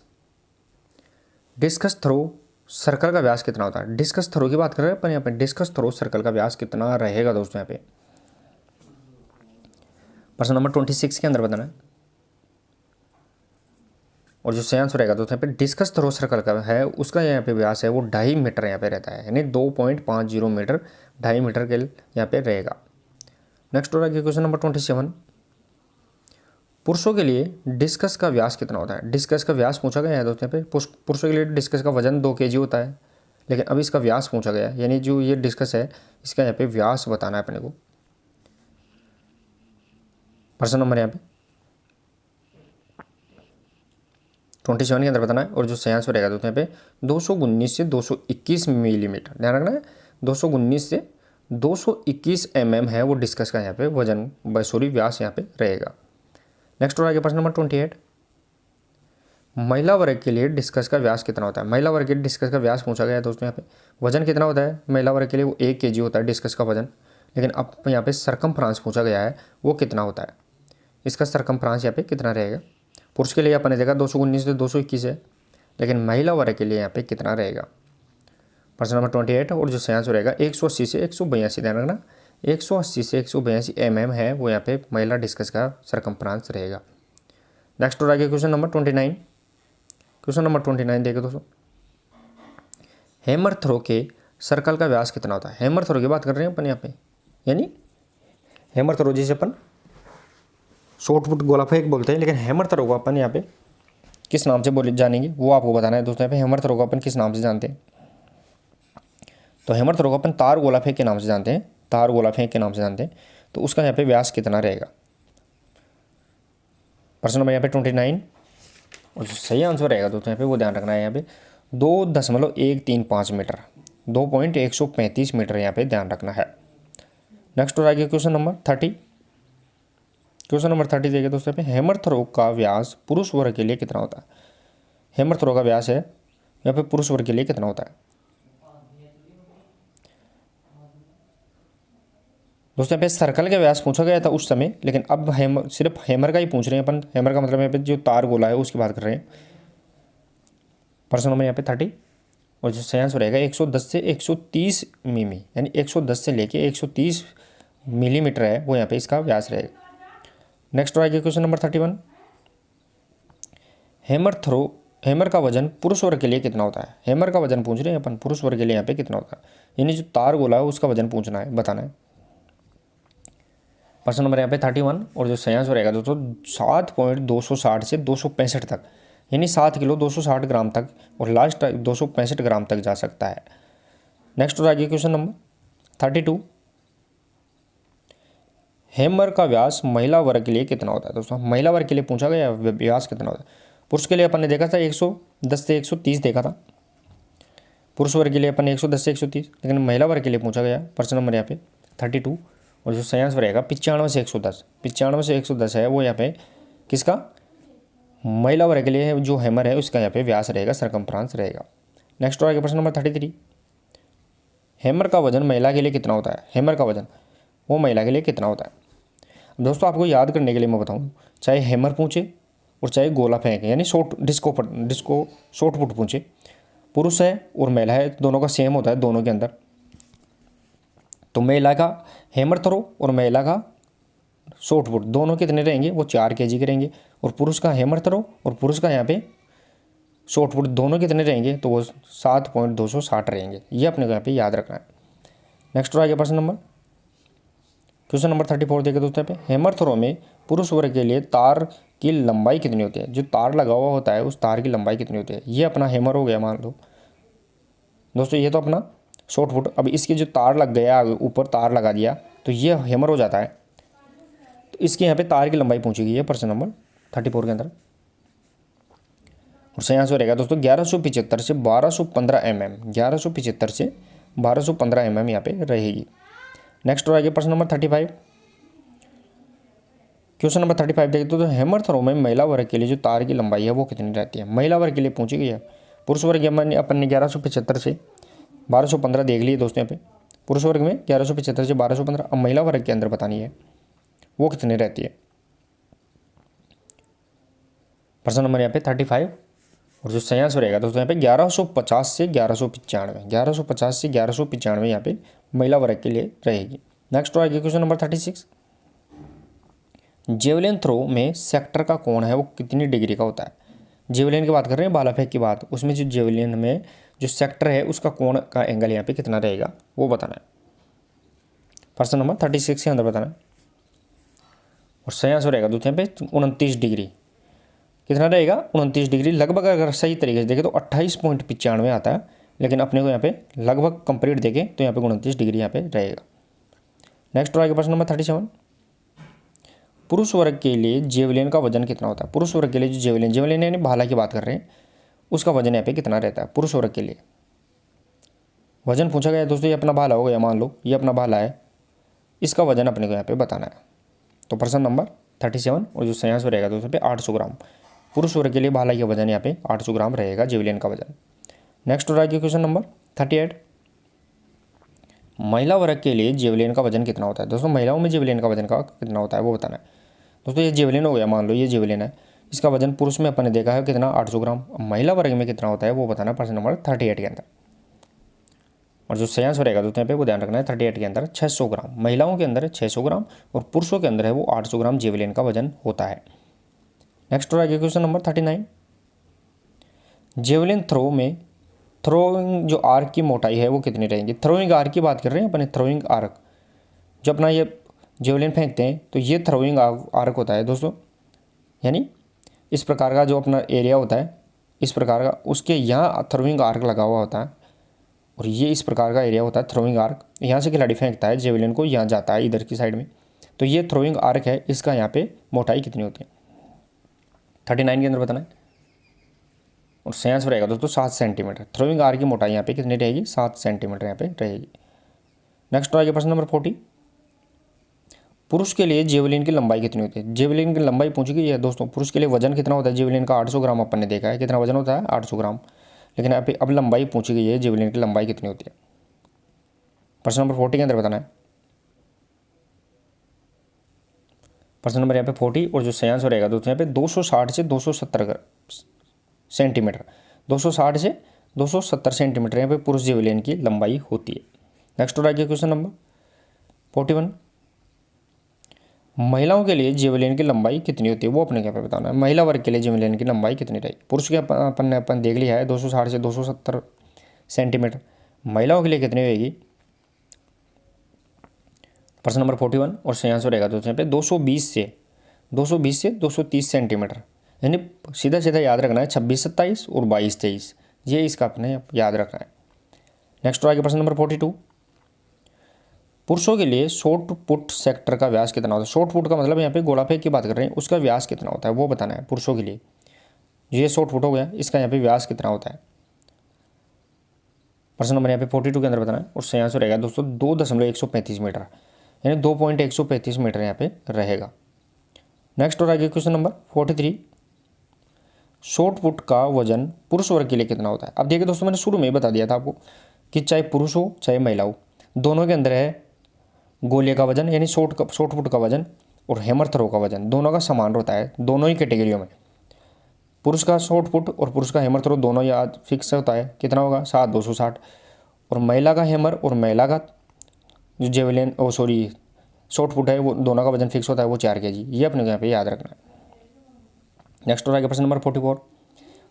डिस्कस थ्रो सर्कल का व्यास कितना होता है। डिस्कस थ्रो की बात कर रहे हैं अपन यहाँ पे, डिस्कस थ्रो सर्कल का व्यास कितना रहेगा दोस्तों यहाँ पे प्रश्न नंबर 26 के अंदर बताना है। और जो सही आंसर रहेगा दोस्तों यहाँ पे डिस्कस थ्रो सर्कल का है उसका यहाँ पे व्यास है वो 2.5 मीटर यहाँ पे रहता है, यानी 2.50 मीटर 2.5 मीटर के यहाँ पे रहेगा। नेक्स्ट हो रहा है क्वेश्चन नंबर 27। पुरुषों के लिए डिस्कस का व्यास कितना होता है? डिस्कस का व्यास पूछा गया है दोस्तों यहाँ पे। पुरुषों के लिए डिस्कस का वजन 2 kg होता है, लेकिन अब इसका व्यास पूछा गया है, यानी जो ये डिस्कस है इसका यहाँ पे व्यास बताना है अपने को। प्रश्न नंबर यहाँ पे 27 के अंदर बताना है। और जो सही आंसर रहेगा दोस्तों यहाँ पे 219 से 221 मिलीमीटर, ध्यान रखना है 219 से 221 है वो डिस्कस का यहाँ पे वजन सॉरी व्यास यहाँ पे रहेगा। नेक्स्ट हो रहा है प्रश्न नंबर 28। महिला वर्ग के लिए डिस्कस का व्यास कितना होता है? महिला वर्ग के लिए डिस्कस का व्यास पूछा गया है दोस्तों यहाँ पे। वजन कितना होता है महिला वर्ग के लिए? वो 1 kg होता है डिस्कस का वजन, लेकिन अब यहाँ पे सरकमफ्रांस पूछा गया है वो कितना होता है? इसका सरकमफ्रांस यहाँ पे कितना रहेगा? पुरुष के लिए अपन ने देखा 219 से 221 है, लेकिन महिला वर्ग के लिए यहाँ पे कितना रहेगा? प्रश्न नंबर 28। और जो सही आंसर रहेगा 180 से 182, ध्यान रखना 180 से 182 है वो यहाँ पे महिला डिस्कस का सरकमफ्रांस रहेगा। नेक्स्ट हो रहा है क्वेश्चन नंबर 29। क्वेश्चन नंबर 29 देखिए दोस्तों, हैमर थ्रो के सर्कल का व्यास कितना होता है? हैमर थ्रो की बात कर रहे हैं अपन यहाँ पे, यानी हैमर थ्रो जिसे अपन शॉर्ट पुट गोला फेंक बोलते हैं, लेकिन हैमर थ्रो को अपन यहाँ पे किस नाम से बोले जानेंगे वो आपको बताना है दोस्तों। यहाँ पे हैमर थ्रो को अपन किस नाम से जानते हैं? तो हैमर थ्रो को अपन तार गोला फेंक के नाम से जानते हैं, तार गोला फेंक के नाम से जानते हैं। तो उसका यहाँ पे व्यास कितना रहेगा? प्रश्न नंबर यहाँ पे 29। और जो सही आंसर रहेगा दोस्तों यहाँ पे वो ध्यान रखना है यहाँ पे 2.135 मीटर, 2.135 मीटर यहाँ पे ध्यान रखना है। नेक्स्ट हो रहा है क्वेश्चन नंबर 30। क्वेश्चन नंबर 30 देखिए दोस्तों पे, हैमर थ्रो का व्यास पुरुष वर्ग के लिए कितना होता है? हैमर थ्रो का व्यास है यहाँ पे पुरुष वर्ग के लिए कितना होता है? दोस्तों यहाँ पे सर्कल का व्यास पूछा गया था उस समय, लेकिन अब हैमर सिर्फ हैमर का ही पूछ रहे हैं अपन। हैमर का मतलब यहाँ पे जो तार गोला है उसकी बात कर रहे हैं। प्रश्न नंबर यहाँ पे 30। और जो सही आंसर रहेगा 110 से 130 मिमी, यानी 110 से लेके 130 मिलीमीटर है वो यहाँ पे इसका व्यास रहेगा। नेक्स्ट आएगा क्वेश्चन नंबर 31। हैमर का वजन पुरुष वर्ग के लिए कितना होता है? हैमर का वजन पूछ रहे हैं अपन, पुरुष वर्ग के लिए यहाँ पे कितना होता है? यानी जो तार गोला है उसका वजन पूछना है, बताना है। प्रश्न नंबर यहाँ पे 31। और जो सही आंसर रहेगा दोस्तों 7.260 से 265 तक, यानी 7 किलो 260 ग्राम तक, और लास्ट 265 ग्राम तक जा सकता है। नेक्स्ट आ गया क्वेश्चन नंबर 32। हैमर का व्यास महिला वर्ग के लिए कितना होता है? दोस्तों महिला वर्ग के लिए पूछा गया व्यास कितना होता है। पुरुष के लिए अपन ने देखा था 110 से 130 देखा था, पुरुष वर्ग के लिए अपन ने 110 से 130, लेकिन महिला वर्ग के लिए पूछा गया प्रश्न नंबर यहाँ पे 32। और जो सही आंसर रहेगा 95 से 110, 95 से 110 है वो यहाँ पे किसका? महिला वर्ग के लिए जो हैमर है उसका यहाँ पे व्यास रहेगा, सरकमफ्रांस रहेगा। नेक्स्ट आ गया प्रश्न नंबर 33। हैमर का वजन महिला के लिए कितना होता है? हैमर का वजन वो महिला के लिए कितना होता है? दोस्तों आपको याद करने के लिए मैं बताऊं, चाहे हैमर पूछे और चाहे गोला फेंके, यानी डिस्को शॉर्ट पुट पूछे, पुरुष है और महिला है दोनों का सेम होता है दोनों के अंदर। तो महिला का हैमर थ्रो और महिला का शॉर्ट पुट दोनों कितने रहेंगे? वो 4 kg के रहेंगे। और पुरुष का हैमर थ्रो और पुरुष का यहाँ पे शॉर्ट पुट दोनों कितने रहेंगे? तो वो 7.260 रहेंगे। ये अपने को यहाँ पे याद रखना है। नेक्स्ट आ गया प्रश्न नंबर क्वेश्चन नंबर 34 देखिए दोस्तों पे, हैमर थ्रो में पुरुष वर्ग के लिए तार की लंबाई कितनी होती है? जो तार लगा हुआ होता है उस तार की लंबाई कितनी होती है? ये अपना हैमर हो गया मान लो दोस्तों, ये तो अपना शॉर्ट पुट। अब इसकी जो तार लग गया ऊपर तार लगा दिया तो ये हैमर हो जाता है। तो इसके यहाँ पे तार की लंबाई पूछी गई है प्रश्न नंबर 34 के अंदर। और सही आंसर रहेगा दोस्तों 1175 से 1215 1175 से 1215 यहाँ पे रहेगी। नेक्स्ट आ गया प्रश्न नंबर 35। क्वेश्चन नंबर 35 देखते हो तो हैमर थ्रो में महिला वर्ग के लिए जो तार की लंबाई है वो कितनी रहती है? महिला वर्ग के लिए पूछी गई है। पुरुष वर्ग अपन ने 1175 से 1215 देख लिए दोस्तों यहाँ पे। पुरुष वर्ग में 1175 से 1215। अब महिला वर्ग के अंदर बतानी है वो कितनी रहती है। प्रश्न नंबर यहाँ पे 35। और जो सही आंसर रहेगा दोस्तों यहाँ पे 1150 से 1195, 1150 से 1195 यहाँ पे महिला वर्ग के लिए रहेगी। नेक्स्ट आ गया क्वेश्चन नंबर 36। जेवलिन थ्रो में सेक्टर का कोण है वो कितनी डिग्री का होता है? जेवलिन की बात कर रहे हैं, भाला फेंक की बात, उसमें जो जेवलिन में जो सेक्टर है उसका कोण का एंगल यहाँ पे कितना रहेगा वो बताना है। प्रश्न नंबर 36 के अंदर बताना है। और सही आंसर रहेगा दोस्तों यहाँ पे 29 डिग्री। कितना रहेगा? 29 डिग्री। लगभग अगर सही तरीके से देखें तो 28.95 आता है, लेकिन अपने को यहाँ पे लगभग कंप्लीट देखें तो यहाँ पे 29 डिग्री यहाँ पे रहेगा। नेक्स्ट आगे प्रश्न नंबर 37। पुरुष वर्ग के लिए जेवलिन का वजन कितना होता है? पुरुष वर्ग के लिए जो जेवलिन यानी भाला की बात कर रहे हैं, उसका वजन यहाँ पे कितना रहता है पुरुष वर्ग के लिए? वजन पूछा गया है दोस्तों, ये अपना भाला हो गया, मान लो ये अपना भाला है, इसका वजन अपने को यहाँ पे बताना है। तो प्रश्न नंबर 37 और जो सही आंसर रहेगा दोस्तों पे 800 ग्राम। पुरुष वर्ग के लिए भाला का वजन यहाँ पे 800 ग्राम रहेगा जेवलिन का वजन। नेक्स्ट हो रहा है क्वेश्चन नंबर 38। महिला वर्ग के लिए जेवलिन का वजन कितना होता है? दोस्तों महिलाओं में जेवलिन का वजन का कितना होता है वो बताना है। दोस्तों ये जेवलिन हो गया, मान लो ये जेवलिन है, इसका वजन पुरुष में अपन ने देखा है कितना 800 ग्राम, महिला वर्ग में कितना होता है वो बताना है प्रश्न नंबर 38 के अंदर। और जो सही आंसर रहेगा दोस्तों यहाँ पे वो ध्यान रखना है 38 के अंदर 600 ग्राम। महिलाओं के अंदर है 600 ग्राम और पुरुषों के अंदर है वो 800 ग्राम जेवलिन का वजन होता है। नेक्स्ट हो गया क्वेश्चन नंबर 39। जेवलिन थ्रो में थ्रोइंग जो आर्क की मोटाई है वो कितनी रहेगी? थ्रोइंग आर्क की बात कर रहे हैं अपने, थ्रोइंग आर्क जो अपना ये जेवलिन फेंकते हैं तो ये थ्रोइंग आर्क होता है दोस्तों, यानी इस प्रकार का जो अपना एरिया होता है इस प्रकार का, उसके यहाँ थ्रोइंग आर्क लगा हुआ होता है और ये इस प्रकार का एरिया होता है थ्रोइंग आर्क। यहाँ से खिलाड़ी फेंकता है जेवलिन को, यहाँ जाता है इधर की साइड में, तो ये थ्रोइंग आर्क है, इसका यहाँ पे मोटाई कितनी होती है 39 के अंदर बताना है। और सही आंसर रहेगा दोस्तों 7 सेंटीमीटर। थ्रोइंग आर्क की मोटाई यहाँ पे कितनी रहेगी? 7 सेंटीमीटर यहाँ पे रहेगी। नेक्स्ट आगे प्रश्न नंबर 40। पुरुष के लिए जेवलिन की लंबाई कितनी होती है? जेवलिन की लंबाई पूछी गई है दोस्तों। पुरुष के लिए वजन कितना होता है जेवलिन का? 800 ग्राम अपन ने देखा है, कितना वजन होता है 800 ग्राम। लेकिन अब लंबाई पूछी गई है, जेवलिन की लंबाई कितनी होती है प्रश्न नंबर 40 के अंदर बताना है। प्रश्न नंबर यहाँ पे 40 और जो सही आंसर रहेगा दोस्तों यहाँ पे 260 से 270 सेंटीमीटर, 260 से 270 सेंटीमीटर यहाँ पे पुरुष जेवलिन की लंबाई होती है। नेक्स्ट हो रहा है क्वेश्चन नंबर 41। महिलाओं के लिए जेवलिन की लंबाई कितनी होती है वो अपने यहाँ पे बताना है। महिला वर्ग के लिए जेवलिन की लंबाई कितनी रहेगी? पुरुष के अपन देख लिया है 260 से 270 सेंटीमीटर, महिलाओं के लिए कितनी रहेगी? प्रश्न नंबर 41 और सही आंसर रहेगा दोस्तों यहाँ पे 220 से 230 सेंटीमीटर, यानी सीधा सीधा याद रखना है 26-27 और 22-23, ये इसका अपने याद रखना है। नेक्स्ट आगे प्रश्न नंबर 42। पुरुषों के लिए शॉर्ट पुट सेक्टर का व्यास कितना होता है? शॉर्ट पुट का मतलब यहाँ पे गोला फेंक की बात कर रहे हैं, उसका व्यास कितना होता है वो बताना है पुरुषों के लिए। ये शॉर्ट पुट हो गया, इसका यहाँ पे व्यास कितना होता है प्रश्न नंबर यहाँ पे 42 के अंदर बताना है। और सही आंसर रहेगा दोस्तों 2.135 मीटर, यानी 2.135 मीटर यहाँ पे रहेगा। नेक्स्ट और आगे क्वेश्चन नंबर 43। शॉर्ट पुट का वजन पुरुष वर्ग के लिए कितना होता है? अब देखिए दोस्तों मैंने शुरू में ही बता दिया था आपको कि चाहे पुरुष हो चाहे महिला हो, दोनों के अंदर है गोले का वजन यानी शॉर्ट पुट का वजन और हैमर थ्रो का वजन दोनों का समान होता है दोनों ही कैटेगरियों में। पुरुष का शॉर्ट पुट और पुरुष का हैमर थ्रो दोनों याद फिक्स होता है, कितना होगा 7/260। और महिला का हैमर और महिला का जो जेवलिन शॉर्ट पुट है वो दोनों का वजन फिक्स होता है वो 4 kg, ये अपने को यहाँ पे याद रखना है। नेक्स्ट हो रहा है प्रश्न नंबर 44।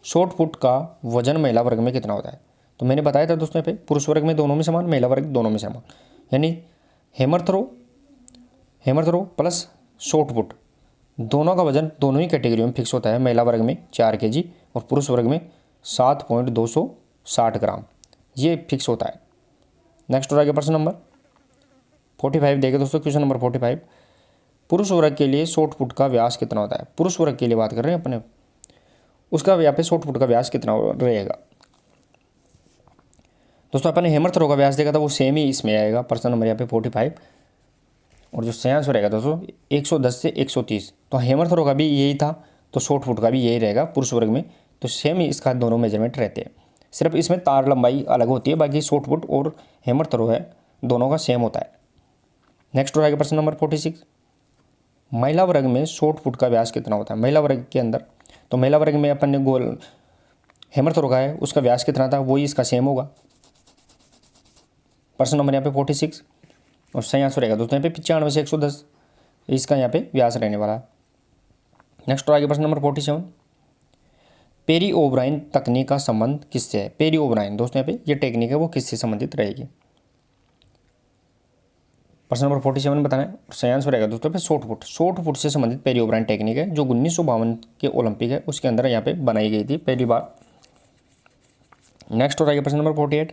शॉर्ट पुट का वजन महिला वर्ग में कितना होता है? तो मैंने बताया था दोस्तों यहाँ पे पुरुष वर्ग में दोनों में समान, महिला वर्ग दोनों में समान, यानी hammer throw plus shot put दोनों का वजन दोनों ही कैटेगरी में फिक्स होता है। महिला वर्ग में 4 kg और पुरुष वर्ग में 7.260 ग्राम, ये फिक्स होता है। नेक्स्ट हो रहा है प्रश्न नंबर 45 देखें दोस्तों क्वेश्चन नंबर 45। पुरुष वर्ग के लिए शॉर्ट पुट का व्यास कितना होता है? पुरुष वर्ग के लिए बात कर रहे हैं अपने, उसका यहाँ पे शॉर्ट पुट का व्यास कितना रहेगा दोस्तों? अपन ने हैमर थ्रो का व्यास देखा था वो सेम ही इसमें आएगा प्रश्न नंबर यहाँ पे 45। और जो सही आंसर रहेगा दोस्तों 110 से 130, तो हैमर थ्रो का भी यही था तो शॉर्ट पुट का भी यही रहेगा पुरुष वर्ग में, तो सेम ही इसका दोनों मेजरमेंट रहते हैं, सिर्फ इसमें तार लंबाई अलग होती है, बाकी शॉर्ट पुट और हैमर थ्रो है दोनों का सेम होता है। नेक्स्ट हो रहा है प्रश्न नंबर 46। महिला वर्ग में शॉर्ट पुट का व्यास कितना होता है? महिला वर्ग के अंदर, तो महिला वर्ग में अपन ने गोल हैमर थ्रो का है उसका व्यास कितना था वही इसका सेम होगा प्रश्न नंबर यहाँ पे 46। और सही आंसर रहेगा दोस्तों यहाँ पे 95 से 110, इसका यहाँ पे व्यास रहने वाला है। नेक्स्ट आगे प्रश्न नंबर 47। पेरी ओब्राइन तकनीक का संबंध किससे है? पेरी ओब्राइन दोस्तों यहाँ पे ये टेक्निक है वो किससे संबंधित रहेगी? प्रश्न नंबर 47 बताना है। सही आंसर रहेगा दोस्तों पे शॉर्ट पुट से संबंधित पेरी ओब्राइन टेक्निक है जो 1952 के ओलंपिक है उसके अंदर यहाँ पे बनाई गई थी पहली बार। नेक्स्ट हो रहेगा प्रश्न नंबर 48।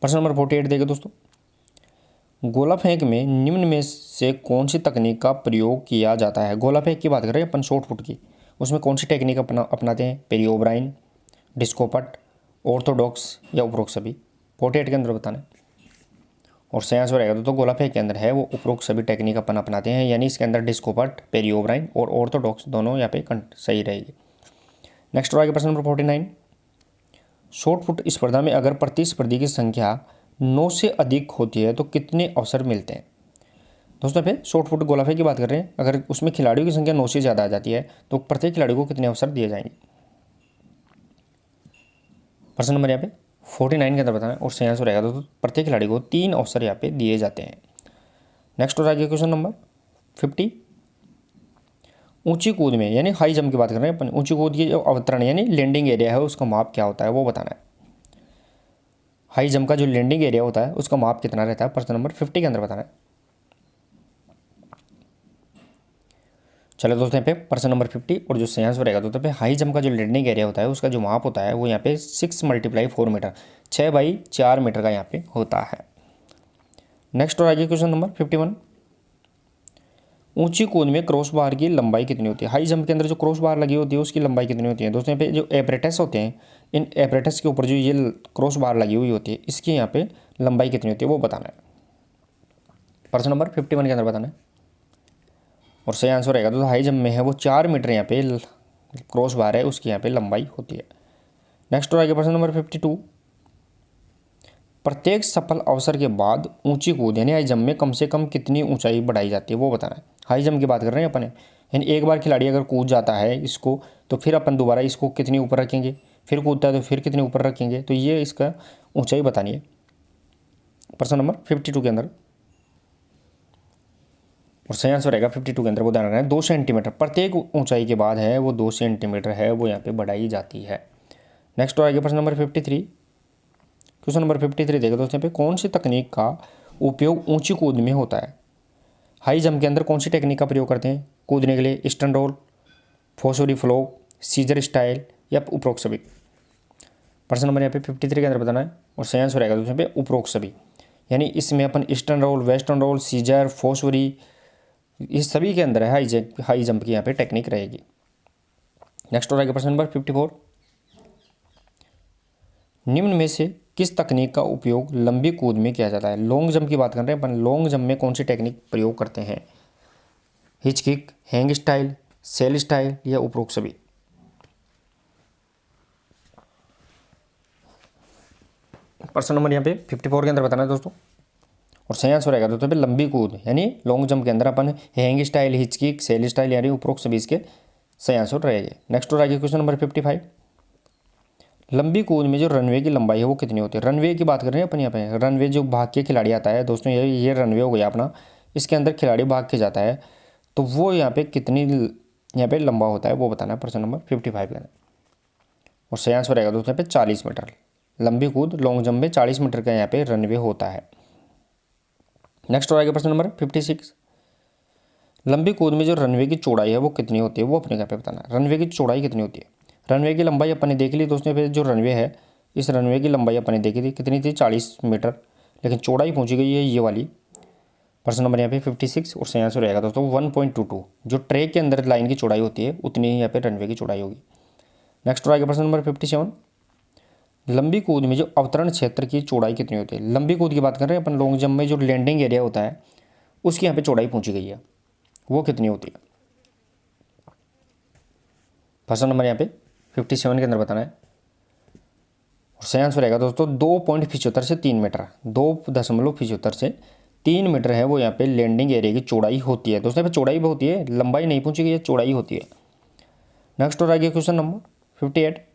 प्रश्न नंबर 48 देखिए दोस्तों, गोला फेंक में निम्न में से कौन सी तकनीक का प्रयोग किया जाता है? गोला फेंक की बात कर रहे हैं अपन शॉर्ट पुट की, उसमें कौन सी टेक्निक अपनाते हैं? पेरी ओब्राइन, डिस्कोपट, ऑर्थोडॉक्स या उपरोक्त सभी? 48 के अंदर बताना है। और सही आंसर रहेगा तो गोला फेंक के अंदर है वो उपरोक्त सभी टेक्निक अपन अपनाते हैं, यानी इसके अंदर डिस्कोपट, पेरी ओब्राइन और ऑर्थोडॉक्स दोनों यहाँ पे सही रहेगी। नेक्स्ट आगे प्रश्न नंबर 49। शॉर्ट पुट स्पर्धा में अगर प्रतिस्पर्धी की संख्या 9 से अधिक होती है तो कितने अवसर मिलते हैं? दोस्तों पे शॉर्ट पुट गोला फेंक की बात कर रहे हैं, अगर उसमें खिलाड़ियों की संख्या 9 से ज़्यादा आ जाती है तो प्रत्येक खिलाड़ी को कितने अवसर दिए जाएंगे? प्रश्न नंबर यहाँ पे 49 के अंदर बताना है। और सही आंसर रहेगा दोस्तों प्रत्येक खिलाड़ी को 3 अवसर यहाँ पे दिए जाते हैं। नेक्स्ट हो जाएगा क्वेश्चन नंबर 50। ऊंची कूद में यानी हाई जंप की बात कर रहे हैं अपन, ऊंची कूद की जो अवतरण यानी लैंडिंग एरिया है उसका माप क्या होता है वो बताना है। हाई जंप का जो लैंडिंग एरिया होता है उसका माप कितना रहता है? प्रश्न नंबर 50 के अंदर बताना है। चलो दोस्तों यहाँ पे प्रश्न नंबर 50 और जो सही आंसर रहेगा दोस्तों पे हाई जंप का जो लैंडिंग एरिया होता है उसका जो माप होता है वो यहाँ पे 6 × 4 मीटर, 6 × 4 मीटर का यहाँ पे होता है। नेक्स्ट और आगे क्वेश्चन नंबर 51। ऊंची कूद में क्रॉस बार की लंबाई कितनी होती है? हाई जंप के अंदर जो क्रॉस बार लगी होती है उसकी लंबाई कितनी होती है? दोस्तों यहाँ पे जो एपरेटस होते हैं, इन एपरेटस के ऊपर जो ये क्रॉस बार लगी हुई होती है इसकी यहाँ पे लंबाई कितनी होती है वो बताना है। प्रश्न नंबर 51 के अंदर बताना है। और सही आंसर रहेगा तो हाई जंप में है वो 4 मीटर यहाँ पे क्रॉस बार है उसकी यहाँ पे लंबाई होती है। नेक्स्ट और आगे प्रश्न नंबर 52। प्रत्येक सफल अवसर के बाद ऊंची कूद यानी हाई जंप में कम से कम कितनी ऊंचाई बढ़ाई जाती है वो बताना है। हाई जंप की बात कर रहे हैं अपन, यानी एक बार खिलाड़ी अगर कूद जाता है इसको तो फिर अपन दोबारा इसको कितनी ऊपर रखेंगे, फिर कूदता है तो फिर कितनी ऊपर रखेंगे, तो ये इसका ऊंचाई बतानी है। प्रश्न नंबर 52 के अंदर। और सही आंसर रहेगा 52 के अंदर वो ध्यान रखना है 2 सेंटीमीटर प्रत्येक ऊंचाई के बाद है वो 2 सेंटीमीटर है वो यहाँ पे बढ़ाई जाती है। नेक्स्ट और आगे प्रश्न नंबर 53। क्वेश्चन नंबर 53 देखो दोस्तों यहाँ पे कौन सी तकनीक का उपयोग ऊंची कूद में होता है? हाई जंप के अंदर कौन सी टेक्निक का प्रयोग करते हैं कूदने के लिए? स्टन roll, Fosbury flop, scissor style या उपरोक्त सभी? प्रश्न नंबर यहाँ पे 53 के अंदर बताना है। और सही आंसर रहेगा दोस्तों पे उपरोक्त सभी, यानी इसमें अपन eastern roll, western roll, scissor, Fosbury इस सभी के अंदर है हाई जंप की यहाँ पे टेक्निक रहेगी। नेक्स्ट हो रहेगा प्रश्न नंबर 54। निम्न में से किस तकनीक का उपयोग लंबी कूद में किया जाता है? लॉन्ग जंप की बात कर रहे हैं अपन, लॉन्ग जंप में कौन सी टेक्निक प्रयोग करते हैं? Hitch kick, hang style, sail style या उपरोक्त सभी? प्रश्न नंबर यहाँ पे 54 के अंदर बताना है दोस्तों। और सही आंसर रहेगा दोस्तों पे लंबी कूद यानी लॉन्ग जंप के अंदर अपन hang style, hitch kick, sail style यानी उपरोक्त सभी इसके सही आंसर रहेंगे। नेक्स्ट और आगे क्वेश्चन नंबर 55। लंबी कूद में जो रनवे की लंबाई है वो कितनी होती है? रनवे की बात कर रहे हैं अपन यहाँ पे, रनवे जो भाग के खिलाड़ी आता है दोस्तों, ये रनवे हो गया अपना, इसके अंदर खिलाड़ी भाग के जाता है तो वो यहाँ पे कितनी यहाँ पे लंबा होता है वो बताना है। प्रश्न नंबर 55 का। और सही आंसर रहेगा दोस्तों यहाँ पे 40 मीटर। लंबी कूद लॉन्ग जंप में 40 मीटर का यहाँ पे रनवे होता है। नेक्स्ट और आगे प्रश्न नंबर 56। लंबी कूद में जो रनवे की चौड़ाई है वो कितनी होती है वो अपने यहाँ पे बताना है। रनवे की चौड़ाई कितनी होती है? रनवे की लंबाई अपन ने देख ली दोस्तों पे, जो रनवे है इस रनवे की लंबाई अपन ने देखी थी कितनी थी 40 मीटर, लेकिन चौड़ाई पहुंची गई है ये वाली। प्रश्न नंबर यहाँ पे 56 और सही आंसर रहेगा दोस्तों 1.22। जो ट्रैक के अंदर लाइन की चौड़ाई होती है उतनी ही यहाँ पे रनवे की चौड़ाई होगी। नेक्स्ट और आगे प्रश्न नंबर 57। लंबी कूद में जो अवतरण क्षेत्र की चौड़ाई कितनी होती है? लंबी कूद की बात कर रहे हैं अपन, लॉन्ग जंप में जो लैंडिंग एरिया होता है उसकी यहाँ पे चौड़ाई पहुंची गई है वो कितनी होती है? प्रश्न नंबर यहाँ पे 57 के अंदर बताना है। और सही आंसर रहेगा दोस्तों 2.75 से 3 मीटर, 2.75 से 3 मीटर है वो यहाँ पे लैंडिंग एरिया की चौड़ाई होती है। दोस्तों यहाँ पे चौड़ाई भी होती है, लंबाई नहीं पहुंची गई है, चौड़ाई होती है। नेक्स्ट और आगे क्वेश्चन नंबर 58।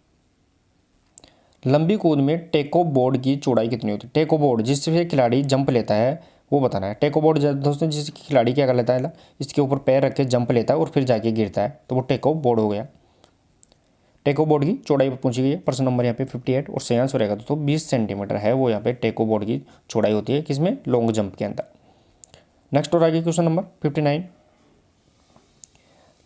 लंबी कूद में टेको बोर्ड की चौड़ाई कितनी होती है? टेको बोर्ड जिससे खिलाड़ी जंप लेता है वो बताना है। टेको बोर्ड दोस्तों जिस खिलाड़ी क्या कर लेता है, इसके ऊपर पैर रख के जंप लेता है और फिर जाके गिरता है तो वो टेको बोर्ड हो गया। टेको बोर्ड की चौड़ाई पूछी गई है, प्रश्न नंबर यहाँ पे 58 और सही आंसर रहेगा दोस्तों 20 सेंटीमीटर है वो यहाँ पे टेको बोर्ड की चौड़ाई होती है, किसमें, लॉन्ग जंप के अंदर। नेक्स्ट और आगे क्वेश्चन नंबर 59,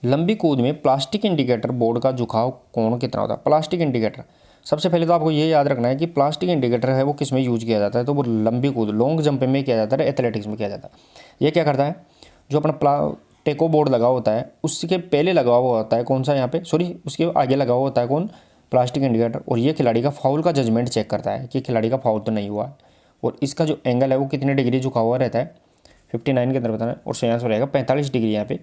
लंबी कूद में प्लास्टिक इंडिकेटर बोर्ड का झुकाव कोण कितना होता है। प्लास्टिक इंडिकेटर, सबसे पहले तो आपको ये याद रखना है कि प्लास्टिक इंडिकेटर है वो किस में यूज किया जाता है, तो वो लंबी कूद लॉन्ग जंप में किया जाता है, एथलेटिक्स में किया जाता है। ये क्या करता है, जो अपना टेको बोर्ड लगा होता है उसके पहले लगा हुआ होता है कौन सा, यहाँ पे सॉरी उसके आगे लगा हुआ होता है कौन, प्लास्टिक इंडिकेटर, और ये खिलाड़ी का फाउल का जजमेंट चेक करता है कि खिलाड़ी का फाउल तो नहीं हुआ है, और इसका जो एंगल है वो कितने डिग्री झुका हुआ रहता है, 59 के अंदर बताना है, और सही आंसर रहेगा 45 डिग्री यहाँ पे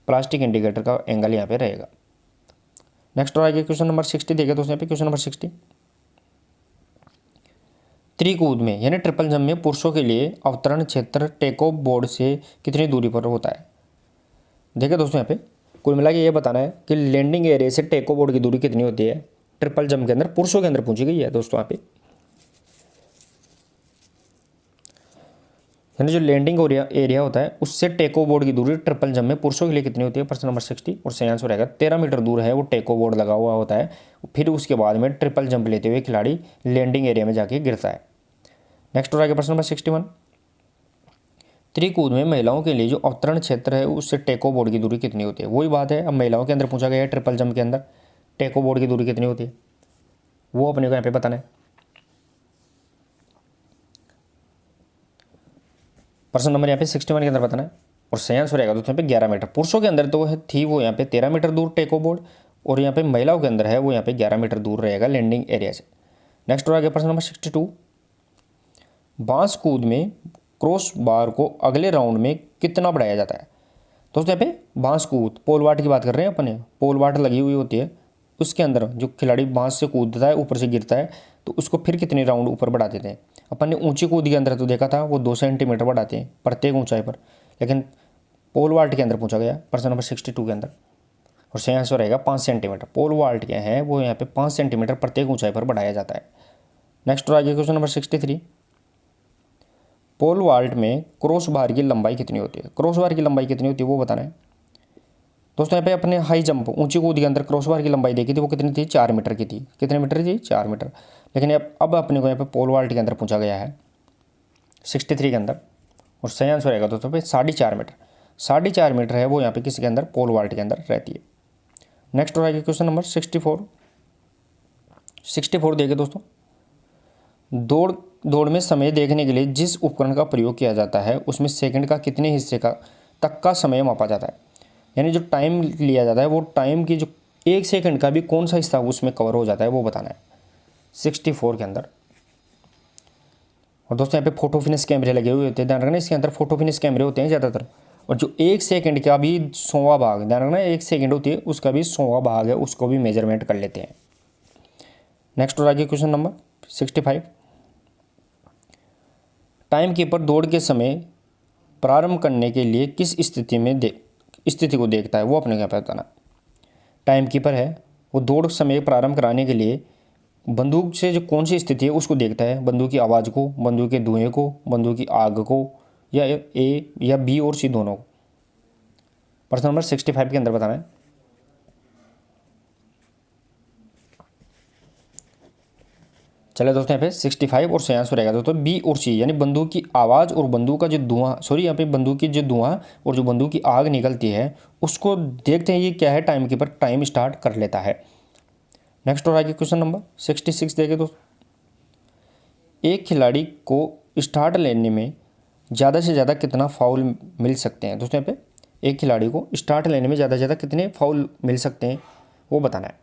प्लास्टिक इंडिकेटर का एंगल यहाँ पे रहेगा। नेक्स्ट और आगे क्वेश्चन नंबर 60 देखिए दोस्तों, यहाँ पे क्वेश्चन नंबर 60, त्रिकूद में यानी ट्रिपल जंप में पुरुषों के लिए अवतरण क्षेत्र टेक ऑफ बोर्ड से कितनी दूरी पर होता है। देखिए दोस्तों यहाँ पे कुल मिला के ये बताना है कि लैंडिंग एरिया से टेक ऑफ बोर्ड की दूरी कितनी होती है ट्रिपल जंप के अंदर, पुरुषों के अंदर पूछी गई है दोस्तों यहाँ पे। यानी जो लैंडिंग एरिया होता है उससे टेको बोर्ड की दूरी ट्रिपल जंप में पुरुषों के लिए कितनी होती है, प्रश्न नंबर 60 और सही आंसर रहेगा 13 मीटर दूर है वो टेको बोर्ड लगा हुआ होता है। फिर उसके बाद में ट्रिपल जंप लेते हुए खिलाड़ी लैंडिंग एरिया में जाके गिरता है। नेक्स्ट और आगे प्रश्न नंबर 61, त्रिकूद में महिलाओं के लिए जो अवतरण क्षेत्र है उससे टेको बोर्ड की दूरी कितनी होती है। वही बात है, अब महिलाओं के अंदर पूछा गया है ट्रिपल जंप के अंदर टेको बोर्ड की दूरी कितनी होती है, वो अपने को यहाँ पे बताना है। प्रश्न नंबर यहाँ पे 61 के अंदर बताना है, और सही आंसर रहेगा दोस्तों यहाँ पे 11 मीटर। पुरुषों के अंदर तो थी वो यहाँ पे 13 मीटर दूर टेको बोर्ड, और यहाँ पे महिलाओं के अंदर है वो यहाँ पे 11 मीटर दूर रहेगा लैंडिंग एरिया से। नेक्स्ट और आगे प्रश्न नंबर 62, बांस कूद में क्रॉस बार को अगले राउंड में कितना बढ़ाया जाता है। दोस्तों यहाँ पे बांस कूद पोल वाट की बात कर रहे हैं अपने, पोल वाट लगी हुई होती है, उसके अंदर जो खिलाड़ी बांस से कूदता है ऊपर से गिरता है तो उसको फिर कितने राउंड ऊपर बढ़ा देते हैं। अपन ने ऊंची कूद के अंदर तो देखा था वो 2 सेंटीमीटर बढ़ाते हैं प्रत्येक ऊंचाई पर, लेकिन पोल वाल्ट के अंदर पूछा गया प्रश्न नंबर 62 के अंदर, और सही आंसर रहेगा 5 सेंटीमीटर। पोल वाल्ट क्या है वो यहाँ पे 5 सेंटीमीटर प्रत्येक ऊंचाई पर बढ़ाया जाता है। नेक्स्ट और आगे क्वेश्चन नंबर 63, पोल वाल्ट में क्रॉस बार की लंबाई कितनी होती है। क्रॉस बार की लंबाई कितनी होती है वो बताना है। दोस्तों यहाँ पे अपने हाई जंप ऊंची कूद के अंदर क्रॉस बार की लंबाई देखी थी वो कितनी थी, 4 मीटर की थी। कितने मीटर थी, 4 मीटर। लेकिन अब अपने को यहाँ पे पोल वाल्ट के अंदर पूछा गया है 63 के अंदर, और सही आंसर रहेगा दोस्तों पे 4.5 मीटर। 4.5 मीटर है वो यहाँ पे किसके अंदर, पोल वाल्ट के अंदर रहती है। नेक्स्ट और आगे क्वेश्चन नंबर 64 देखिए दोस्तों, दौड़ में समय देखने के लिए जिस उपकरण का प्रयोग किया जाता है उसमें सेकंड का कितने हिस्से तक का समय मापा जाता है। यानी जो टाइम लिया जाता है वो टाइम की जो 1 सेकंड का भी कौन सा हिस्सा उसमें कवर हो जाता है वो बताना है 64 के अंदर। और दोस्तों यहाँ पे फोटो फिनिश कैमरे लगे हुए होते हैं, ध्यान रखना इसके अंदर फोटो फिनिश कैमरे होते हैं ज़्यादातर, और जो 1 सेकंड का भी 100वां भाग, ध्यान रखना 1 सेकंड होती है उसका भी 100वां भाग है उसको भी मेजरमेंट कर लेते हैं। नेक्स्ट और आगे क्वेश्चन नंबर 65, टाइम कीपर दौड़ के समय प्रारंभ करने के लिए किस स्थिति को देखता है वो अपने यहाँ पे बताना। टाइम कीपर है वो दौड़ समय प्रारंभ कराने के लिए बंदूक से जो कौन सी स्थिति है उसको देखता है, बंदूक की आवाज़ को, बंदूक के धुएं को, बंदूक की आग को, या ए या बी और सी दोनों को। प्रश्न नंबर 65 के अंदर बताना है। चले दोस्तों यहाँ पे 65 और सही आंसर रहेगा दोस्तों बी और सी, यानी बंदूक की आवाज़ और बंदूक का जो धुआं, सॉरी यहाँ पे बंदूक की जो धुआं और जो बंदूक की आग निकलती है उसको देखते हैं ये क्या है, टाइम कीपर टाइम स्टार्ट कर लेता है। नेक्स्ट और आगे क्वेश्चन नंबर 66 देखिए दोस्तों, एक खिलाड़ी को स्टार्ट लेने में ज़्यादा से ज़्यादा कितना फाउल मिल सकते हैं। दोस्तों यहाँ पे एक खिलाड़ी को स्टार्ट लेने में ज़्यादा से ज़्यादा कितने फाउल मिल सकते हैं वो बताना है।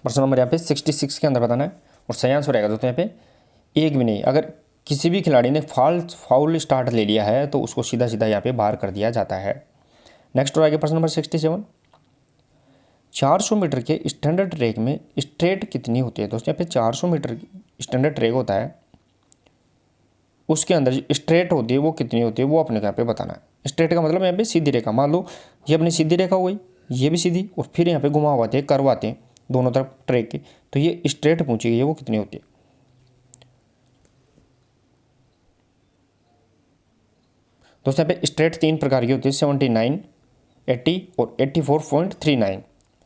प्रश्न नंबर यहाँ पे 66 के अंदर बताना है, और सही आंसर रहेगा दोस्तों यहाँ पे एक भी नहीं। अगर किसी भी खिलाड़ी ने फाउल स्टार्ट ले लिया है तो उसको सीधा सीधा यहाँ पे बाहर कर दिया जाता है। नेक्स्ट और आगे प्रश्न नंबर 67, 400 मीटर के स्टैंडर्ड ट्रैक में स्ट्रेट कितनी होती है। दोस्तों यहाँ पे 400 मीटर स्टैंडर्ड ट्रैक होता है उसके अंदर जो स्ट्रेट होती है वो कितनी होती है वो अपने यहाँ पे बताना है। स्ट्रेट का मतलब यहाँ पे सीधी रेखा, मान लो ये अपनी सीधी रेखा हो गई, ये भी सीधी, और फिर यहाँ पे घुमाव आते हैं, कर्व आते हैं दोनों तरफ ट्रैक के, तो ये स्ट्रेट पूछी गई है वो कितनी होती है। दोस्तों यहाँ पे स्ट्रेट 3 प्रकार की होती है, 79, 80 और 84.39,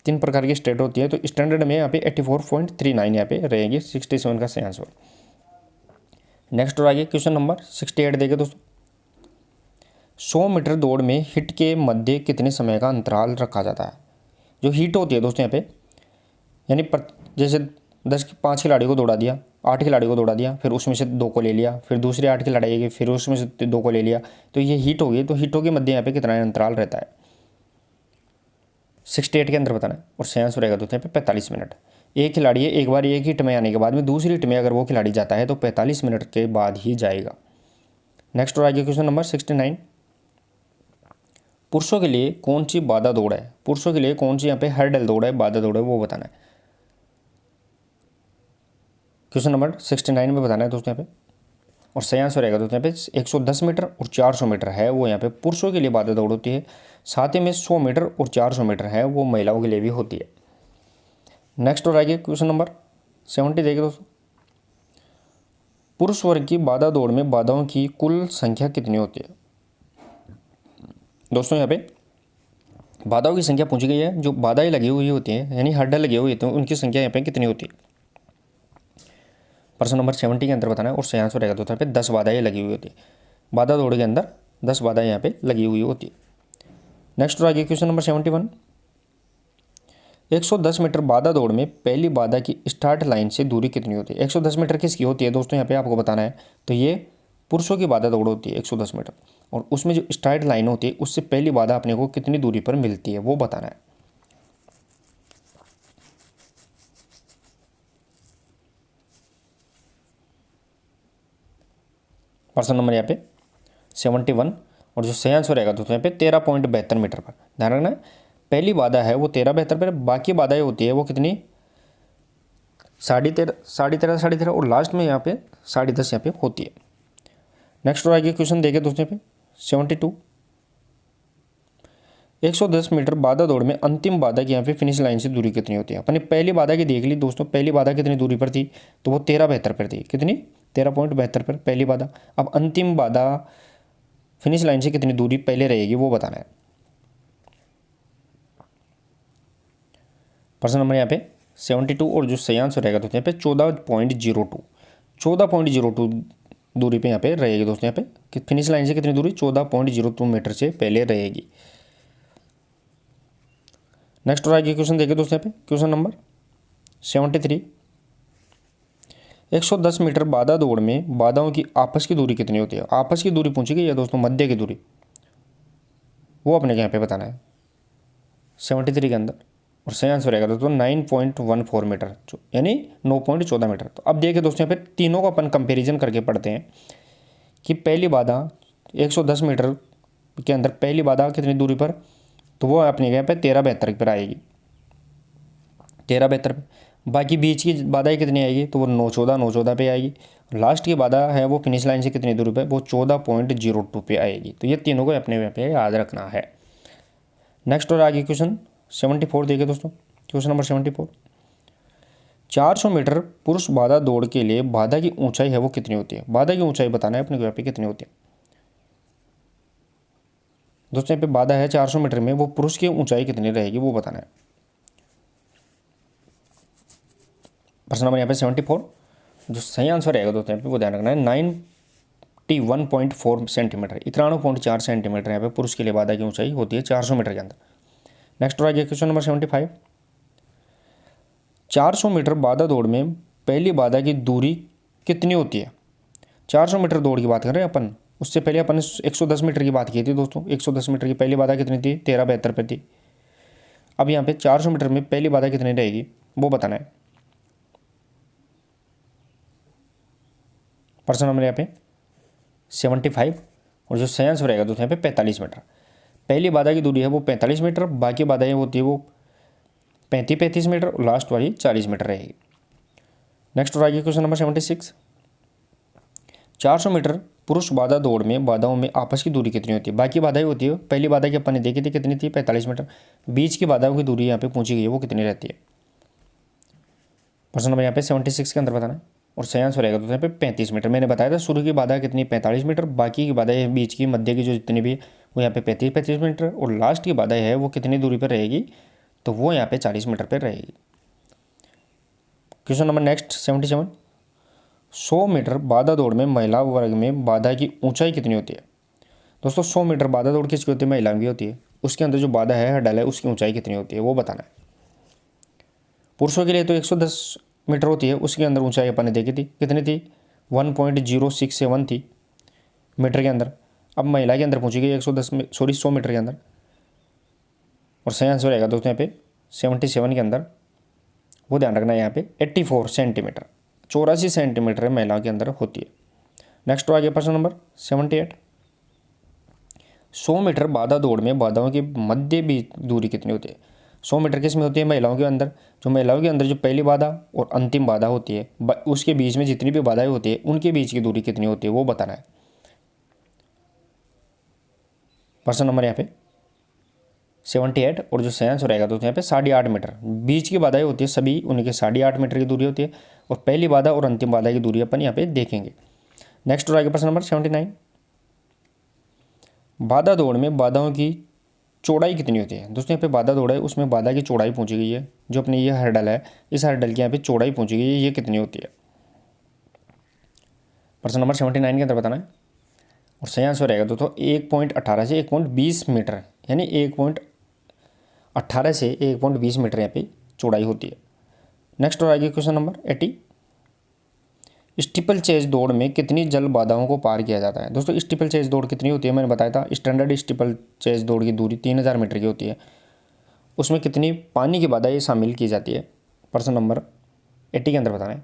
3 प्रकार की स्टेट होती है। तो स्टैंडर्ड में यहाँ पे 84.39 यहाँ पे रहेगी 67 का सही आंसर। नेक्स्ट और आगे क्वेश्चन नंबर 68 देखिए दोस्तों, 100 मीटर दौड़ में हिट के मध्य कितने समय का अंतराल रखा जाता है। जो हिट होती है दोस्तों यहाँ पे, यानी जैसे 5 खिलाड़ी को दौड़ा दिया, 8 खिलाड़ी को दौड़ा दिया, फिर उसमें से 2 को ले लिया, फिर दूसरी 8 खिलाड़ी आएगी, फिर उसमें से 2 को ले लिया, तो ये हिट होगी। तो हिटों के मध्य यहाँ पे कितना अंतराल रहता है, 68 के अंदर बताना है। और सही आंसर रहेगा दोस्तों यहाँ पे 45 मिनट। एक खिलाड़ी है, एक बार एक हिट में आने के बाद में दूसरी हिट में अगर वो खिलाड़ी जाता है तो 45 मिनट के बाद ही जाएगा। नेक्स्ट और आगे क्वेश्चन नंबर 69, पुरुषों के लिए कौन सी बाधा दौड़ है, पुरुषों के लिए कौन सी यहाँ पे हर्डल दौड़ है, बाधा दौड़ है, वो बताना है। क्वेश्चन नंबर 69 में बताना है दोस्तों यहाँ पे। और सही आंसर रहेगा दोस्तों यहाँ पे 110 मीटर और 400 मीटर है वो यहाँ पे पुरुषों के लिए बाधा दौड़ होती है। साथ ही में 100 मीटर और 400 मीटर है वो महिलाओं के लिए भी होती है। नेक्स्ट और आगे क्वेश्चन नंबर 70 देखिए दोस्तों, पुरुष वर्ग की बाधा दौड़ में बाधाओं की कुल संख्या कितनी होती है। दोस्तों यहाँ पे बाधाओं की संख्या पूछी गई है, जो बाधाएं लगी हुई होती हैं यानी हर्डल लगे हुए होते हैं उनकी संख्या यहाँ पे कितनी होती है। प्रश्न नंबर 70 के अंदर बताना है। और सही आंसर रहेगा दोस्तों यहाँ पे 10 बाधाएं लगी हुई होती है। बाधा दौड़ के अंदर 10 बाधाएं यहाँ पे लगी हुई होती है। नेक्स्ट और आगे क्वेश्चन नंबर 71, 110 मीटर बाधा दौड़ में पहली बाधा की स्टार्ट लाइन से दूरी कितनी होती है। 110 मीटर किसकी होती है दोस्तों यहाँ पे आपको बताना है। तो ये पुरुषों की बाधा दौड़ होती है 110 मीटर, और उसमें जो स्टार्ट लाइन होती है उससे पहली बाधा अपने को कितनी दूरी पर मिलती है वो बताना है। प्रश्न नंबर यहाँ पे 71, और जो सही आंसर रहेगा दोस्तों यहाँ पे 13.72 मीटर पर। ध्यान रखना है पहली बाधा है वो 13.72 पर, बाकी बाधाएं होती है वो कितनी 13.5 और लास्ट में यहाँ पे 10.5 यहाँ पे होती है। नेक्स्ट और आगे क्वेश्चन देखें दोस्तों यहाँ पे 72, 110 मीटर बाधा दौड़ में अंतिम बाधा की यहाँ पे फिनिश लाइन से दूरी कितनी होती है। अपने पहली बाधा की देख ली दोस्तों, पहली बाधा कितनी दूरी पर थी तो वो 13.72 पर थी। कितनी 13.72 पर पहली बाधा। अब अंतिम बाधा फिनिश लाइन से कितनी दूरी पहले रहेगी वो बताना है। प्रश्न नंबर यहाँ पे 72, और जो सही आंसर रहेगा दोस्तों यहाँ पे 14.02 दूरी पे यहाँ पे रहेगी दोस्तों यहाँ पे कि फिनिश लाइन से कितनी दूरी 14.02 मीटर से पहले रहेगी। नेक्स्ट और आगे क्वेश्चन देखिए दोस्तों यहाँ पे क्वेश्चन नंबर 73, 110 मीटर बाधा दौड़ में बाधाओं की आपस की दूरी कितनी होती है। आपस की दूरी पूछी गई है दोस्तों, मध्य की दूरी, वो अपने यहाँ पे बताना है 73 के अंदर। और सही आंसर रहेगा दोस्तों 9.14 मीटर, यानी 9.14 मीटर। तो अब देखिए दोस्तों यहाँ पे तीनों को अपन कंपैरिजन करके पढ़ते हैं कि पहली बाधा 110 मीटर के अंदर पहली बाधा कितनी दूरी पर, तो वो अपने यहाँ पे 13.72 पर आएगी, 13.72 पे। बाकी बीच की बाधाएं कितनी आएगी तो वो 9.14 पे आएगी। लास्ट की बाधा है वो फिनिश लाइन से कितनी दूरी पे, वो 14.02 पे आएगी। तो ये तीनों को अपने यहाँ पे याद रखना है। नेक्स्ट और आगे क्वेश्चन 74 देखिए दोस्तों, क्वेश्चन नंबर 74, 400 मीटर पुरुष बाधा दौड़ के लिए बाधा की ऊंचाई है वो कितनी होती है। बाधा की ऊंचाई बताना है अपने को यहाँ पे कितनी होती है दोस्तों। यहाँ पे बाधा है 400 मीटर में, वो पुरुष की ऊंचाई कितनी रहेगी वो बताना है। प्रश्न नंबर यहाँ पे 74, जो सही आंसर रहेगा दोस्तों यहाँ पे वो ध्यान रखना है 91.4 सेंटीमीटर, 91.4 सेंटीमीटर यहाँ पे पुरुष के लिए बाधा की ऊंचाई होती है 400 मीटर के अंदर। नेक्स्ट और आगे क्वेश्चन नंबर 75, 400 मीटर बाधा दौड़ में पहली बाधा की दूरी कितनी होती है। 400 मीटर दौड़ की बात कर रहे हैं अपन, उससे पहले अपन 110 मीटर की बात की थी दोस्तों। 110 मीटर की पहली बाधा कितनी थी 13.72 पर थी। अब यहाँ पे 400 मीटर में पहली बाधा कितनी रहेगी वो बताना है। प्रश्न नंबर यहाँ पे 75, और जो सही आंसर रहेगा दोस्तों यहाँ पे 45 मीटर। पहली बाधा की दूरी है वो 45 मीटर, बाकी बाधाएं होती है वो 35 मीटर, और लास्ट वाली 40 मीटर रहेगी। नेक्स्ट और आगे क्वेश्चन नंबर 76, 400 मीटर पुरुष बाधा दौड़ में बाधाओं में आपस की दूरी कितनी होती है। बाकी बाधाएं होती है, पहली बाधा की अपन ने देखी थी कितनी थी 45 मीटर, बीच की बाधाओं की दूरी यहाँ पे पूछी गई है वो कितनी रहती है। प्रश्न नंबर यहाँ पे 76 के अंदर बताना है। और सही आंसर रहेगा तो यहाँ पे 35 मीटर। मैंने बताया था शुरू की बाधा कितनी 45 मीटर, बाकी की बाधाएं बीच की मध्य की जो जितनी भी वो यहाँ पे 35 मीटर, और लास्ट की बाधा है वो कितनी दूरी पर रहेगी, तो वो यहाँ पे 40 मीटर पर रहेगी। क्वेश्चन नंबर नेक्स्ट 77, 100 मीटर बाधा दौड़ में महिला वर्ग में बाधा की ऊंचाई कितनी होती है। दोस्तों 100 मीटर बाधा दौड़ किसकी होती है, महिलाओं की होती है। उसके अंदर जो बाधा है हर्डल है उसकी ऊंचाई कितनी होती है वो बताना है। पुरुषों के लिए तो 110 मीटर होती है, उसके अंदर ऊंचाई अपन ने देखी थी कितनी थी, 1.067 थी मीटर के अंदर। अब महिला के अंदर पहुंची गई 100 मीटर के अंदर, और सही आंसर रहेगा दोस्तों यहाँ पे 77 के अंदर। वो ध्यान रखना है यहाँ पे 84 सेंटीमीटर, 84 सेंटीमीटर महिलाओं के अंदर होती है। नेक्स्ट आ गया प्रश्न नंबर 78, 100 मीटर बाधा दौड़ में बाधाओं की मध्य बीच दूरी कितनी होती है। 100 मीटर किस में होती है, महिलाओं के अंदर। जो महिलाओं के अंदर जो पहली बाधा और अंतिम बाधा होती है, उसके बीच में जितनी भी बाधाएं होती है उनके बीच की दूरी कितनी होती है वो बताना है। प्रश्न नंबर यहाँ पे 78, और जो सही आंसर रहेगा दोस्तों यहाँ पे 8.5 मीटर। बीच की बाधाएं होती है सभी, उनके 8.5 मीटर की दूरी होती है, और पहली बाधा और अंतिम बाधा की दूरी अपन यहाँ पे देखेंगे। नेक्स्ट हो आगे प्रश्न नंबर 79, बाधा दौड़ में बाधाओं की चौड़ाई कितनी होती है। दोस्तों यहाँ पे बाधा दौड़ है, उसमें बाधा की चौड़ाई पूछी गई है। जो अपनी ये हर्डल है, इस हर्डल की यहाँ पे चौड़ाई पूछी गई है, ये कितनी होती है। प्रश्न नंबर 79 के अंदर बताना है, और सही आंसर रहेगा दोस्तों 1.18 से 1.20 मीटर, यानी 1.18 से 1.20 मीटर यहाँ पे चौड़ाई होती है। नेक्स्ट और आगे क्वेश्चन नंबर 80, स्टीपल चेज दौड़ में कितनी जल बाधाओं को पार किया जाता है। दोस्तों स्टीपल चेज दौड़ कितनी होती है, मैंने बताया था स्टैंडर्ड स्टीपल चेज दौड़ की दूरी 3000 मीटर की होती है, उसमें कितनी पानी की बाधाएं शामिल की जाती है। प्रश्न नंबर 80 के अंदर बताना है।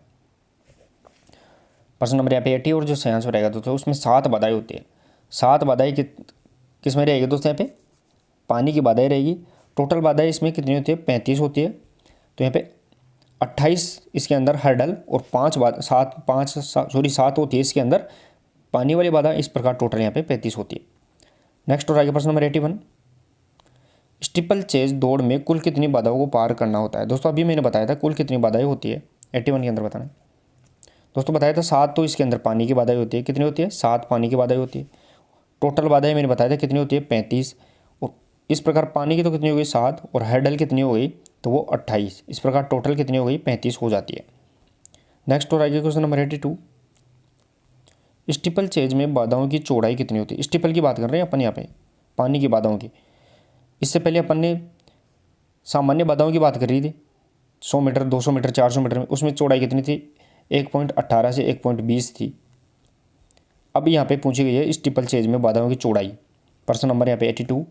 प्रश्न नंबर यहाँ पे 80, और जो सही आंसर रहेगा दोस्तों उसमें 7 बाधाएं होती है। 7 बाधाएं किस में रहेगी दोस्तों, यहाँ पे पानी की बाधाएं रहेगी। टोटल बाधाएं इसमें कितनी होती है, 35 होती है। तो यहाँ पे 28 इसके अंदर हर्डल, और 7 होती है इसके अंदर पानी वाली बाधा। इस प्रकार टोटल यहाँ पे 35 होती है। नेक्स्ट और आगे प्रश्न नंबर 81, स्टीपल चेज दौड़ में कुल कितनी बाधाओं को पार करना होता है। दोस्तों अभी मैंने बताया था कुल कितनी बाधाएं होती है, 81 के अंदर बताना है। दोस्तों बताया था 7 तो इसके अंदर पानी की बाधाएं होती है, कितनी होती है, 7 पानी की बाधाएं होती है। टोटल बाधाएं मैंने बताया था कितनी होती है, 35। और इस प्रकार पानी की तो कितनी हो गई 7, और हर्डल कितनी हो गई, तो वो 28। इस प्रकार टोटल कितनी हो गई, 35 हो जाती है। नेक्स्ट और आगे क्वेश्चन नंबर 82, स्टीपल चेज में बाधाओं की चौड़ाई कितनी होती है। स्टीपल की बात कर रहे हैं अपन यहाँ पे, पानी की बाधाओं की। इससे पहले अपन ने सामान्य बाधाओं की बात करी थी, 100 मीटर, 200 मीटर, 400 मीटर में, उसमें चौड़ाई कितनी थी, 1.18 से 1.20 थी। अब यहाँ पे पूछी गई है स्टीपल चेज में बाधाओं की चौड़ाई। प्रश्न नंबर यहाँ पे 82,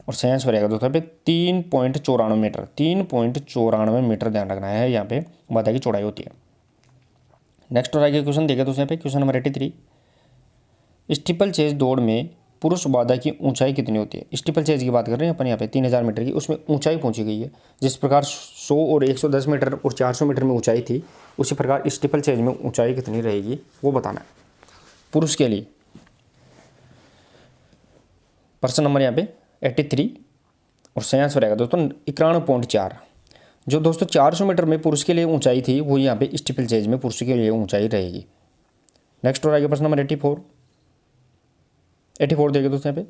और सही आंसर रहेगा दोस्तों पे 3.94 मीटर। 3.94 मीटर ध्यान रखना है, यहाँ पे बाधा की चौड़ाई होती है। नेक्स्ट और आगे क्वेश्चन देखें तो यहाँ पे क्वेश्चन नंबर 83, स्टीपल चेज दौड़ में पुरुष बाधा की ऊंचाई कितनी होती है। स्टीपल चेज की बात कर रहे हैं अपन यहाँ पे 3000 मीटर की, उसमें ऊंचाई पूछी गई है। जिस प्रकार 100 और 110 मीटर और 400 मीटर में ऊंचाई थी, उसी प्रकार स्टीपल चेज में ऊंचाई कितनी रहेगी वो बताना है पुरुष के लिए। प्रश्न नंबर यहाँ पे 83, और सही आंसर रहेगा दोस्तों 91.4। जो दोस्तों 400 मीटर में पुरुष के लिए ऊंचाई थी, वो यहाँ पे स्टीपल चेज में पुरुष के लिए ऊंचाई रहेगी। नेक्स्ट और आगे प्रश्न नंबर 84 देखिए दोस्तों यहाँ पे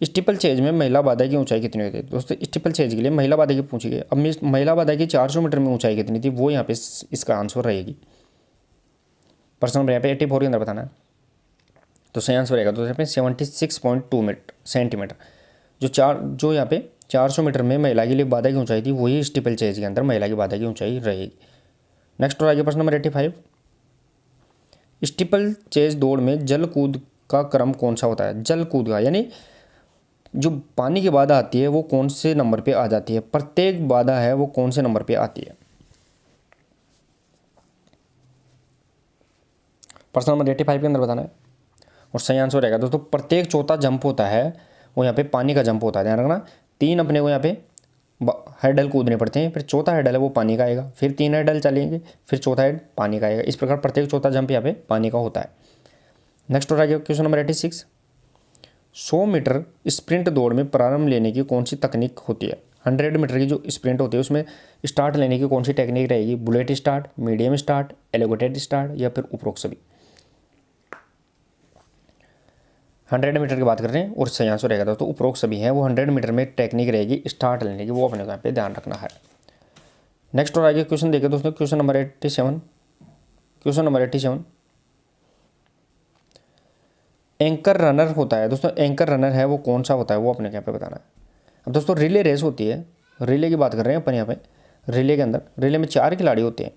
स्टीपल चेज में महिला बाधा की ऊंचाई कितनी होती है। दोस्तों स्टीपल चेज के लिए महिला बाधा की पूछी गई। अब महिला बाधा की 400 मीटर में ऊंचाई कितनी थी, वो यहाँ पे इसका आंसर रहेगी। प्रश्न नंबर यहाँ पे 84 के अंदर बताना है, तो सही आंसर रहेगा दोस्तों यहाँ पे 76.2 सेंटीमीटर। जो यहाँ पे 400 मीटर में महिला के लिए बाधा की ऊंचाई थी, वही स्टीपल चेज के अंदर महिला की बाधा की ऊंचाई रहेगी। नेक्स्ट और आगे प्रश्न नंबर 85, स्टीपल चेज दौड़ में जल कूद का क्रम कौन सा होता है। जल कूद का यानी जो पानी की बाधा आती है वो कौन से नंबर पे आ जाती है, प्रत्येक बाधा है वो कौन से नंबर पे आती है। प्रश्न नंबर 85 के अंदर बताना है, और सही आंसर रहेगा दोस्तों प्रत्येक चौथा जंप होता है वो यहाँ पे पानी का जंप होता है। ध्यान रखना 3 अपने को यहाँ पे हर्डल कूदने पड़ते हैं, फिर चौथा हर्डल है वो पानी का आएगा, फिर 3 हर्डल चलेंगे, फिर चौथा हेड पानी का आएगा। इस प्रकार प्रत्येक चौथा जंप यहाँ पे पानी का होता है। नेक्स्ट और आगे क्वेश्चन नंबर 86, 100 मीटर स्प्रिंट दौड़ में प्रारंभ लेने की कौन सी तकनीक होती है। 100 मीटर की जो स्प्रिंट होती है उसमें स्टार्ट लेने की कौन सी टेक्निक रहेगी। Bullet start, medium start, elevated start, या फिर उपरोक्त सभी। 100 मीटर की बात कर रहे हैं और सही आंसर रहेगा दोस्तों उपरोक्त सभी हैं वो 100 मीटर में टेक्निक रहेगी स्टार्ट लेने की, वो अपने को यहाँ पे ध्यान रखना है। नेक्स्ट और आगे क्वेश्चन देखिए दोस्तों, question number 87। Question number 87, anchor runner होता है दोस्तों, एंकर रनर है वो कौन सा होता है, वो अपने यहाँ पे बताना है। अब दोस्तों रिले रेस होती है, रिले की बात कर रहे हैं अपन यहाँ पे। रिले के अंदर, रिले में 4 खिलाड़ी होते हैं,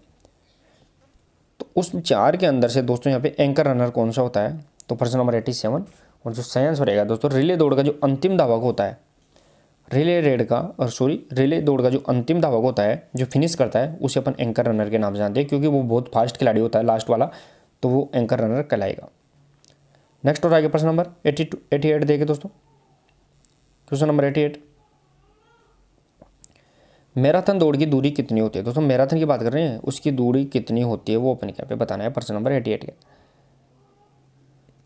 तो उस 4 के अंदर से दोस्तों यहाँ पे एंकर रनर कौन सा होता है, तो प्रश्न नंबर 87 और जो सही आंसर रहेगा दोस्तों रिले दौड़ का जो अंतिम धावक होता है, रिले दौड़ का जो अंतिम धावक होता है, जो फिनिश करता है, उसे अपन एंकर रनर के नाम से जानते हैं, क्योंकि वो बहुत फास्ट खिलाड़ी होता है लास्ट वाला, तो वो एंकर रनर कहलाएगा। नेक्स्ट और आगे प्रश्न नंबर 88 देखिए दोस्तों, क्वेश्चन नंबर 88, मैराथन दौड़ की दूरी कितनी होती है दोस्तों, मैराथन की बात कर रहे हैं, उसकी दूरी कितनी होती है वो अपन यहाँ पे बताना है प्रश्न नंबर 88 के।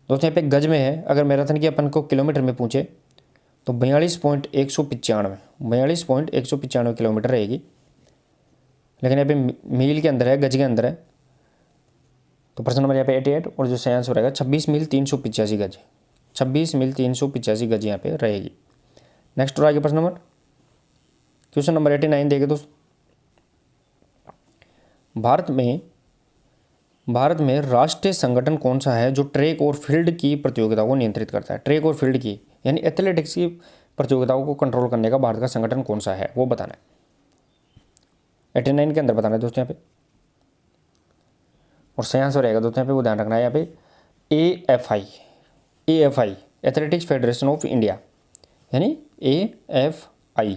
दोस्तों यहाँ पे गज में है, अगर मैराथन की अपन को किलोमीटर में पूछे तो 42.195 किलोमीटर रहेगी, लेकिन यहाँ पे मील के अंदर है, गज के अंदर है, तो प्रश्न नंबर यहाँ पे 88 और जो सही आंसर रहेगा 26 मील 385 गज, 26 मील 385 गज यहाँ पे रहेगी। नेक्स्ट और आगे प्रश्न नंबर, क्वेश्चन नंबर 89 देखिए दोस्तों, भारत में राष्ट्रीय संगठन कौन सा है जो ट्रैक और फील्ड की प्रतियोगिताओं को नियंत्रित करता है। ट्रैक और फील्ड की यानी एथलेटिक्स की प्रतियोगिताओं को कंट्रोल करने का भारत का संगठन कौन सा है, वो बताना है। 89 के अंदर बताना है दोस्तों यहाँ पे, और सही आंसर रहेगा दोस्तों यहाँ पे वो ध्यान रखना है यहाँ पे AFI athletics federation of India, यानी AFI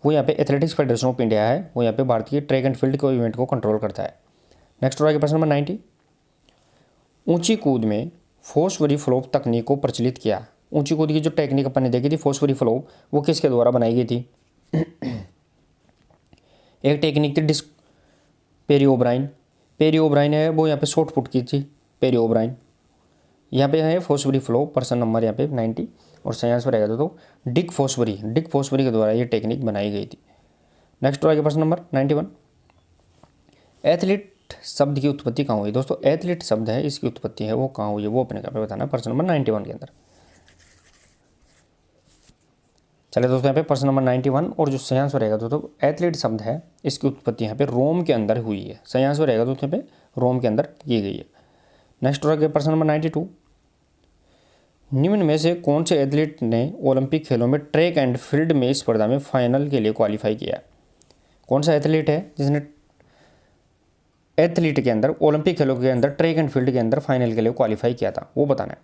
वो यहाँ पे एथलेटिक्स फेडरेशन ऑफ इंडिया है, वो यहाँ पे भारतीय ट्रैक एंड फील्ड को इवेंट को कंट्रोल करता है। नेक्स्ट और आगे प्रश्न नंबर 90, ऊंची कूद में फोर्सवरी फ्लोप तकनीक को प्रचलित किया। ऊंची कूद की जो टेक्निक अपन ने देखी थी फोर्सवरी फ्लोप, वो किसके द्वारा बनाई गई थी? एक टेक्निक थी पेरी ओब्राइन है, वो यहाँ पे शॉर्ट पुट की थी पेरी ओब्राइन। यहाँ पे है फोर्सवरी फ्लोप, पर्सन नंबर यहाँ पे 90 और सही आंसर रहेगा तो डिक फोर्सवरी के द्वारा ये टेक्निक बनाई गई थी। नेक्स्ट और आगे प्रश्न नंबर 91, एथलीट शब्द की उत्पत्ति कहाँ हुई दोस्तों? एथलीट शब्द है, इसकी उत्पत्ति है वो कहाँ हुई है, वो अपने यहाँ पे बताना है प्रश्न नंबर 91 के अंदर। चलिए दोस्तों यहाँ पे प्रश्न नंबर 91 और जो सही आंसर रहेगा दोस्तों एथलीट शब्द है, इसकी उत्पत्ति यहाँ पे रोम के अंदर हुई है। सही आंसर रहेगा दोस्तों यहाँ पे रोम के अंदर की गई है। नेक्स्ट और आगे प्रश्न नंबर 92, निम्न में से कौन से एथलीट ने ओलंपिक खेलों में ट्रैक एंड फील्ड में स्पर्धा में फाइनल के लिए क्वालिफाई किया है? कौन सा एथलीट है जिसने एथलीट के अंदर ओलंपिक खेलों के अंदर ट्रैक एंड फील्ड के अंदर फाइनल के लिए क्वालिफाई किया था, वो बताना है।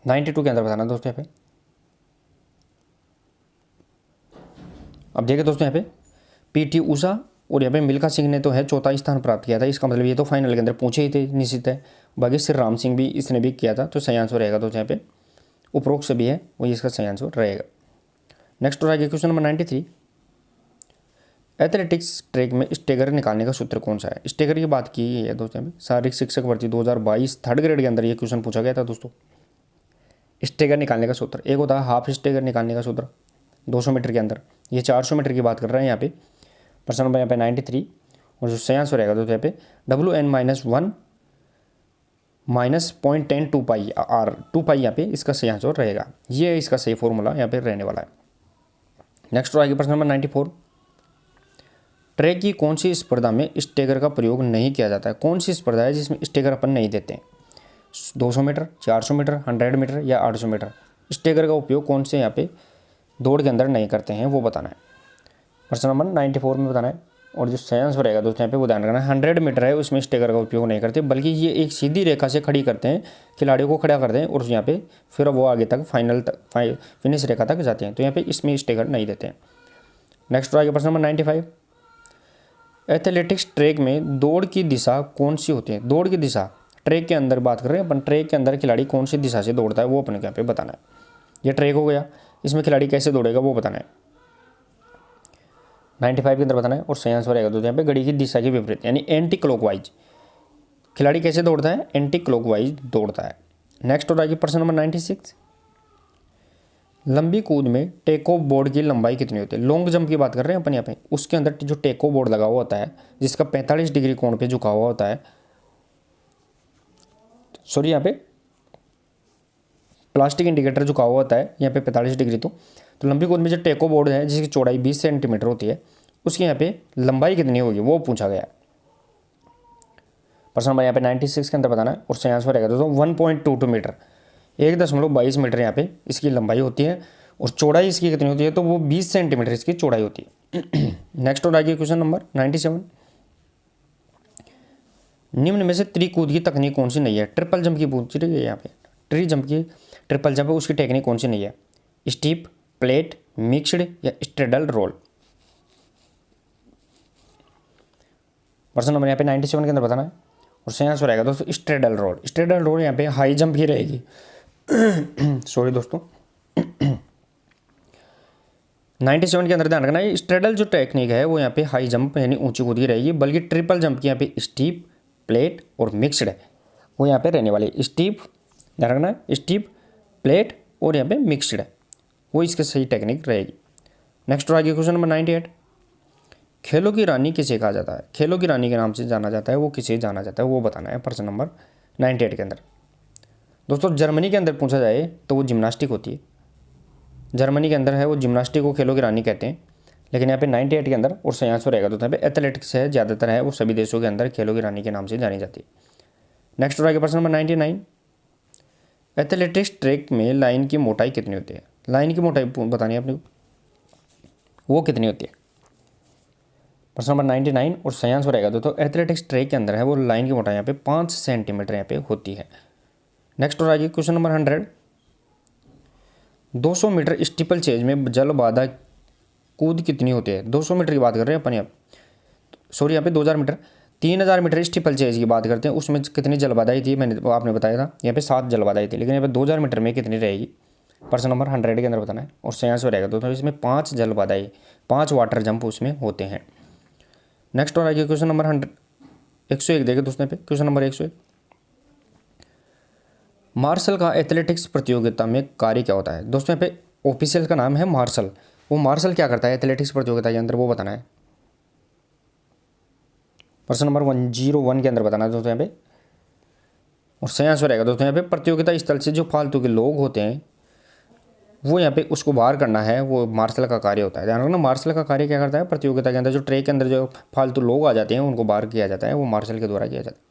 92 के अंदर बताना दोस्तों यहाँ पे। अब देखिए दोस्तों यहाँ पे PT ऊषा और यहाँ पे मिल्खा सिंह ने तो है चौथा स्थान प्राप्त किया था, इसका मतलब ये तो फाइनल के अंदर पहुंचे ही थे निश्चित है। बाकी श्री राम सिंह भी इसने भी किया था, तो सही आंसर रहेगा दोस्तों यहाँ पे उपरोक्त सभी है वो इसका सही आंसर रहेगा। नेक्स्ट और आगे क्वेश्चन नंबर 93, एथलेटिक्स ट्रैक में स्टेगर निकालने का सूत्र कौन सा है? स्टेगर की बात की है दोस्तों यहाँ पे शारीरिक शिक्षक भर्ती 2022 थर्ड ग्रेड के अंदर ये क्वेश्चन पूछा गया था दोस्तों। स्टेगर निकालने का सूत्र एक होता है हाफ स्टेगर निकालने का सूत्र 200 मीटर के अंदर, ये 400 मीटर की बात कर रहे हैं यहाँ पे। प्रश्न नंबर यहाँ पे 93 और जो सही आंसर रहेगा दोस्तों यहाँ पे WN-1 -0.10 2 पाई R 2 पाई यहाँ पे इसका सही आंसर रहेगा, ये इसका सही फॉर्मूला यहाँ पे रहने वाला है। नेक्स्ट और आगे प्रश्न नंबर 94, ट्रैक की कौन सी स्पर्धा में स्टेगर का प्रयोग नहीं किया जाता है? कौन सी स्पर्धा है जिसमें स्टेगर अपन नहीं देते हैं? 200 मीटर, 400 मीटर, 100 मीटर या 800 मीटर? स्टेगर का उपयोग कौन से यहाँ पे दौड़ के अंदर नहीं करते हैं, वो बताना है। प्रश्न नंबर 94 में बताना है और जो सही आंसर रहेगा दोस्तों यहाँ पे वो ध्यान रखना है 100 मीटर है उसमें स्टेगर का उपयोग नहीं करते, बल्कि ये एक सीधी रेखा से खड़ी करते हैं, खिलाड़ियों को खड़ा करते हैं और यहाँ पे फिर वो आगे तक फाइनल तक फिनिश रेखा तक जाते हैं, तो यहाँ पे इसमें स्टेगर नहीं देते हैं। नेक्स्ट आगे प्रश्न नंबर 95, एथलेटिक्स ट्रैक में दौड़ की दिशा कौन सी होती है? दौड़ की दिशा ट्रैक के अंदर बात कर रहे हैं अपन, ट्रैक के अंदर खिलाड़ी कौन सी दिशा से दौड़ता है वो अपने यहाँ पे बताना है। ये ट्रैक हो गया, इसमें खिलाड़ी कैसे दौड़ेगा वो बताना है। 95 के अंदर बताना है और सही आंसर रहेगा तो यहाँ पे घड़ी की दिशा के विपरीत यानी एंटी क्लॉकवाइज खिलाड़ी कैसे दौड़ता है? एंटी क्लॉकवाइज दौड़ता है। नेक्स्ट और आगे प्रश्न नंबर 96, लंबी कूद में टेक ऑफ बोर्ड की लंबाई कितनी होती है? लॉन्ग जंप की बात कर रहे हैं अपन यहाँ पे, उसके अंदर जो टेक ऑफ बोर्ड लगा हुआ होता है जिसका 45 डिग्री कोण पे झुका हुआ होता है, सॉरी यहाँ पे प्लास्टिक इंडिकेटर जो कहा हुआ होता है यहाँ पे 45 डिग्री। तो लंबी कूद में जो टेको बोर्ड है जिसकी चौड़ाई 20 सेंटीमीटर होती है, उसकी यहाँ पे लंबाई कितनी होगी वो पूछा गया है। प्रश्न नंबर यहाँ पे 96 के अंदर बताना है और सही आंसर रहेगा दोस्तों 1.22 मीटर, 1.22 मीटर यहाँ पे इसकी लंबाई होती है और चौड़ाई इसकी कितनी होती है तो वो 20 सेंटीमीटर इसकी चौड़ाई होती है। नेक्स्ट और आगे क्वेश्चन नंबर 97, निम्न में से त्रिकूद की तकनीक कौन सी नहीं है? ट्रिपल जंप की पूछ रही है यहाँ पे, ट्री जंप की ट्रिपल जंप है उसकी टेक्निक कौन सी नहीं है? स्टीप, प्लेट, मिक्स्ड या स्ट्रेडल रोल? प्रश्न नंबर यहाँ पे 97 के अंदर बताना है और सही आंसर रहेगा दोस्तों स्ट्रेडल रोल। स्ट्रेडल रोल यहाँ पे हाई जंप ही रहेगी। सॉरी दोस्तों 97 के अंदर ध्यान रखना है, स्ट्रेडल जो टेक्निक है वो यहाँ पे हाई जंप यानी ऊंची कूद की रहेगी, बल्कि ट्रिपल जंप की यहाँ पे स्टीप, प्लेट और मिक्स्ड है वो यहाँ पे रहने वाली। स्टीप ध्यान रखना है, स्टीप, प्लेट और यहाँ पे मिक्स्ड है वो इसकी सही टेक्निक रहेगी। नेक्स्ट आगे क्वेश्चन नंबर 98, खेलों की रानी किसे कहा जाता है? खेलों की रानी के नाम से जाना जाता है वो किसे जाना जाता है वो बताना है प्रश्न नंबर 98 के अंदर। दोस्तों जर्मनी के अंदर पूछा जाए तो वो जिम्नास्टिक होती है, जर्मनी के अंदर है वो जिम्नास्टिक को खेलों की रानी कहते हैं, लेकिन यहाँ पे 98 के अंदर और सही आंसर रहेगा तो यहाँ पे एथलेटिक्स है ज़्यादातर है वो सभी देशों के अंदर खेलों की रानी के नाम से जानी जाती है। नेक्स्ट आगे प्रश्न नंबर 99, एथलेटिक्स ट्रैक में लाइन की मोटाई कितनी होती है? लाइन की मोटाई बतानी है अपने को, वो कितनी होती है? प्रश्न नंबर 99 और सही आंसर रहेगा दोस्तों एथलेटिक्स ट्रैक के अंदर है वो लाइन की मोटाई यहाँ पे 5 सेंटीमीटर यहाँ पे होती है। नेक्स्ट और आगे question number 100, 200 metre steeplechase में जल बाधा कूद कितनी होती है? 200 मीटर की बात कर रहे हैं अपन यहाँ, सॉरी यहाँ पे 2000 मीटर, 3000 मीटर स्टीपल चेज की बात करते हैं उसमें कितनी जल बाधाई थी मैंने आपने बताया था यहाँ पे 7 जल बाधाई थी, लेकिन यहाँ पे 2000 मीटर में कितनी रहेगी? प्रश्न नंबर 100 के अंदर बताना है और सही आंसर रहेगा दोस्तों इसमें 5 जल बाधाई, 5 वाटर जंप उसमें होते हैं। नेक्स्ट और आगे क्वेश्चन नंबर 101 देखे दोस्तों पे क्वेश्चन नंबर 101, मार्शल का एथलेटिक्स प्रतियोगिता में कार्य क्या होता है? दोस्तों यहाँ पे ऑफिशियल का नाम है मार्शल, वो मार्शल क्या करता है एथलेटिक्स प्रतियोगिता के अंदर वो बताना है। प्रश्न नंबर 101 के अंदर बताना है दोस्तों यहाँ पे और सही आंसर रहेगा दोस्तों यहाँ पे प्रतियोगिता स्थल से जो फालतू के लोग होते हैं वो यहाँ पे उसको बाहर करना है वो मार्शल का कार्य होता है। ध्यान रखना मार्शल का कार्य क्या करता है प्रतियोगिता के अंदर जो ट्रैक के अंदर जो फालतू लोग आ जाते हैं उनको बाहर किया जाता है वो मार्शल के द्वारा किया जाता है।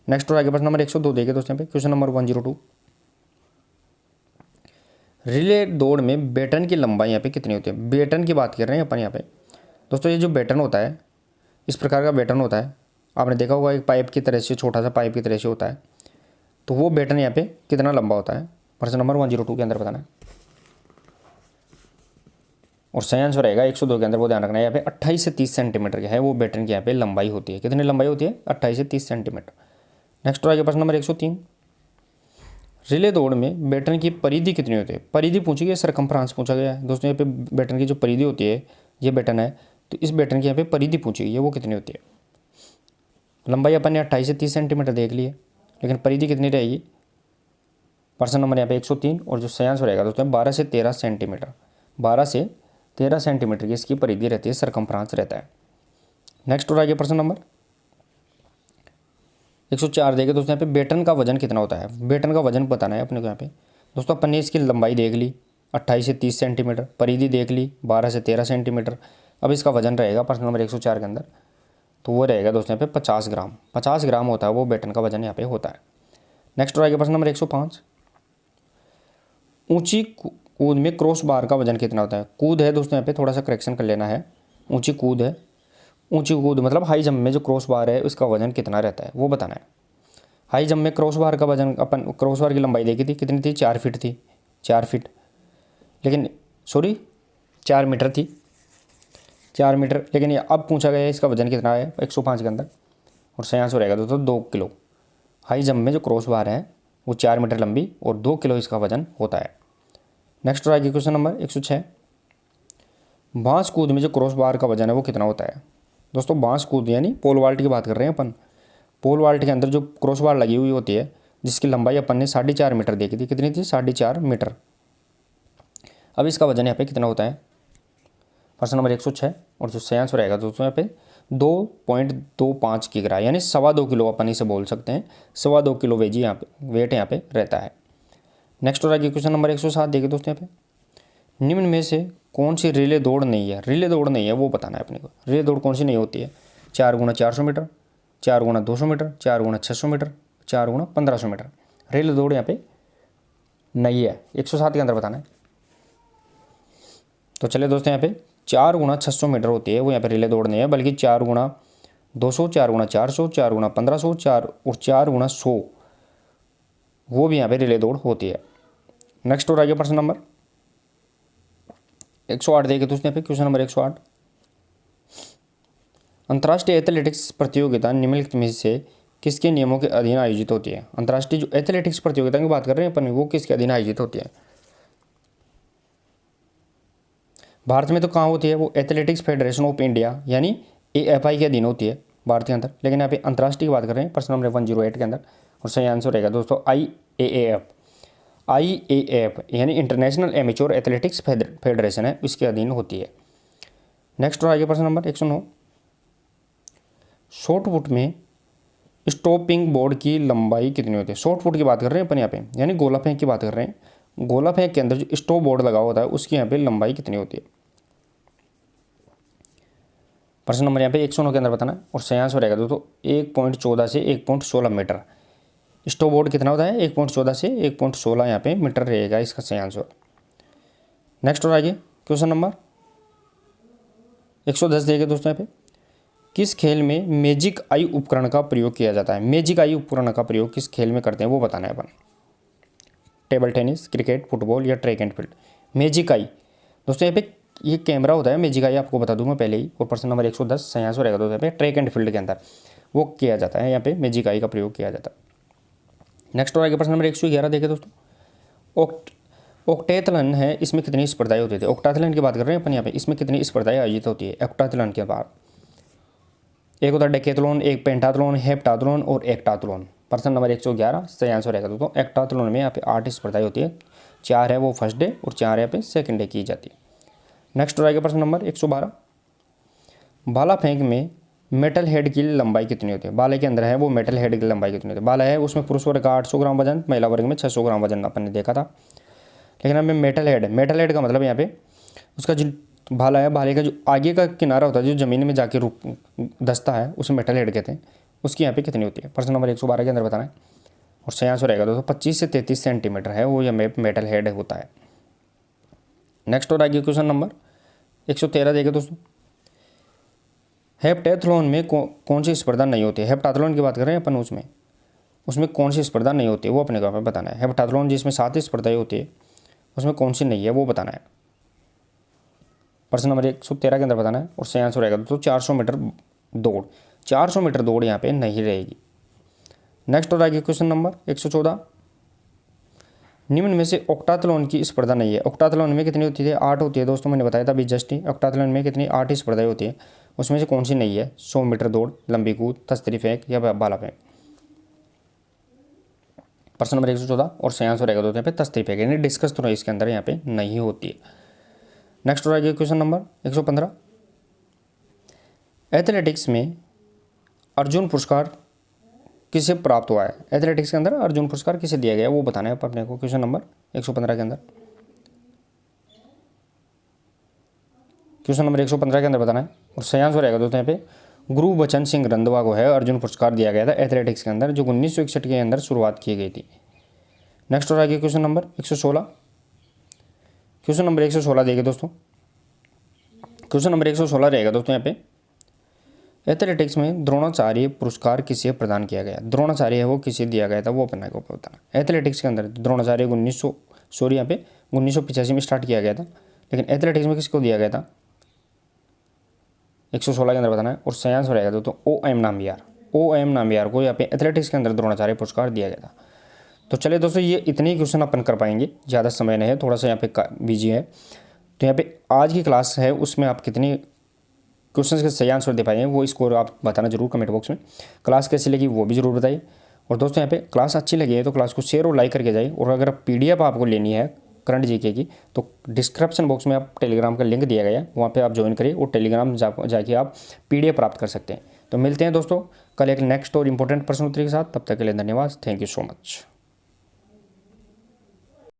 नेक्स्ट और आगे प्रश्न नंबर 102 देखिए दोस्तों यहाँ पे क्वेश्चन नंबर 102, रिले दौड़ में बैटन की लंबाई यहाँ पे कितनी होती है? बैटन की बात कर रहे हैं अपन यहाँ पे दोस्तों, ये जो बैटन होता है इस प्रकार का बैटन होता है, आपने देखा होगा एक पाइप की तरह से छोटा सा पाइप की तरह से होता है, तो वो बैटन यहाँ पे कितना लंबा होता है? प्रश्न नंबर 102 के अंदर बताना है और सही आंसर रहेगा 102 के अंदर वो ध्यान रखना है यहाँ पे 28 से 30 सेंटीमीटर की है वो बैटन की यहाँ पे लंबाई होती है। कितनी लंबाई होती है? 28 से 30 सेंटीमीटर। नेक्स्ट आगे प्रश्न नंबर 103, रिले दौड़ में बैटन की परिधि कितनी होती है? परिधि पूछी गई, सरकमफ्रांस पूछा गया है दोस्तों। यहाँ पे बैटन की जो परिधि होती है, ये बैटन है तो इस बैटन की यहाँ पे परिधि पूछी गई है वो कितनी होती है? लंबाई अपन ने 28 से 30 सेंटीमीटर देख ली है, लेकिन परिधि कितनी रहेगी? प्रश्न नंबर यहाँ पे 103 और जो सही आंसर रहेगा दोस्तों 12 से 13 सेंटीमीटर, 12 से 13 सेंटीमीटर की इसकी परिधि रहती है, सरकमफ्रांस रहता है। नेक्स्ट और आगे प्रश्न नंबर 104 देखे दोस्तों, यहाँ पे बैटन का वजन कितना होता है? बैटन का वजन बताना है अपने को यहाँ पे दोस्तों। अपन ने इसकी लंबाई देख ली 28 से 30 सेंटीमीटर, परिधि देख ली 12 से 13 सेंटीमीटर, अब इसका वजन रहेगा प्रश्न नंबर 104 के अंदर, तो वो रहेगा दोस्तों यहाँ पे 50 ग्राम, 50 ग्राम होता है वो बैटन का वजन यहाँ पे होता है। नेक्स्ट और आगे प्रश्न नंबर 105, ऊंची कूद में क्रॉस बार का वजन कितना होता है? कूद है दोस्तों यहाँ पे थोड़ा सा करेक्शन कर लेना है, ऊंची कूद है, ऊंची कूद मतलब हाई जंप में जो क्रॉस बार है उसका वजन कितना रहता है वो बताना है। हाई जंप में क्रॉस बार का वजन अपन क्रॉस बार की लंबाई देखी थी कितनी थी? 4 फीट थी, 4 फीट, लेकिन सॉरी 4 मीटर थी, 4 मीटर, लेकिन ये अब पूछा गया है इसका वजन कितना है 105 के अंदर और सही आंसर रहेगा दोस्तों 2 किलो। हाई जंप में जो क्रॉस बार है वो 4 मीटर लंबी और 2 किलो इसका वजन होता है। नेक्स्ट आगे क्वेश्चन नंबर 106, बांस कूद में जो क्रॉस बार का वजन है वो कितना होता है? दोस्तों बांस कूद यानी पोल वाल्ट की बात कर रहे हैं अपन। पोल वाल्ट के अंदर जो क्रॉस बार लगी हुई होती है जिसकी लंबाई अपन ने 4.5 मीटर देखी थी, कितनी थी? 4.5 मीटर। अब इसका वजन यहाँ पे कितना होता है? प्रश्न नंबर 106 और जो सही आंसर रहेगा दोस्तों यहाँ पे 2.25 किग्रा यानी 2.25 किलो अपन इसे बोल सकते हैं, 2.25 किलो वेट यहाँ पे रहता है। नेक्स्ट और आगे क्वेश्चन नंबर 107 देखिए दोस्तों यहाँ पे, निम्न में से कौन सी रिले दौड़ नहीं है, रिले दौड़ नहीं है वो बताना है अपने को। रिले दौड़ कौन सी नहीं होती है, 4 × 400 metre, 4 × 200 metre, 4 × 600 metre, 4 × 1500 metre. Relay दौड़ यहाँ पे नहीं है, 107 के अंदर बताना है। तो चलिए दोस्तों यहाँ पे 4 × 600 मीटर होती है वो यहाँ पे रिले दौड़ नहीं है, बल्कि 4 × 200, 4 × 400, 4 × 1500, 4 और 4 × 100 वो भी यहाँ पे रिले दौड़ होती है। नेक्स्ट और आगे प्रश्न नंबर 108 देखिए दोस्तों यहाँ पे, क्वेश्चन नंबर 108, अंतर्राष्ट्रीय एथलेटिक्स प्रतियोगिता निम्नलिखित में से किसके नियमों के अधीन आयोजित होती है। अंतर्राष्ट्रीय जो एथलेटिक्स प्रतियोगिता की बात कर रहे हैं अपन, वो किसके अधीन आयोजित होती है। भारत में तो कहाँ होती है वो, एथलेटिक्स फेडरेशन ऑफ इंडिया यानी AFI के अधीन होती है भारत के अंदर। लेकिन यहाँ पे अंतर्राष्ट्रीय की बात कर रहे हैं प्रश्न नंबर 108 के अंदर, और सही आंसर रहेगा दोस्तों IAAF यानी इंटरनेशनल एमेच्योर एथलेटिक्स फेडरेशन है, इसके अधीन होती है। नेक्स्ट और आगे प्रश्न नंबर 109, शॉर्ट पुट में स्टॉपिंग बोर्ड की लंबाई कितनी होती है। शॉर्ट पुट की बात कर रहे हैं अपन यहाँ पे, यानी गोला फेंक की बात कर रहे हैं। गोला फेंक के अंदर जो स्टॉप बोर्ड लगा होता है उसकी यहाँ पे लंबाई कितनी होती है। प्रश्न नंबर यहाँ पे 109 के अंदर बताना है, और सही आंसर रहेगा दोस्तों 1.14 से 1.16 मीटर। स्टॉप बोर्ड कितना होता है, 1.14 से 1.16 यहाँ पे मीटर रहेगा इसका सही आंसर। नेक्स्ट और आगे क्वेश्चन नंबर 110 देखिए दोस्तों यहाँ पे, किस खेल में मैजिक आई उपकरण का प्रयोग किया जाता है। मैजिक आई उपकरण का प्रयोग किस खेल में करते हैं वो बताना है अपन। टेबल टेनिस, क्रिकेट, फुटबॉल या ट्रैक एंड फील्ड। मैजिक आई दोस्तों यहाँ पे ये कैमरा होता है, मैजिक आई आपको बता दूं मैं पहले ही। और प्रश्न नंबर 110 सही आंसर रहेगा दोस्तों यहाँ पे ट्रैक एंड फील्ड के अंदर वो किया जाता है, यहाँ पे मैजिक आई का प्रयोग किया जाता है। नेक्स्ट और आगे प्रश्न नंबर 111 देखिए दोस्तों, ऑक्टाथलन है, इसमें कितनी स्पर्धाएं होती थी। ऑक्टाथलन की बात कर रहे हैं अपन यहाँ पे, इसमें कितनी स्पर्धाएं आयोजित होती है ऑक्टाथलन के बाद। एक होता है डेकेथलॉन, एक पेंटाथलॉन, हेप्टाथलॉन और एक्टाथलॉन। प्रश्न नंबर 111 सही आंसर रहेगा दोस्तों एक्टाथलॉन में यहाँ पे 8 स्पर्धाएं होती है, 4 है वो फर्स्ट डे और 4 यहाँ पे सेकंड डे की जाती है। नेक्स्ट रहेगा प्रश्न नंबर 112, भाला फेंक में मेटल हेड की लंबाई कितनी होती है। भाले के अंदर है वो मेटल हेड की लंबाई कितनी होती है। भाला है उसमें पुरुष वर्ग का 800 ग्राम वजन, महिला वर्ग में 600 ग्राम वजन अपन ने देखा था। लेकिन हमें मेटल हेड का मतलब यहाँ पे उसका जो भाला है, भाले का जो आगे का किनारा होता है जो ज़मीन में जाके धंसता है उसे मेटल हेड कहते हैं, उसकी यहाँ पे कितनी होती है। प्रश्न नंबर 112 के अंदर बताना है, और सही आंसर रहेगा दोस्तों 25 से 33 सेंटीमीटर है वो, यह मेटल हेड होता है। नेक्स्ट और आगे क्वेश्चन नंबर 113 देखिए दोस्तों, हेप्टाथलॉन में कौन सी स्पर्धा नहीं होती है। हेप्टाथलॉन की बात कर रहे हैं अपन, उसमें कौन सी स्पर्धा नहीं होती है वो अपने को बताना है। हेप्टाथलॉन जिसमें 7 स्पर्धाएं होती है उसमें कौन सी नहीं है वो बताना है। प्रश्न नंबर 113 के अंदर बताना है, और सही आंसर रहेगा दोस्तों 400 मीटर दौड़। 400 मीटर दौड़ यहाँ पे नहीं रहेगी। नेक्स्ट और आगे क्वेश्चन नंबर 114, निम्न में से ऑक्टाथलॉन की स्पर्धा नहीं है। ऑक्टाथलॉन में कितनी होती है, 8 होती है दोस्तों, मैंने बताया था अभी जस्ट ही। ऑक्टाथलॉन में कितनी 8 ही स्पर्धाएं होती है, उसमें से कौन सी नहीं है। 100 मीटर दौड़, लंबी कूद, तस्तरी फेंक या भाला फेंक। प्रश्न नंबर 114 और सही आंसर रहेगा दोस्तों यहाँ पे तस्तरी फेंक, यानी डिस्कस तो इसके अंदर यहाँ पे नहीं होती है। नेक्स्ट और आगे क्वेश्चन नंबर 115, एथलेटिक्स में अर्जुन पुरस्कार किसे प्राप्त हुआ है। एथलेटिक्स के अंदर अर्जुन पुरस्कार किसे दिया गया वो बताना है अपने को। क्वेश्चन नंबर 115 के अंदर, क्वेश्चन नंबर 115 के अंदर बताना है, और सही आंसर रहेगा दोस्तों यहाँ पे गुरबचन सिंह रंधावा को है अर्जुन पुरस्कार दिया गया था एथलेटिक्स के अंदर, जो 1961 के अंदर शुरुआत की गई थी। नेक्स्ट और आगे क्वेश्चन नंबर 116, क्वेश्चन नंबर 116 देखिए दोस्तों, क्वेश्चन नंबर 116 रहेगा दोस्तों यहाँ पे, एथलेटिक्स में द्रोणाचार्य पुरस्कार किसे प्रदान किया गया। द्रोणाचार्य है वो किसे दिया गया था वो अपने को बताना। एथलेटिक्स के अंदर द्रोणाचार्य को 1985 में स्टार्ट किया गया था, लेकिन एथलेटिक्स में किसको दिया गया था 116 के अंदर बताना है, और सही आंसर रहेगा दोस्तों OM नाम्बियार को यहाँ पे एथलेटिक्स के अंदर द्रोणाचार्य पुरस्कार दिया गया था। तो चलिए दोस्तों ये इतने ही क्वेश्चन अपन कर पाएंगे, ज़्यादा समय नहीं है, थोड़ा सा यहाँ पे बिजी है। तो यहाँ पे आज की क्लास है उसमें आप कितनी क्वेश्चंस के सही आंसर दे पाएंगे वो स्कोर आप बताना जरूर कमेंट बॉक्स में। क्लास कैसी लगी वो भी जरूर बताइए, और दोस्तों यहाँ पे क्लास अच्छी लगी है तो क्लास को शेयर और लाइक करके जाइए। और अगर PDF आपको लेनी है करंट GK की तो डिस्क्रिप्शन बॉक्स में आप टेलीग्राम का लिंक दिया गया है, वहाँ पे आप ज्वाइन करिए और टेलीग्राम जाके आप PDF प्राप्त कर सकते हैं। तो मिलते हैं दोस्तों कल एक नेक्स्ट और इंपॉर्टेंट प्रश्न उत्तर के साथ, तब तक के लिए धन्यवाद। Thank you so much.